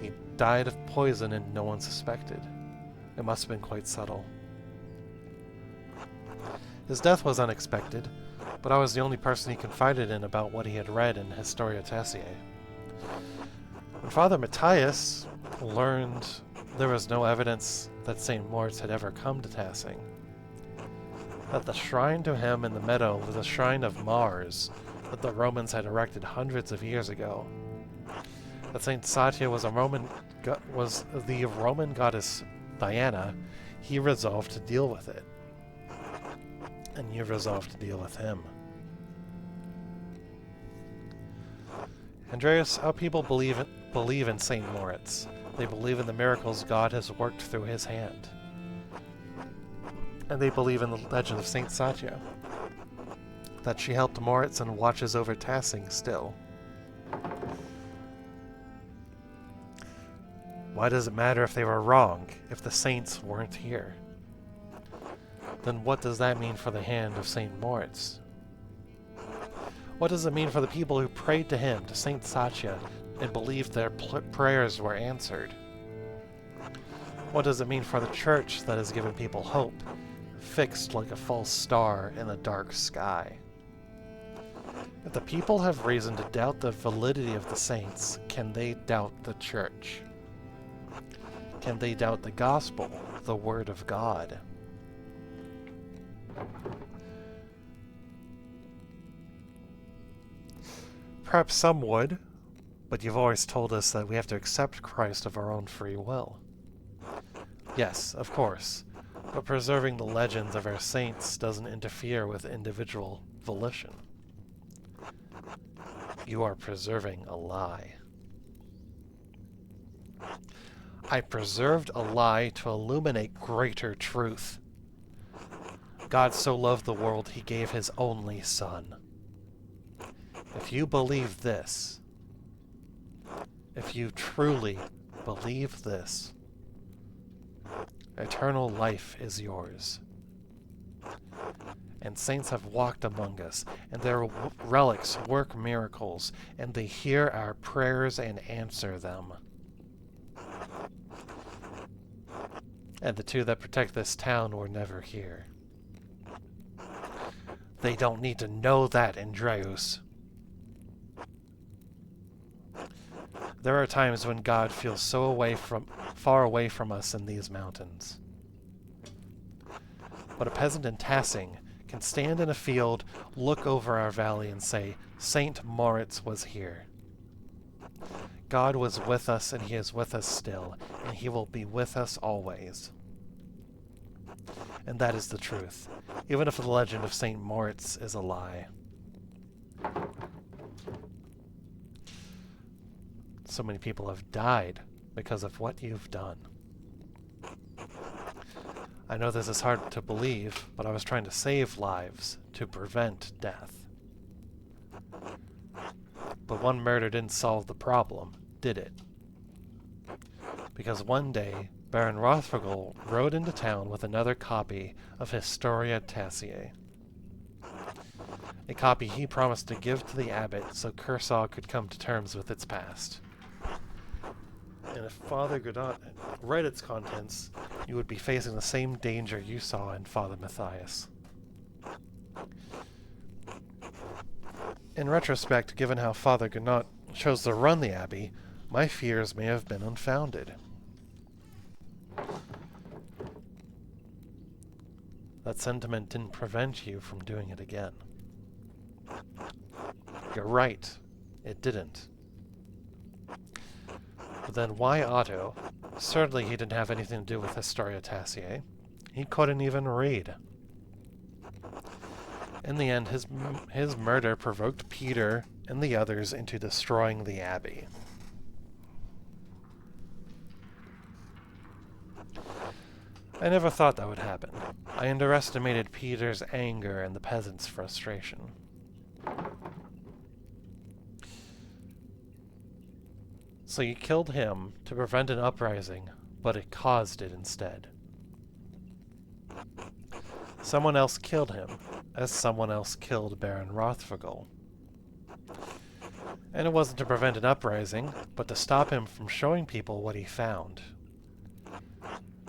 He died of poison and no one suspected. It must have been quite subtle. His death was unexpected, but I was the only person he confided in about what he had read in Historia Tassiae. When Father Matthias learned there was no evidence that St. Moritz had ever come to Tassing, that the shrine to him in the meadow was a shrine of Mars that the Romans had erected hundreds of years ago, that St. Satya was the Roman goddess Diana, he resolved to deal with it. And you resolved to deal with him. Andreas, our people believe in St. Moritz. They believe in the miracles God has worked through his hand. And they believe in the legend of St. Satya, that she helped Moritz and watches over Tassing still. Why does it matter if they were wrong, if the saints weren't here? Then what does that mean for the hand of St. Moritz? What does it mean for the people who prayed to him, to St. Satya, and believed their prayers were answered? What does it mean for the church that has given people hope, fixed like a false star in the dark sky? If the people have reason to doubt the validity of the saints, can they doubt the church? Can they doubt the gospel, the word of God? Perhaps some would, but you've always told us that we have to accept Christ of our own free will. Yes, of course, but preserving the legends of our saints doesn't interfere with individual volition. You are preserving a lie. I preserved a lie to illuminate greater truth. God so loved the world he gave his only Son. If you believe this, if you truly believe this, eternal life is yours. And saints have walked among us, and their relics work miracles, and they hear our prayers and answer them. And the two that protect this town were never here. They don't need to know that, Andreus. There are times when God feels so far away from us in these mountains. But a peasant in Tassing can stand in a field, look over our valley, and say, St. Moritz was here. God was with us, and he is with us still, and he will be with us always. And that is the truth, even if the legend of St. Moritz is a lie. So many people have died because of what you've done. I know this is hard to believe, but I was trying to save lives, to prevent death. But one murder didn't solve the problem, did it? Because one day, Baron Rothfogel rode into town with another copy of Historia Tassiae. A copy he promised to give to the abbot so Kershaw could come to terms with its past. And if Father Godot read its contents, you would be facing the same danger you saw in Father Matthias. In retrospect, given how Father Godot chose to run the abbey, my fears may have been unfounded. That sentiment didn't prevent you from doing it again. You're right, it didn't. But then why Otto? Certainly he didn't have anything to do with Historia Tassiae. He couldn't even read. In the end, his murder provoked Peter and the others into destroying the abbey. I never thought that would happen. I underestimated Peter's anger and the peasants' frustration. So you killed him to prevent an uprising, but it caused it instead. Someone else killed him, as someone else killed Baron Rothfogel. And it wasn't to prevent an uprising, but to stop him from showing people what he found.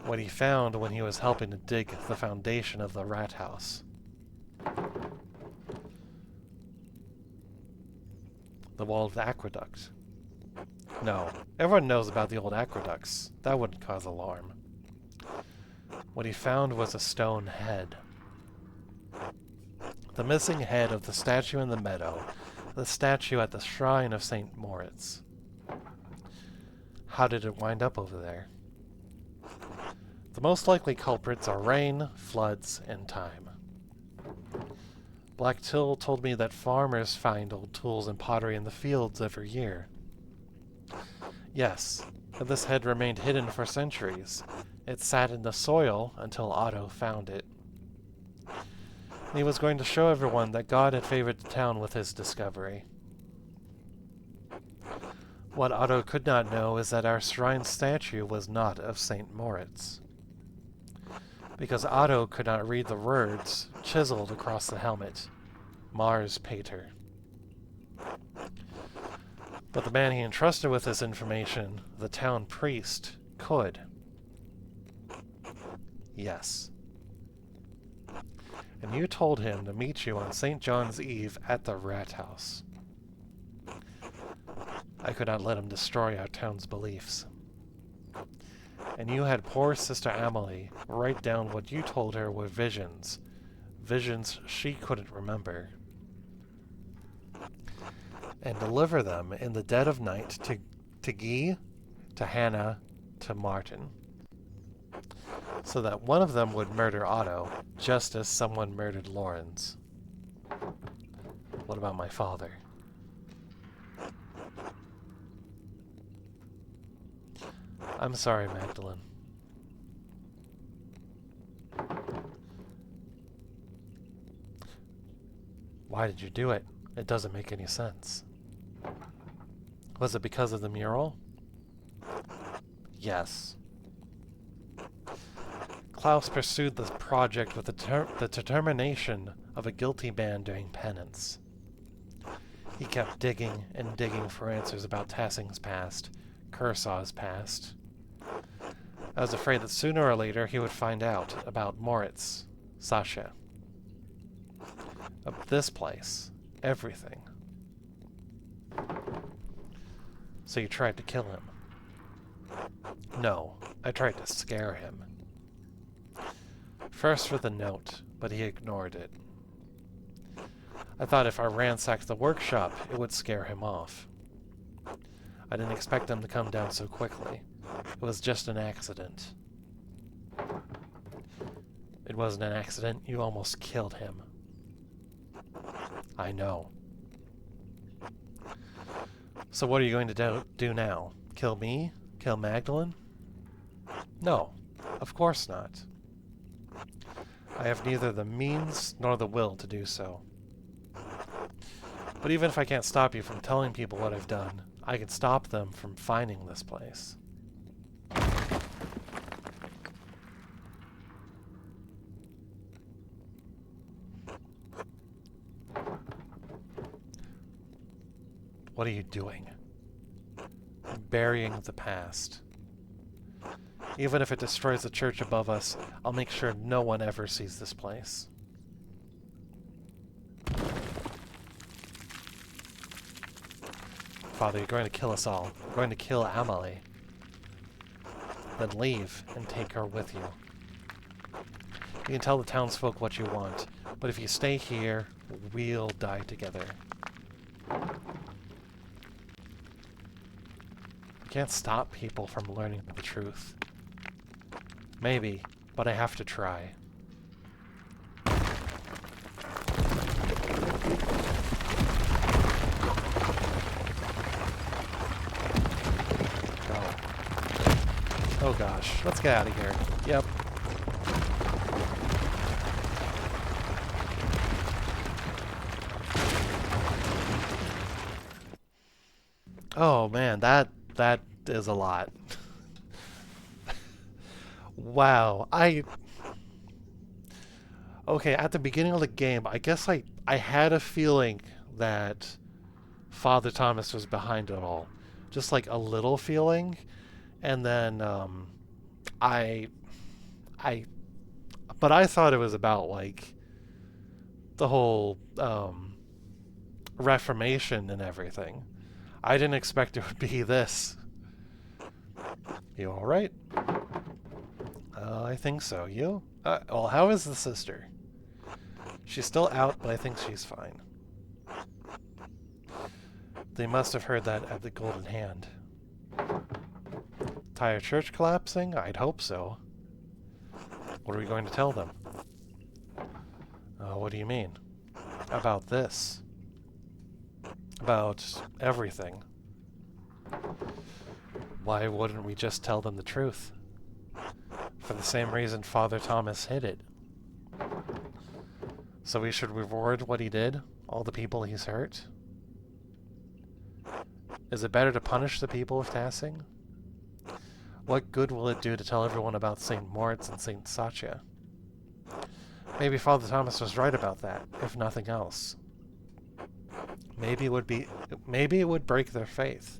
What he found when he was helping to dig the foundation of the rat house. The walled aqueduct. No, everyone knows about the old aqueducts. That wouldn't cause alarm. What he found was a stone head. The missing head of the statue in the meadow, the statue at the shrine of St. Moritz. How did it wind up over there? The most likely culprits are rain, floods, and time. Black Till told me that farmers find old tools and pottery in the fields every year. Yes, but this head remained hidden for centuries. It sat in the soil until Otto found it. He was going to show everyone that God had favored the town with his discovery. What Otto could not know is that our shrine statue was not of St. Moritz, because Otto could not read the words chiseled across the helmet, Mars Pater. But the man he entrusted with this information, the town priest, could. Yes. And you told him to meet you on St. John's Eve at the Rat House. I could not let him destroy our town's beliefs. And you had poor Sister Amelie write down what you told her were visions. Visions she couldn't remember. And deliver them in the dead of night to Guy, to Hannah, to Martin. So that one of them would murder Otto, just as someone murdered Lawrence. What about my father? I'm sorry, Magdalene. Why did you do it? It doesn't make any sense. Was it because of the mural? Yes. Klaus pursued the project with the determination of a guilty man doing penance. He kept digging and digging for answers about Tassing's past, Kursaw's past. I was afraid that sooner or later he would find out about Moritz, Sasha. Of this place, everything. So you tried to kill him? No, I tried to scare him. First with a note, but he ignored it. I thought if I ransacked the workshop, it would scare him off. I didn't expect him to come down so quickly. It was just an accident. It wasn't an accident. You almost killed him. I know. So what are you going to do now? Kill me? Kill Magdalene? No, of course not. I have neither the means nor the will to do so. But even if I can't stop you from telling people what I've done, I can stop them from finding this place. What are you doing? Burying the past. Even if it destroys the church above us, I'll make sure no one ever sees this place. Father, you're going to kill us all. You're going to kill Amelie. Then leave and take her with you. You can tell the townsfolk what you want, but if you stay here, we'll die together. You can't stop people from learning the truth. Maybe, but I have to try. Go. Oh gosh, let's get out of here. Yep. Oh man, that is a lot. Wow, okay, at the beginning of the game, I guess I had a feeling that Father Thomas was behind it all. Just like a little feeling. And then, but I thought it was about, like, the whole, Reformation and everything. I didn't expect it would be this. You alright? I think so. You? Well, how is the sister? She's still out, but I think she's fine. They must have heard that at the Golden Hand. Entire church collapsing? I'd hope so. What are we going to tell them? What do you mean? About this. About everything. Why wouldn't we just tell them the truth? For the same reason Father Thomas hid it. So we should reward what he did? All the people he's hurt? Is it better to punish the people of Tassing? What good will it do to tell everyone about St. Moritz and St. Satya? Maybe Father Thomas was right about that, if nothing else. Maybe it would break their faith.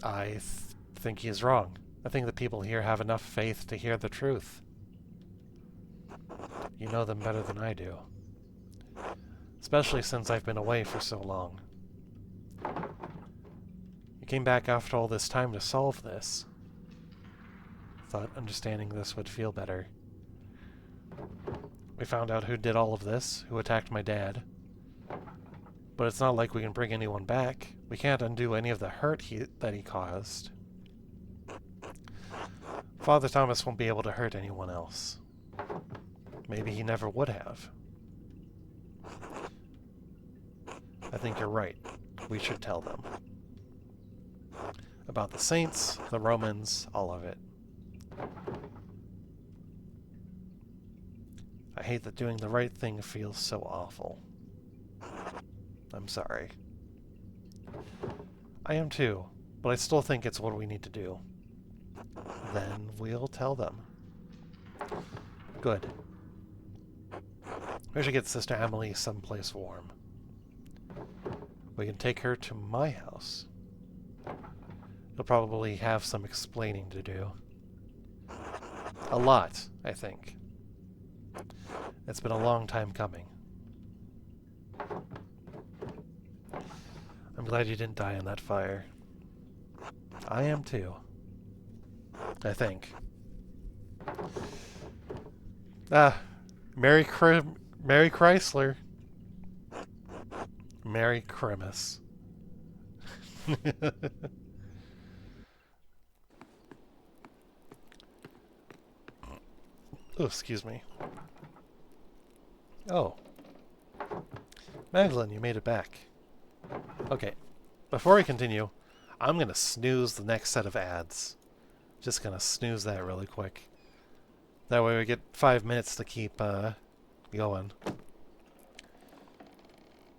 I think he is wrong. I think the people here have enough faith to hear the truth. You know them better than I do. Especially since I've been away for so long. You came back after all this time to solve this. Thought understanding this would feel better. We found out who did all of this, who attacked my dad. But it's not like we can bring anyone back. We can't undo any of the hurt that he caused. Father Thomas won't be able to hurt anyone else. Maybe he never would have. I think you're right. We should tell them. About the saints, the Romans, all of it. I hate that doing the right thing feels so awful. I'm sorry. I am too, but I still think it's what we need to do. Then we'll tell them. Good. We should get Sister Emily someplace warm. We can take her to my house. You'll probably have some explaining to do. A lot, I think. It's been a long time coming. I'm glad you didn't die in that fire. I am too. I think. Merry Chrysler. Merry Christmas. Oh, excuse me. Oh. Magdalene, you made it back. Okay. Before we continue, I'm gonna snooze the next set of ads. Just gonna snooze that really quick. That way we get 5 minutes to keep going.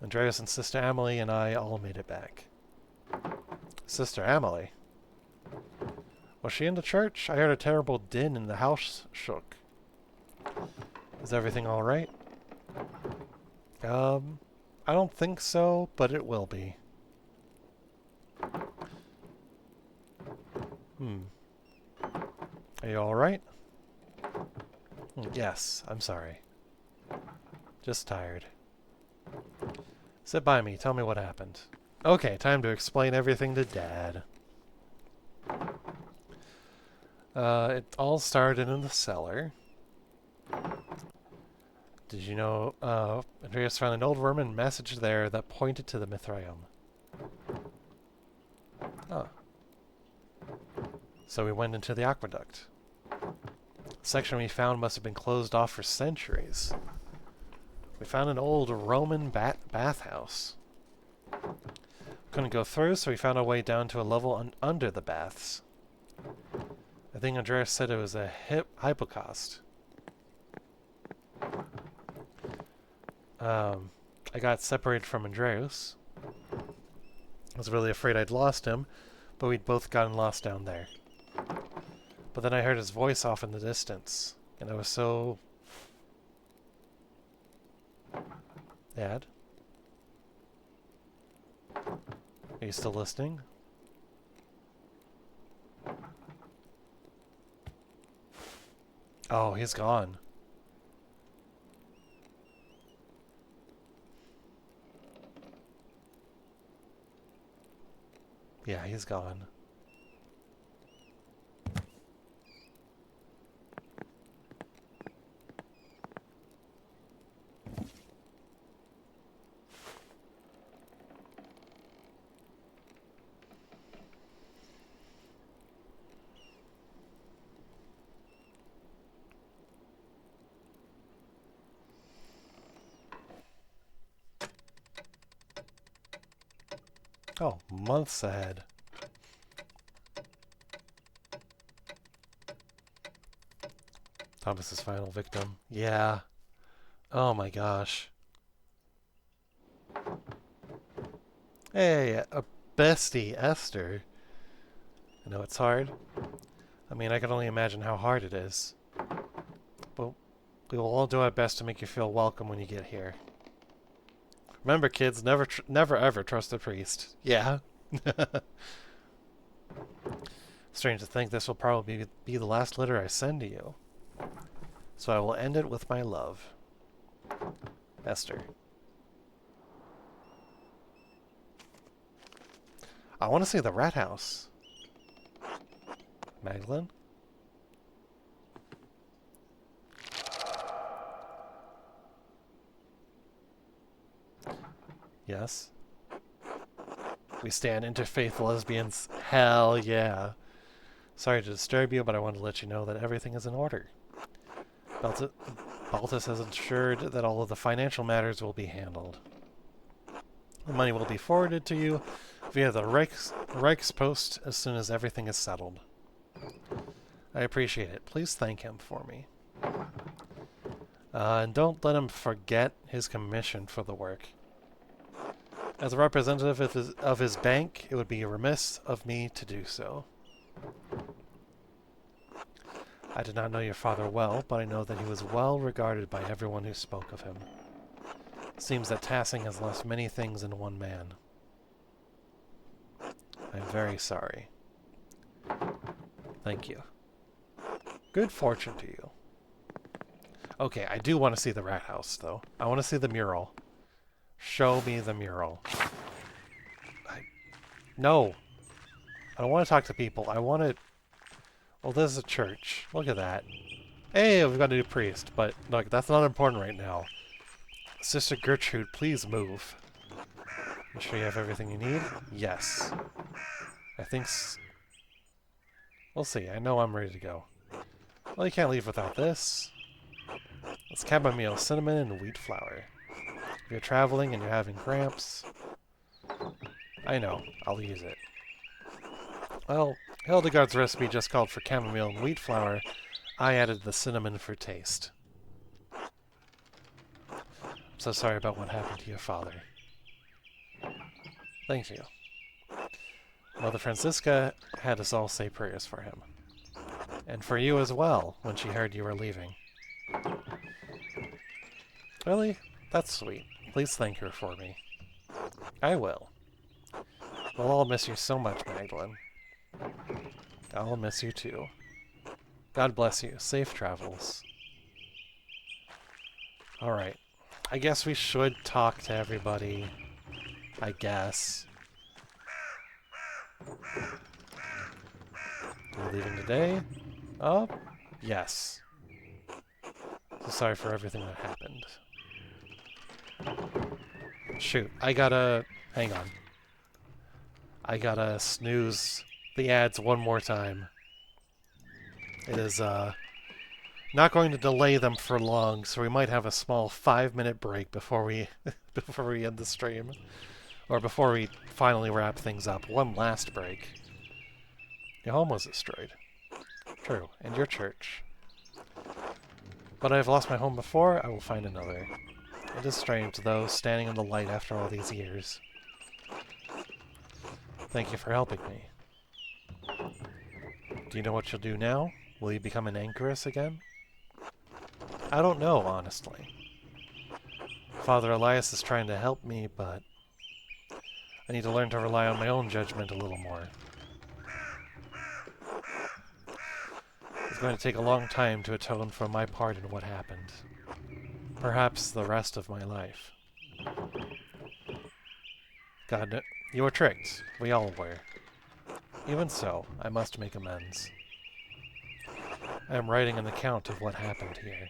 Andreas and Sister Emily and I all made it back. Sister Emily? Was she in the church? I heard a terrible din and the house shook. Is everything alright? I don't think so, but it will be. Are you alright? Yes, I'm sorry. Just tired. Sit by me, tell me what happened. Okay, time to explain everything to Dad. It all started in the cellar. Did you know, Andreas found an old Roman message there that pointed to the Mithraeum. Oh. So we went into the aqueduct. The section we found must have been closed off for centuries. We found an old Roman bathhouse. Couldn't go through, so we found our way down to a level under the baths. I think Andreas said it was a hypocaust. I got separated from Andreas. I was really afraid I'd lost him, but we'd both gotten lost down there. But then I heard his voice off in the distance, and I was so... Dad? Are you still listening? Oh, he's gone. Yeah, he's gone. Oh, months ahead. Thomas's final victim. Yeah. Oh my gosh. Hey, a bestie, Esther. I know it's hard. I mean, I can only imagine how hard it is. But we will all do our best to make you feel welcome when you get here. Remember, kids, never ever trust a priest. Yeah. Strange to think this will probably be the last letter I send to you. So I will end it with my love. Esther. I want to see the rat house. Magdalene? Yes. We stand interfaith lesbians. Hell yeah. Sorry to disturb you, but I wanted to let you know that everything is in order. Baltus has ensured that all of the financial matters will be handled. The money will be forwarded to you via the Reichspost as soon as everything is settled. I appreciate it. Please thank him for me. And don't let him forget his commission for the work. As a representative of his bank, it would be remiss of me to do so. I did not know your father well, but I know that he was well regarded by everyone who spoke of him. It seems that Tassing has lost many things in one man. I am very sorry. Thank you. Good fortune to you. Okay, I do want to see the rat house, though. I want to see the mural. Show me the mural. No! I don't want to talk to people. I want to... Well, this is a church. Look at that. Hey, we've got a new priest, but look, that's not important right now. Sister Gertrude, please move. You sure you have everything you need? Yes. I think we'll see. I know I'm ready to go. Well, you can't leave without this. It's chamomile, cinnamon, and wheat flour. If you're traveling and you're having cramps... I know. I'll use it. Well, Hildegard's recipe just called for chamomile and wheat flour. I added the cinnamon for taste. I'm so sorry about what happened to your father. Thank you. Mother Francisca had us all say prayers for him. And for you as well, when she heard you were leaving. Really? That's sweet. Please thank her for me. I will. We'll all miss you so much, Magdalene. I'll miss you too. God bless you. Safe travels. Alright. I guess we should talk to everybody. I guess. You're leaving today? Oh, yes. So sorry for everything that happened. Shoot, I gotta... Hang on. I gotta snooze the ads one more time. It is, not going to delay them for long, so we might have a small 5-minute break before we before we end the stream. Or before we finally wrap things up. One last break. Your home was destroyed. True, and your church. But I have lost my home before, I will find another. It is strange, though, standing in the light after all these years. Thank you for helping me. Do you know what you'll do now? Will you become an anchoress again? I don't know, honestly. Father Elias is trying to help me, but I need to learn to rely on my own judgment a little more. It's going to take a long time to atone for my part in what happened. Perhaps the rest of my life. God, you were tricked. We all were. Even so, I must make amends. I am writing an account of what happened here.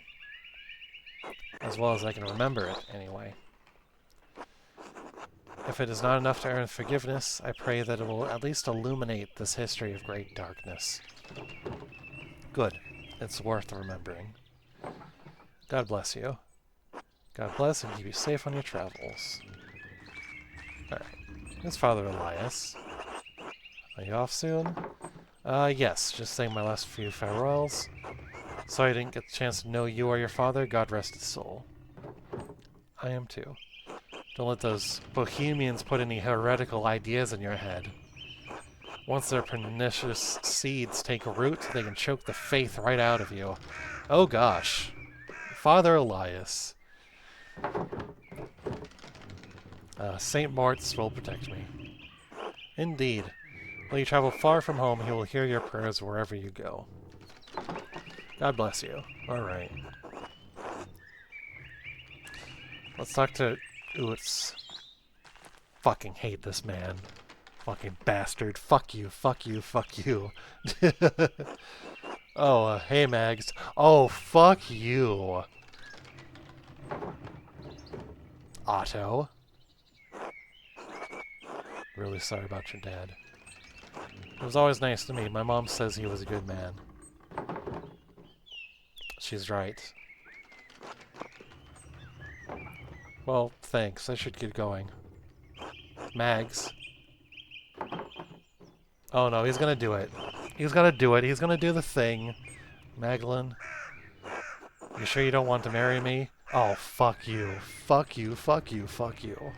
As well as I can remember it, anyway. If it is not enough to earn forgiveness, I pray that it will at least illuminate this history of great darkness. Good. It's worth remembering. God bless you. God bless and keep you safe on your travels. Alright. It's Father Elias. Are you off soon? Yes. Just saying my last few farewells. Sorry I didn't get the chance to know you or your father. God rest his soul. I am too. Don't let those bohemians put any heretical ideas in your head. Once their pernicious seeds take root, they can choke the faith right out of you. Oh gosh. Father Elias. St. Mart's will protect me. Indeed. While you travel far from home, he will hear your prayers wherever you go. God bless you. Alright. Let's talk to Oots. Fucking hate this man. Fucking bastard. Fuck you, fuck you, fuck you. Oh, hey Mags. Oh, fuck you. Otto. Really sorry about your dad. It was always nice to me. My mom says he was a good man. She's right. Well, thanks. I should get going. Mags. Oh no, he's gonna do it. He's gonna do it. He's gonna do the thing. Magdalene. You sure you don't want to marry me? Oh, fuck you. Fuck you, fuck you, fuck you.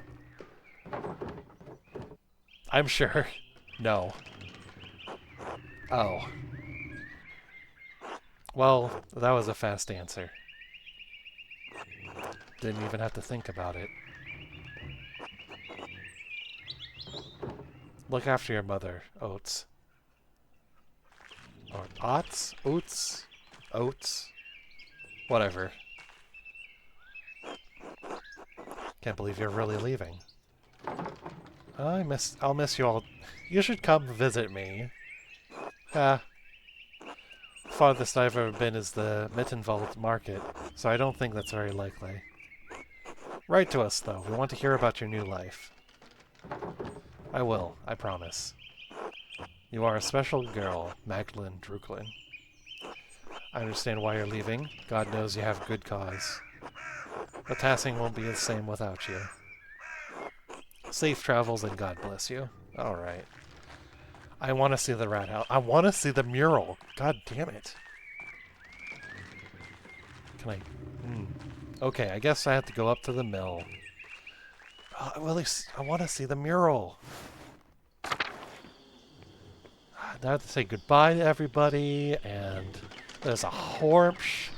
I'm sure. No. Oh. Well, that was a fast answer. Didn't even have to think about it. Look after your mother, Oats. Or Ots? Oats? Oats? Whatever. Can't believe you're really leaving. I'll miss you all. You should come visit me. Farthest I've ever been is the Mittenwald market, so I don't think that's very likely. Write to us, though. We want to hear about your new life. I will, I promise. You are a special girl, Magdalene Druklin. I understand why you're leaving. God knows you have good cause. But Tassing won't be the same without you. Safe travels and God bless you. Alright. I want to see the rat house. I want to see the mural. God damn it. Can I... Okay, I guess I have to go up to the mill. Well, at least I want to see the mural. Now I have to say goodbye to everybody, and there's a horpsh.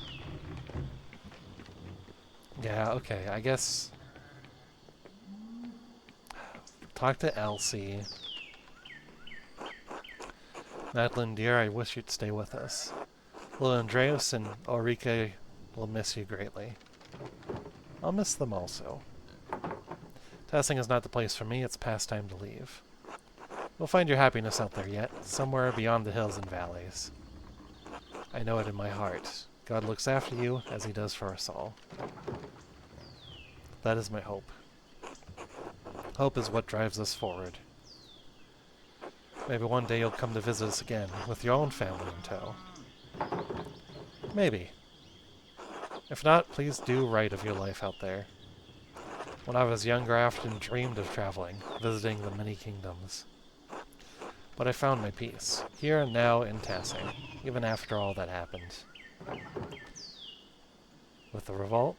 Yeah, okay, I guess... Talk to Elsie. Madeline, dear, I wish you'd stay with us. Little Andreas and Ulrike will miss you greatly. I'll miss them also. Tassing is not the place for me, it's past time to leave. You'll find your happiness out there yet, somewhere beyond the hills and valleys. I know it in my heart. God looks after you, as he does for us all. That is my hope. Hope is what drives us forward. Maybe one day you'll come to visit us again, with your own family in tow. Maybe. If not, please do write of your life out there. When I was younger, I often dreamed of traveling, visiting the many kingdoms. But I found my peace, here and now in Tassing, even after all that happened. With the revolt?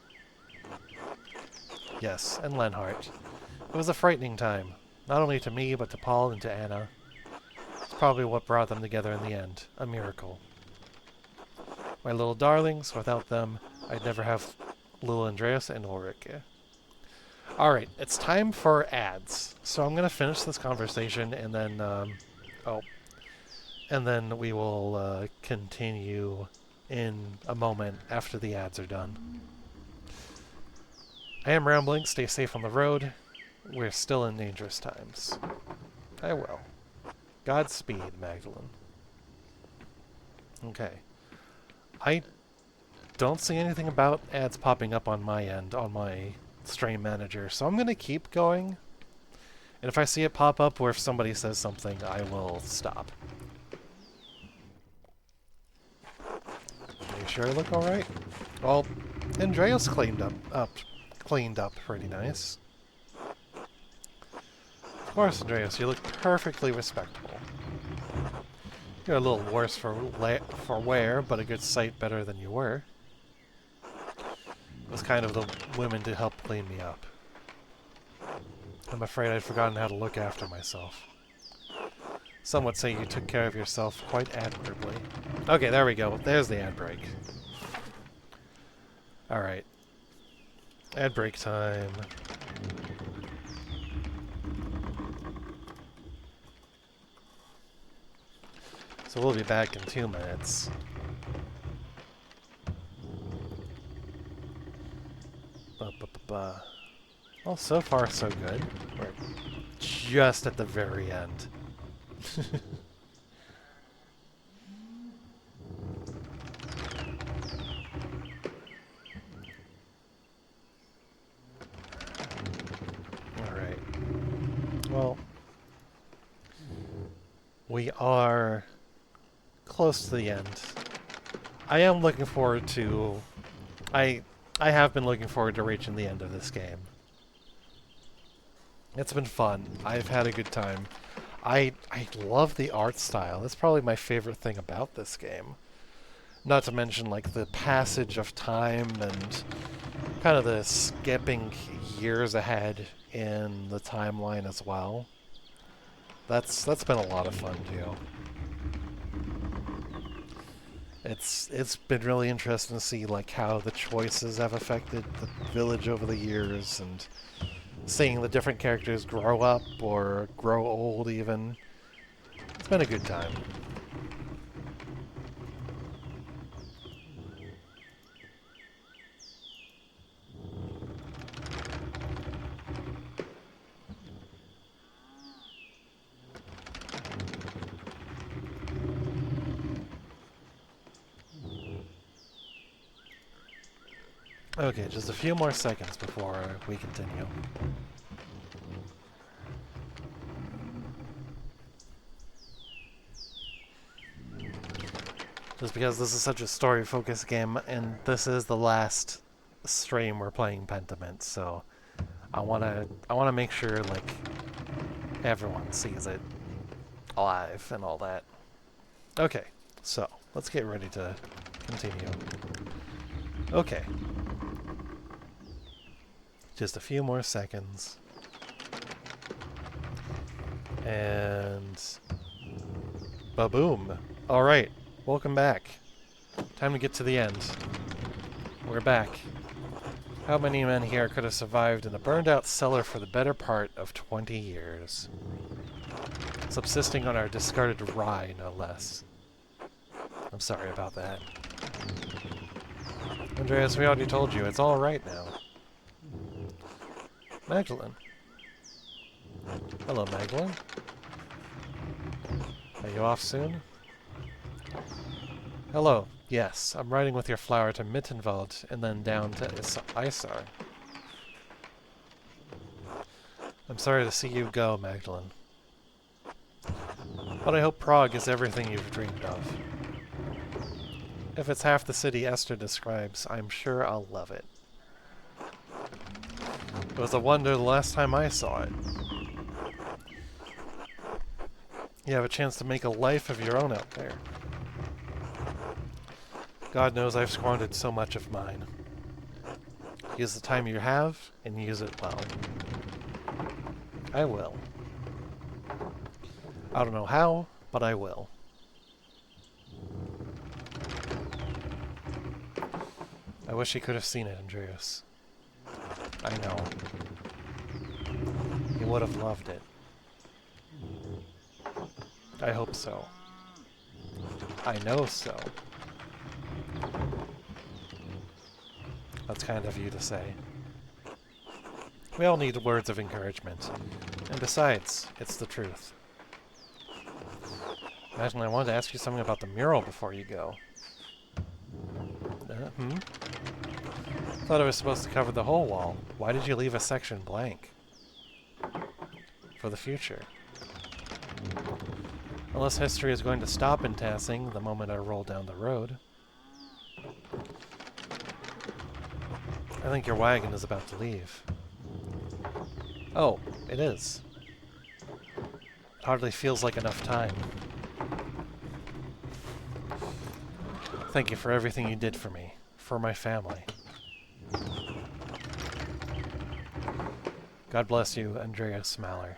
Yes, and Lenhart. It was a frightening time, not only to me, but to Paul and to Anna. It's probably what brought them together in the end, a miracle. My little darlings, without them, I'd never have little Andreas and Ulrike. Alright, it's time for ads. So I'm going to finish this conversation and then, and then we will continue in a moment after the ads are done. I am rambling, stay safe on the road. We're still in dangerous times. I will. Godspeed, Magdalene. Okay. I don't see anything about ads popping up on my end, on my stream manager, so I'm going to keep going. And if I see it pop up or if somebody says something, I will stop. Are you sure I look alright? Well, Andreas cleaned up pretty nice. Of course, Andreas, you look perfectly respectable. You're a little worse for wear, but a good sight better than you were. It was kind of the women to help clean me up. I'm afraid I'd forgotten how to look after myself. Some would say you took care of yourself quite admirably. Okay, there we go. There's the ad break. Alright. Ad break time. So we'll be back in 2 minutes. Ba-ba-ba-ba. Well, so far so good. We're just at the very end. Alright. Well, we are close to the end. I am looking forward to... I have been looking forward to reaching the end of this game. It's been fun. I've had a good time. I love the art style. That's probably my favorite thing about this game. Not to mention, like, the passage of time and kind of the skipping years ahead in the timeline as well. That's been a lot of fun too. It's been really interesting to see like how the choices have affected the village over the years, and seeing the different characters grow up or grow old even. It's been a good time. Okay, just a few more seconds before we continue. Just because this is such a story-focused game, and this is the last stream we're playing Pentiment, so I wanna make sure like everyone sees it alive and all that. Okay, so let's get ready to continue. Okay. Just a few more seconds. And... ba-boom. Alright, welcome back. Time to get to the end. We're back. How many men here could have survived in a burned-out cellar for the better part of 20 years? Subsisting on our discarded rye, no less. I'm sorry about that. Andreas, we already told you, it's alright now. Magdalene. Hello, Magdalene. Are you off soon? Hello. Yes, I'm riding with your flower to Mittenwald and then down to Isar. I'm sorry to see you go, Magdalene. But I hope Prague is everything you've dreamed of. If it's half the city Esther describes, I'm sure I'll love it. It was a wonder the last time I saw it. You have a chance to make a life of your own out there. God knows I've squandered so much of mine. Use the time you have, and use it well. I will. I don't know how, but I will. I wish he could have seen it, Andreas. I know. He would have loved it. I hope so. I know so. That's kind of you to say. We all need words of encouragement. And besides, it's the truth. Imagine I wanted to ask you something about the mural before you go. Thought I was supposed to cover the whole wall. Why did you leave a section blank? For the future. Unless history is going to stop in Tassing the moment I roll down the road. I think your wagon is about to leave. Oh, it is. It hardly feels like enough time. Thank you for everything you did for me, for my family. God bless you, Andreas Maller.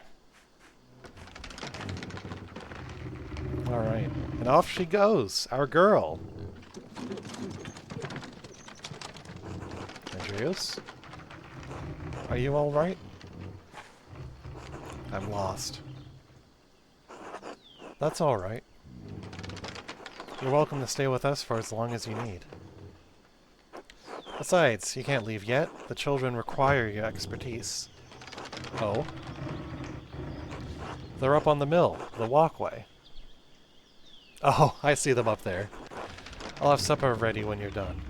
Alright. And off she goes, our girl. Andreas? Are you alright? I'm lost. That's alright. You're welcome to stay with us for as long as you need. Besides, you can't leave yet. The children require your expertise. Oh? They're up on the mill, the walkway. Oh, I see them up there. I'll have supper ready when you're done.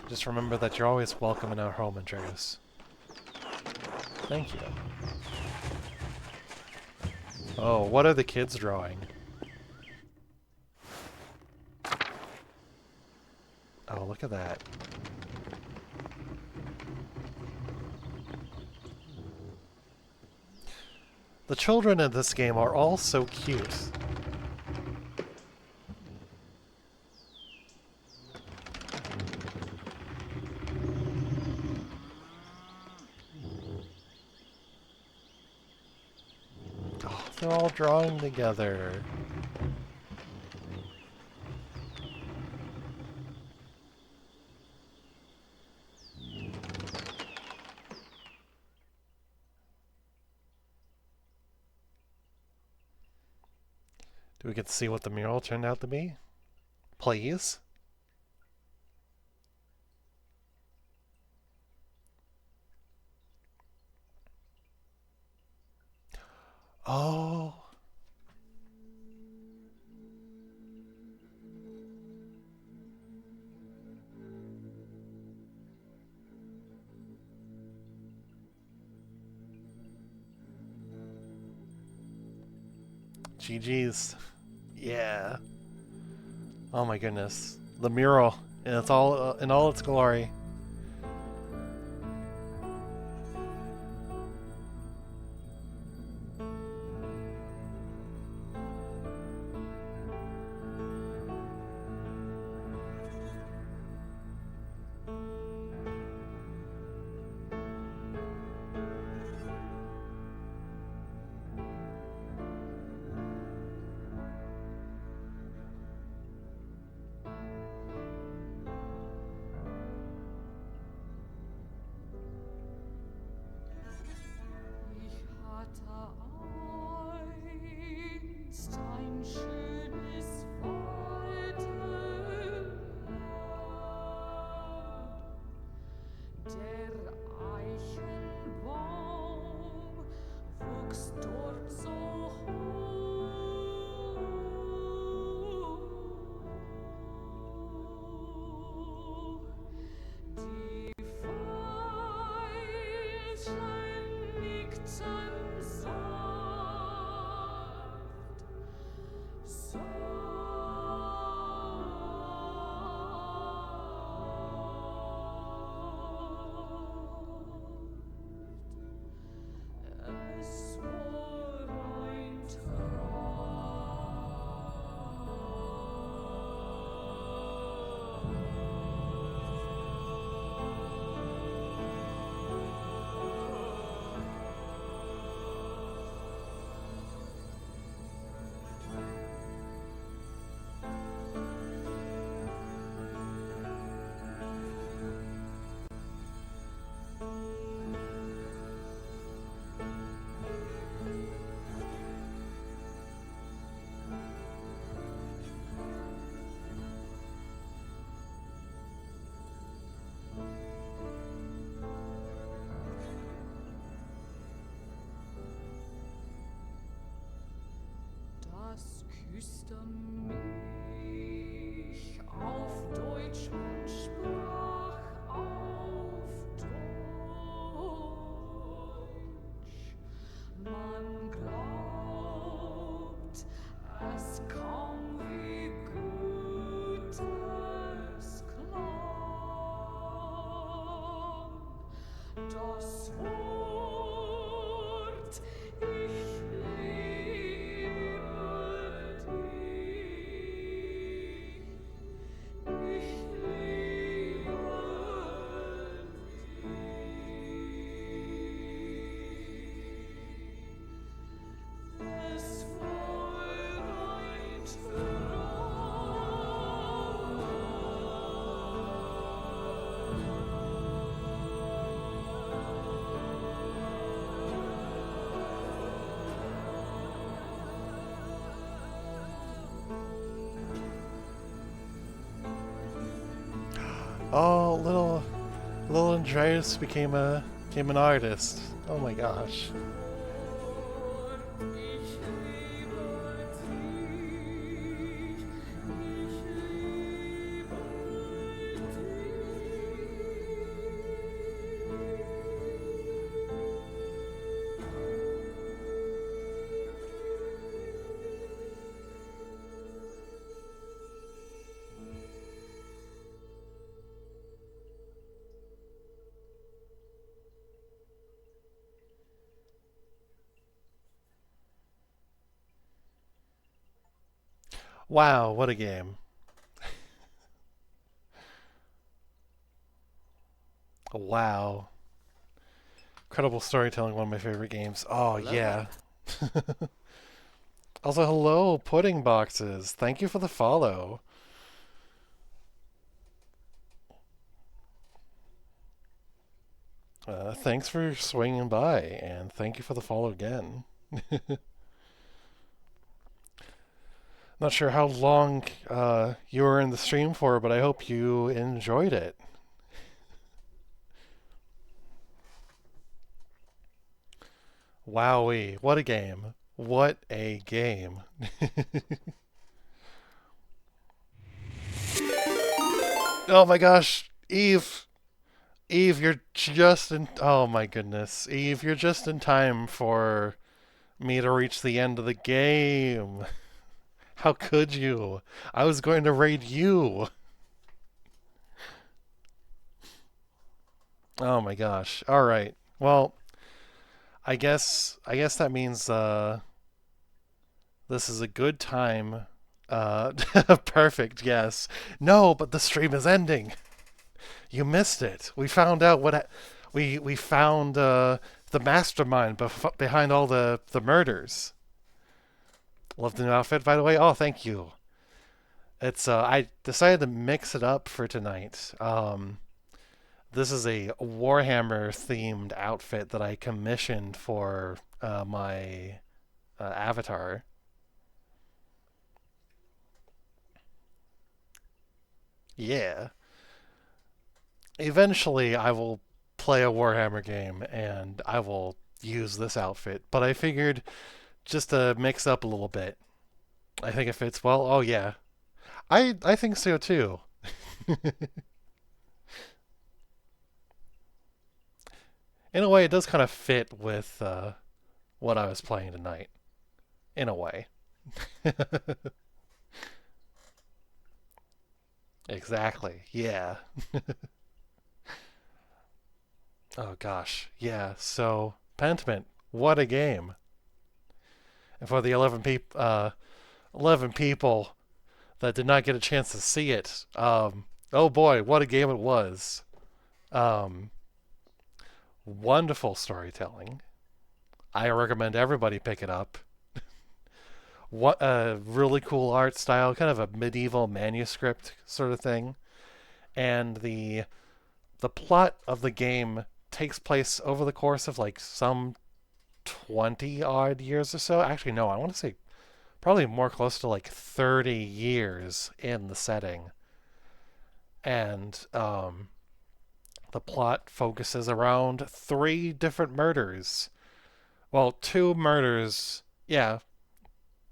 Just remember that you're always welcome in our home, Andreas. Thank you. Oh, what are the kids drawing? Oh, look at that. The children in this game are all so cute. Oh, they're all drawing together. Do we get to see what the mural turned out to be? Please? Oh. GG's. Yeah. Oh my goodness. The mural. And it's all in all its glory. Ich hatte einst ein schönes Waldenland. Der Eichenbaum wuchs dort so hoch. Die Veilchen nickten sanft. Es war ein Das küsste mich auf Deutsch und sprach auf Deutsch. Man glaubt, es kam wie Gutes klang. Das Wort, ich liebe dich, ich liebe dich. Oh, little Andreas became an artist. Oh my gosh. Ich liebe dich, ich liebe Wow, what a game. Wow. Incredible storytelling, one of my favorite games. Oh, Lovely. yeah. Also, hello, Pudding Boxes. Thank you for the follow. Thanks for swinging by, and thank you for the follow again. Not sure how long you were in the stream for, but I hope you enjoyed it. Wowee, what a game. What a game. Oh my gosh, Eve. Eve, you're just in. Oh my goodness. Eve, you're just in time for me to reach the end of the game. How could you? I was going to raid you. Oh my gosh. All right. Well, I guess that means this is a good time. Perfect. Yes. No, but the stream is ending. You missed it. We found out we found the mastermind behind all the murders. Love the new outfit, by the way. Oh, thank you. It's I decided to mix it up for tonight. This is a Warhammer themed outfit that I commissioned for my avatar. Yeah. Eventually, I will play a Warhammer game and I will use this outfit. But I figured just to mix up a little bit. I think it fits well. Oh yeah, I think so too. In a way, it does kind of fit with what I was playing tonight. In a way. Exactly. Yeah. Oh gosh. Yeah. So Pentiment, what a game! And for the 11 people that did not get a chance to see it, oh boy, what a game it was! Um, Wonderful storytelling. I recommend everybody pick it up. What a really cool art style, kind of a medieval manuscript sort of thing. And the plot of the game takes place over the course of like some 20 odd years or so. Actually, no, I want to say probably more close to like 30 years in the setting. And the plot focuses around three different murders. Well, two murders. Yeah,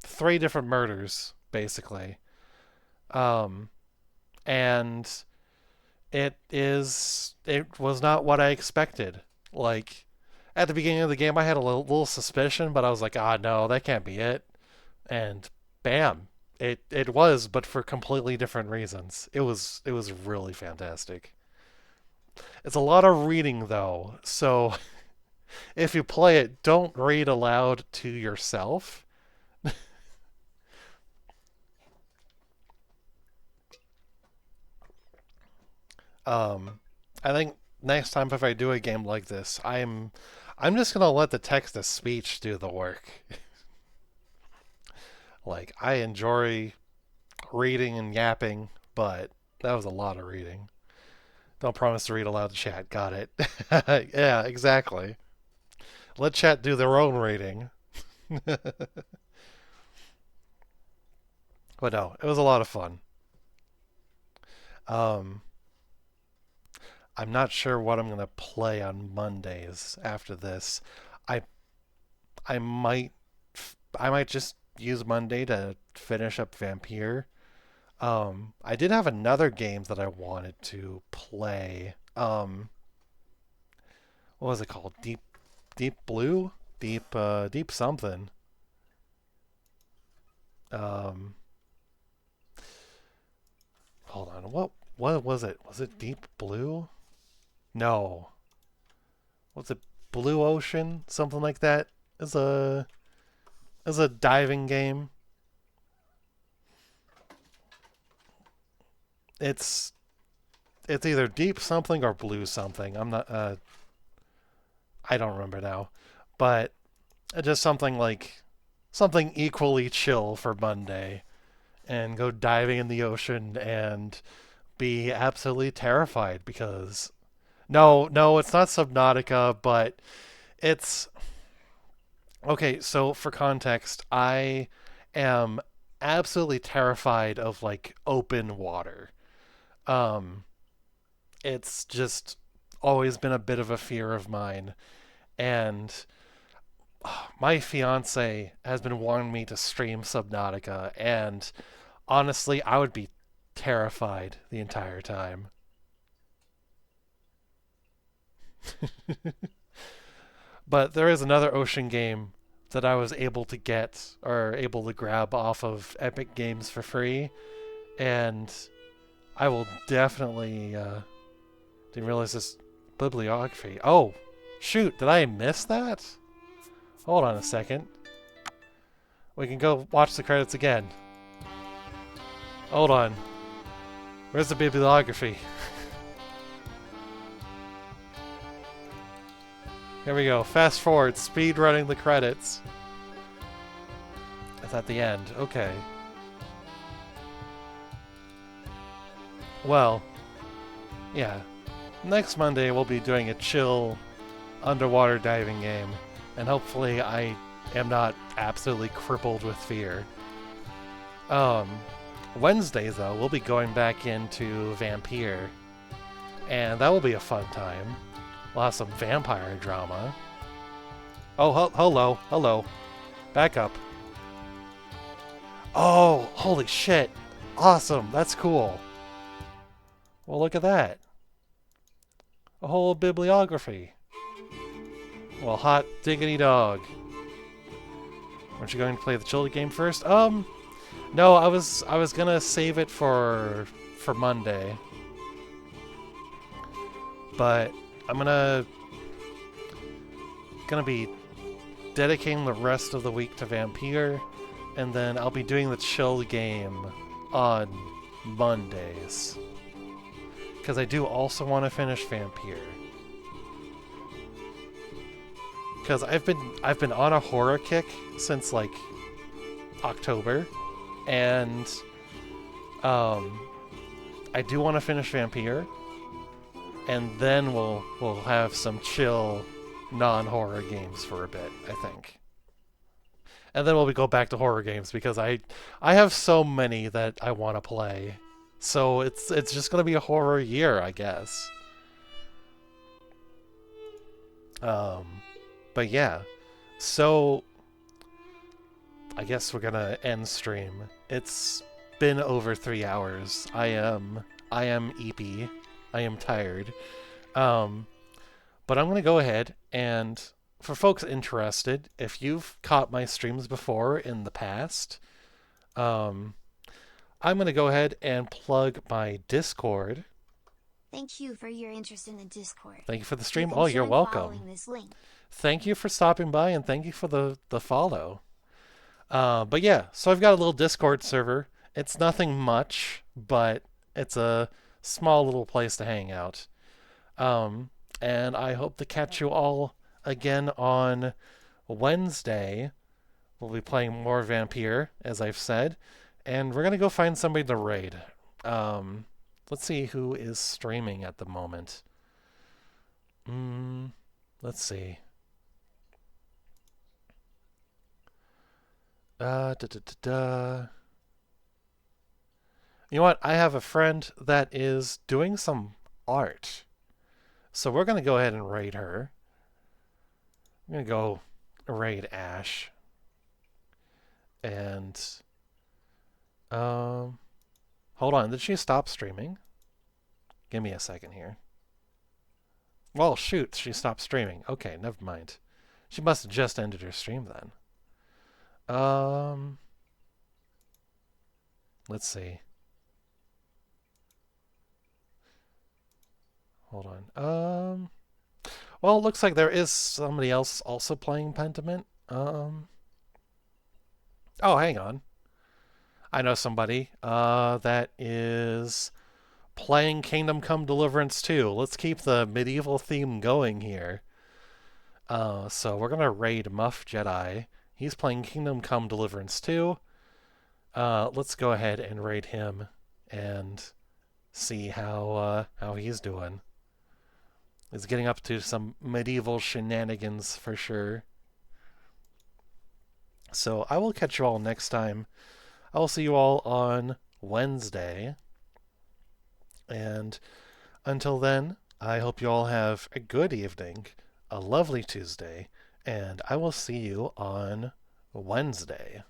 three different murders, basically. Um, and it was not what I expected. Like at the beginning of the game, I had a little suspicion, but I was like, ah, no, that can't be it. And bam, it was, but for completely different reasons. It was really fantastic. It's a lot of reading though, so if you play it, don't read aloud to yourself. I think next time if I do a game like this, I'm just gonna let the text to speech do the work. Like I enjoy reading and yapping, but that was a lot of reading. Don't promise to read aloud to chat. Got it. Yeah, exactly. Let chat do their own reading. But no, it was a lot of fun. Um, I'm not sure what I'm gonna play on Mondays after this. I I might I might just use Monday to finish up Vampire. I did have another game that I wanted to play. What was it called? Deep Blue? Deep something. Um, Hold on. What was it? Was it Deep Blue? No. Was it Blue Ocean? Something like that. It's a diving game. It's it's either Deep something or Blue something. I'm not I don't remember now. But just something equally chill for Monday and go diving in the ocean and be absolutely terrified because no, it's not Subnautica, but it's okay. So for context, I am absolutely terrified of like open water. Um, it's just always been a bit of a fear of mine, and my fiance has been wanting me to stream Subnautica, and honestly, I would be terrified the entire time. But there is another ocean game that I was able to get or able to grab off of Epic Games for free, and I will definitely. Didn't realize this bibliography. Oh, shoot! Did I miss that? Hold on a second. We can go watch the credits again. Hold on. Where's the bibliography? Here we go. Fast forward. Speed running the credits. It's at the end. Okay. Well, yeah. Next Monday we'll be doing a chill underwater diving game, and hopefully I am not absolutely crippled with fear. Um, Wednesday though we'll be going back into Vampire, and that will be a fun time. We'll have some vampire drama. Oh, hello. Back up. Oh, holy shit. Awesome, that's cool. Well, look at that. A whole bibliography. Well, hot diggity dog. Aren't you going to play the children game first? No, I was gonna save it for Monday, but I'm gonna be dedicating the rest of the week to Vampire, and then I'll be doing the chill game on Mondays because I do also want to finish Vampire. Because I've been on a horror kick since like October, and I do want to finish Vampire, and then we'll have some chill non-horror games for a bit, I think. And then we'll go back to horror games because I have so many that I want to play. So it's just gonna be a horror year, I guess. But yeah, so I guess we're gonna end stream. It's been over 3 hours. I am eepy. I am tired. Um, but I'm gonna go ahead and for folks interested, if you've caught my streams before in the past, um, I'm gonna go ahead and plug my Discord. Thank you for your interest in the Discord. Thank you for the You stream. can Oh, you're join welcome. following this link. Thank you for stopping by and thank you for the follow. But yeah, so I've got a little Discord server. It's nothing much, but it's a small little place to hang out. Um, and I hope to catch you all again on Wednesday. We'll be playing more Vampire, as I've said, and we're gonna go find somebody to raid. Um, let's see who is streaming at the moment. Let's see. Da, da, da, da. You know what? I have a friend that is doing some art. So we're going to go ahead and raid her. I'm going to go raid Ash. And, um, hold on. Did she stop streaming? Give me a second here. Well, shoot. She stopped streaming. Okay, never mind. She must have just ended her stream then. Um, let's see. Hold on. Well, it looks like there is somebody else also playing Pentiment. Oh, hang on. I know somebody that is playing Kingdom Come Deliverance 2. Let's keep the medieval theme going here. So we're gonna raid Muff Jedi. He's playing Kingdom Come Deliverance 2. Let's go ahead and raid him and see how he's doing. He's getting up to some medieval shenanigans for sure. So I will catch you all next time. I will see you all on Wednesday. And until then, I hope you all have a good evening, a lovely Tuesday, and I will see you on Wednesday.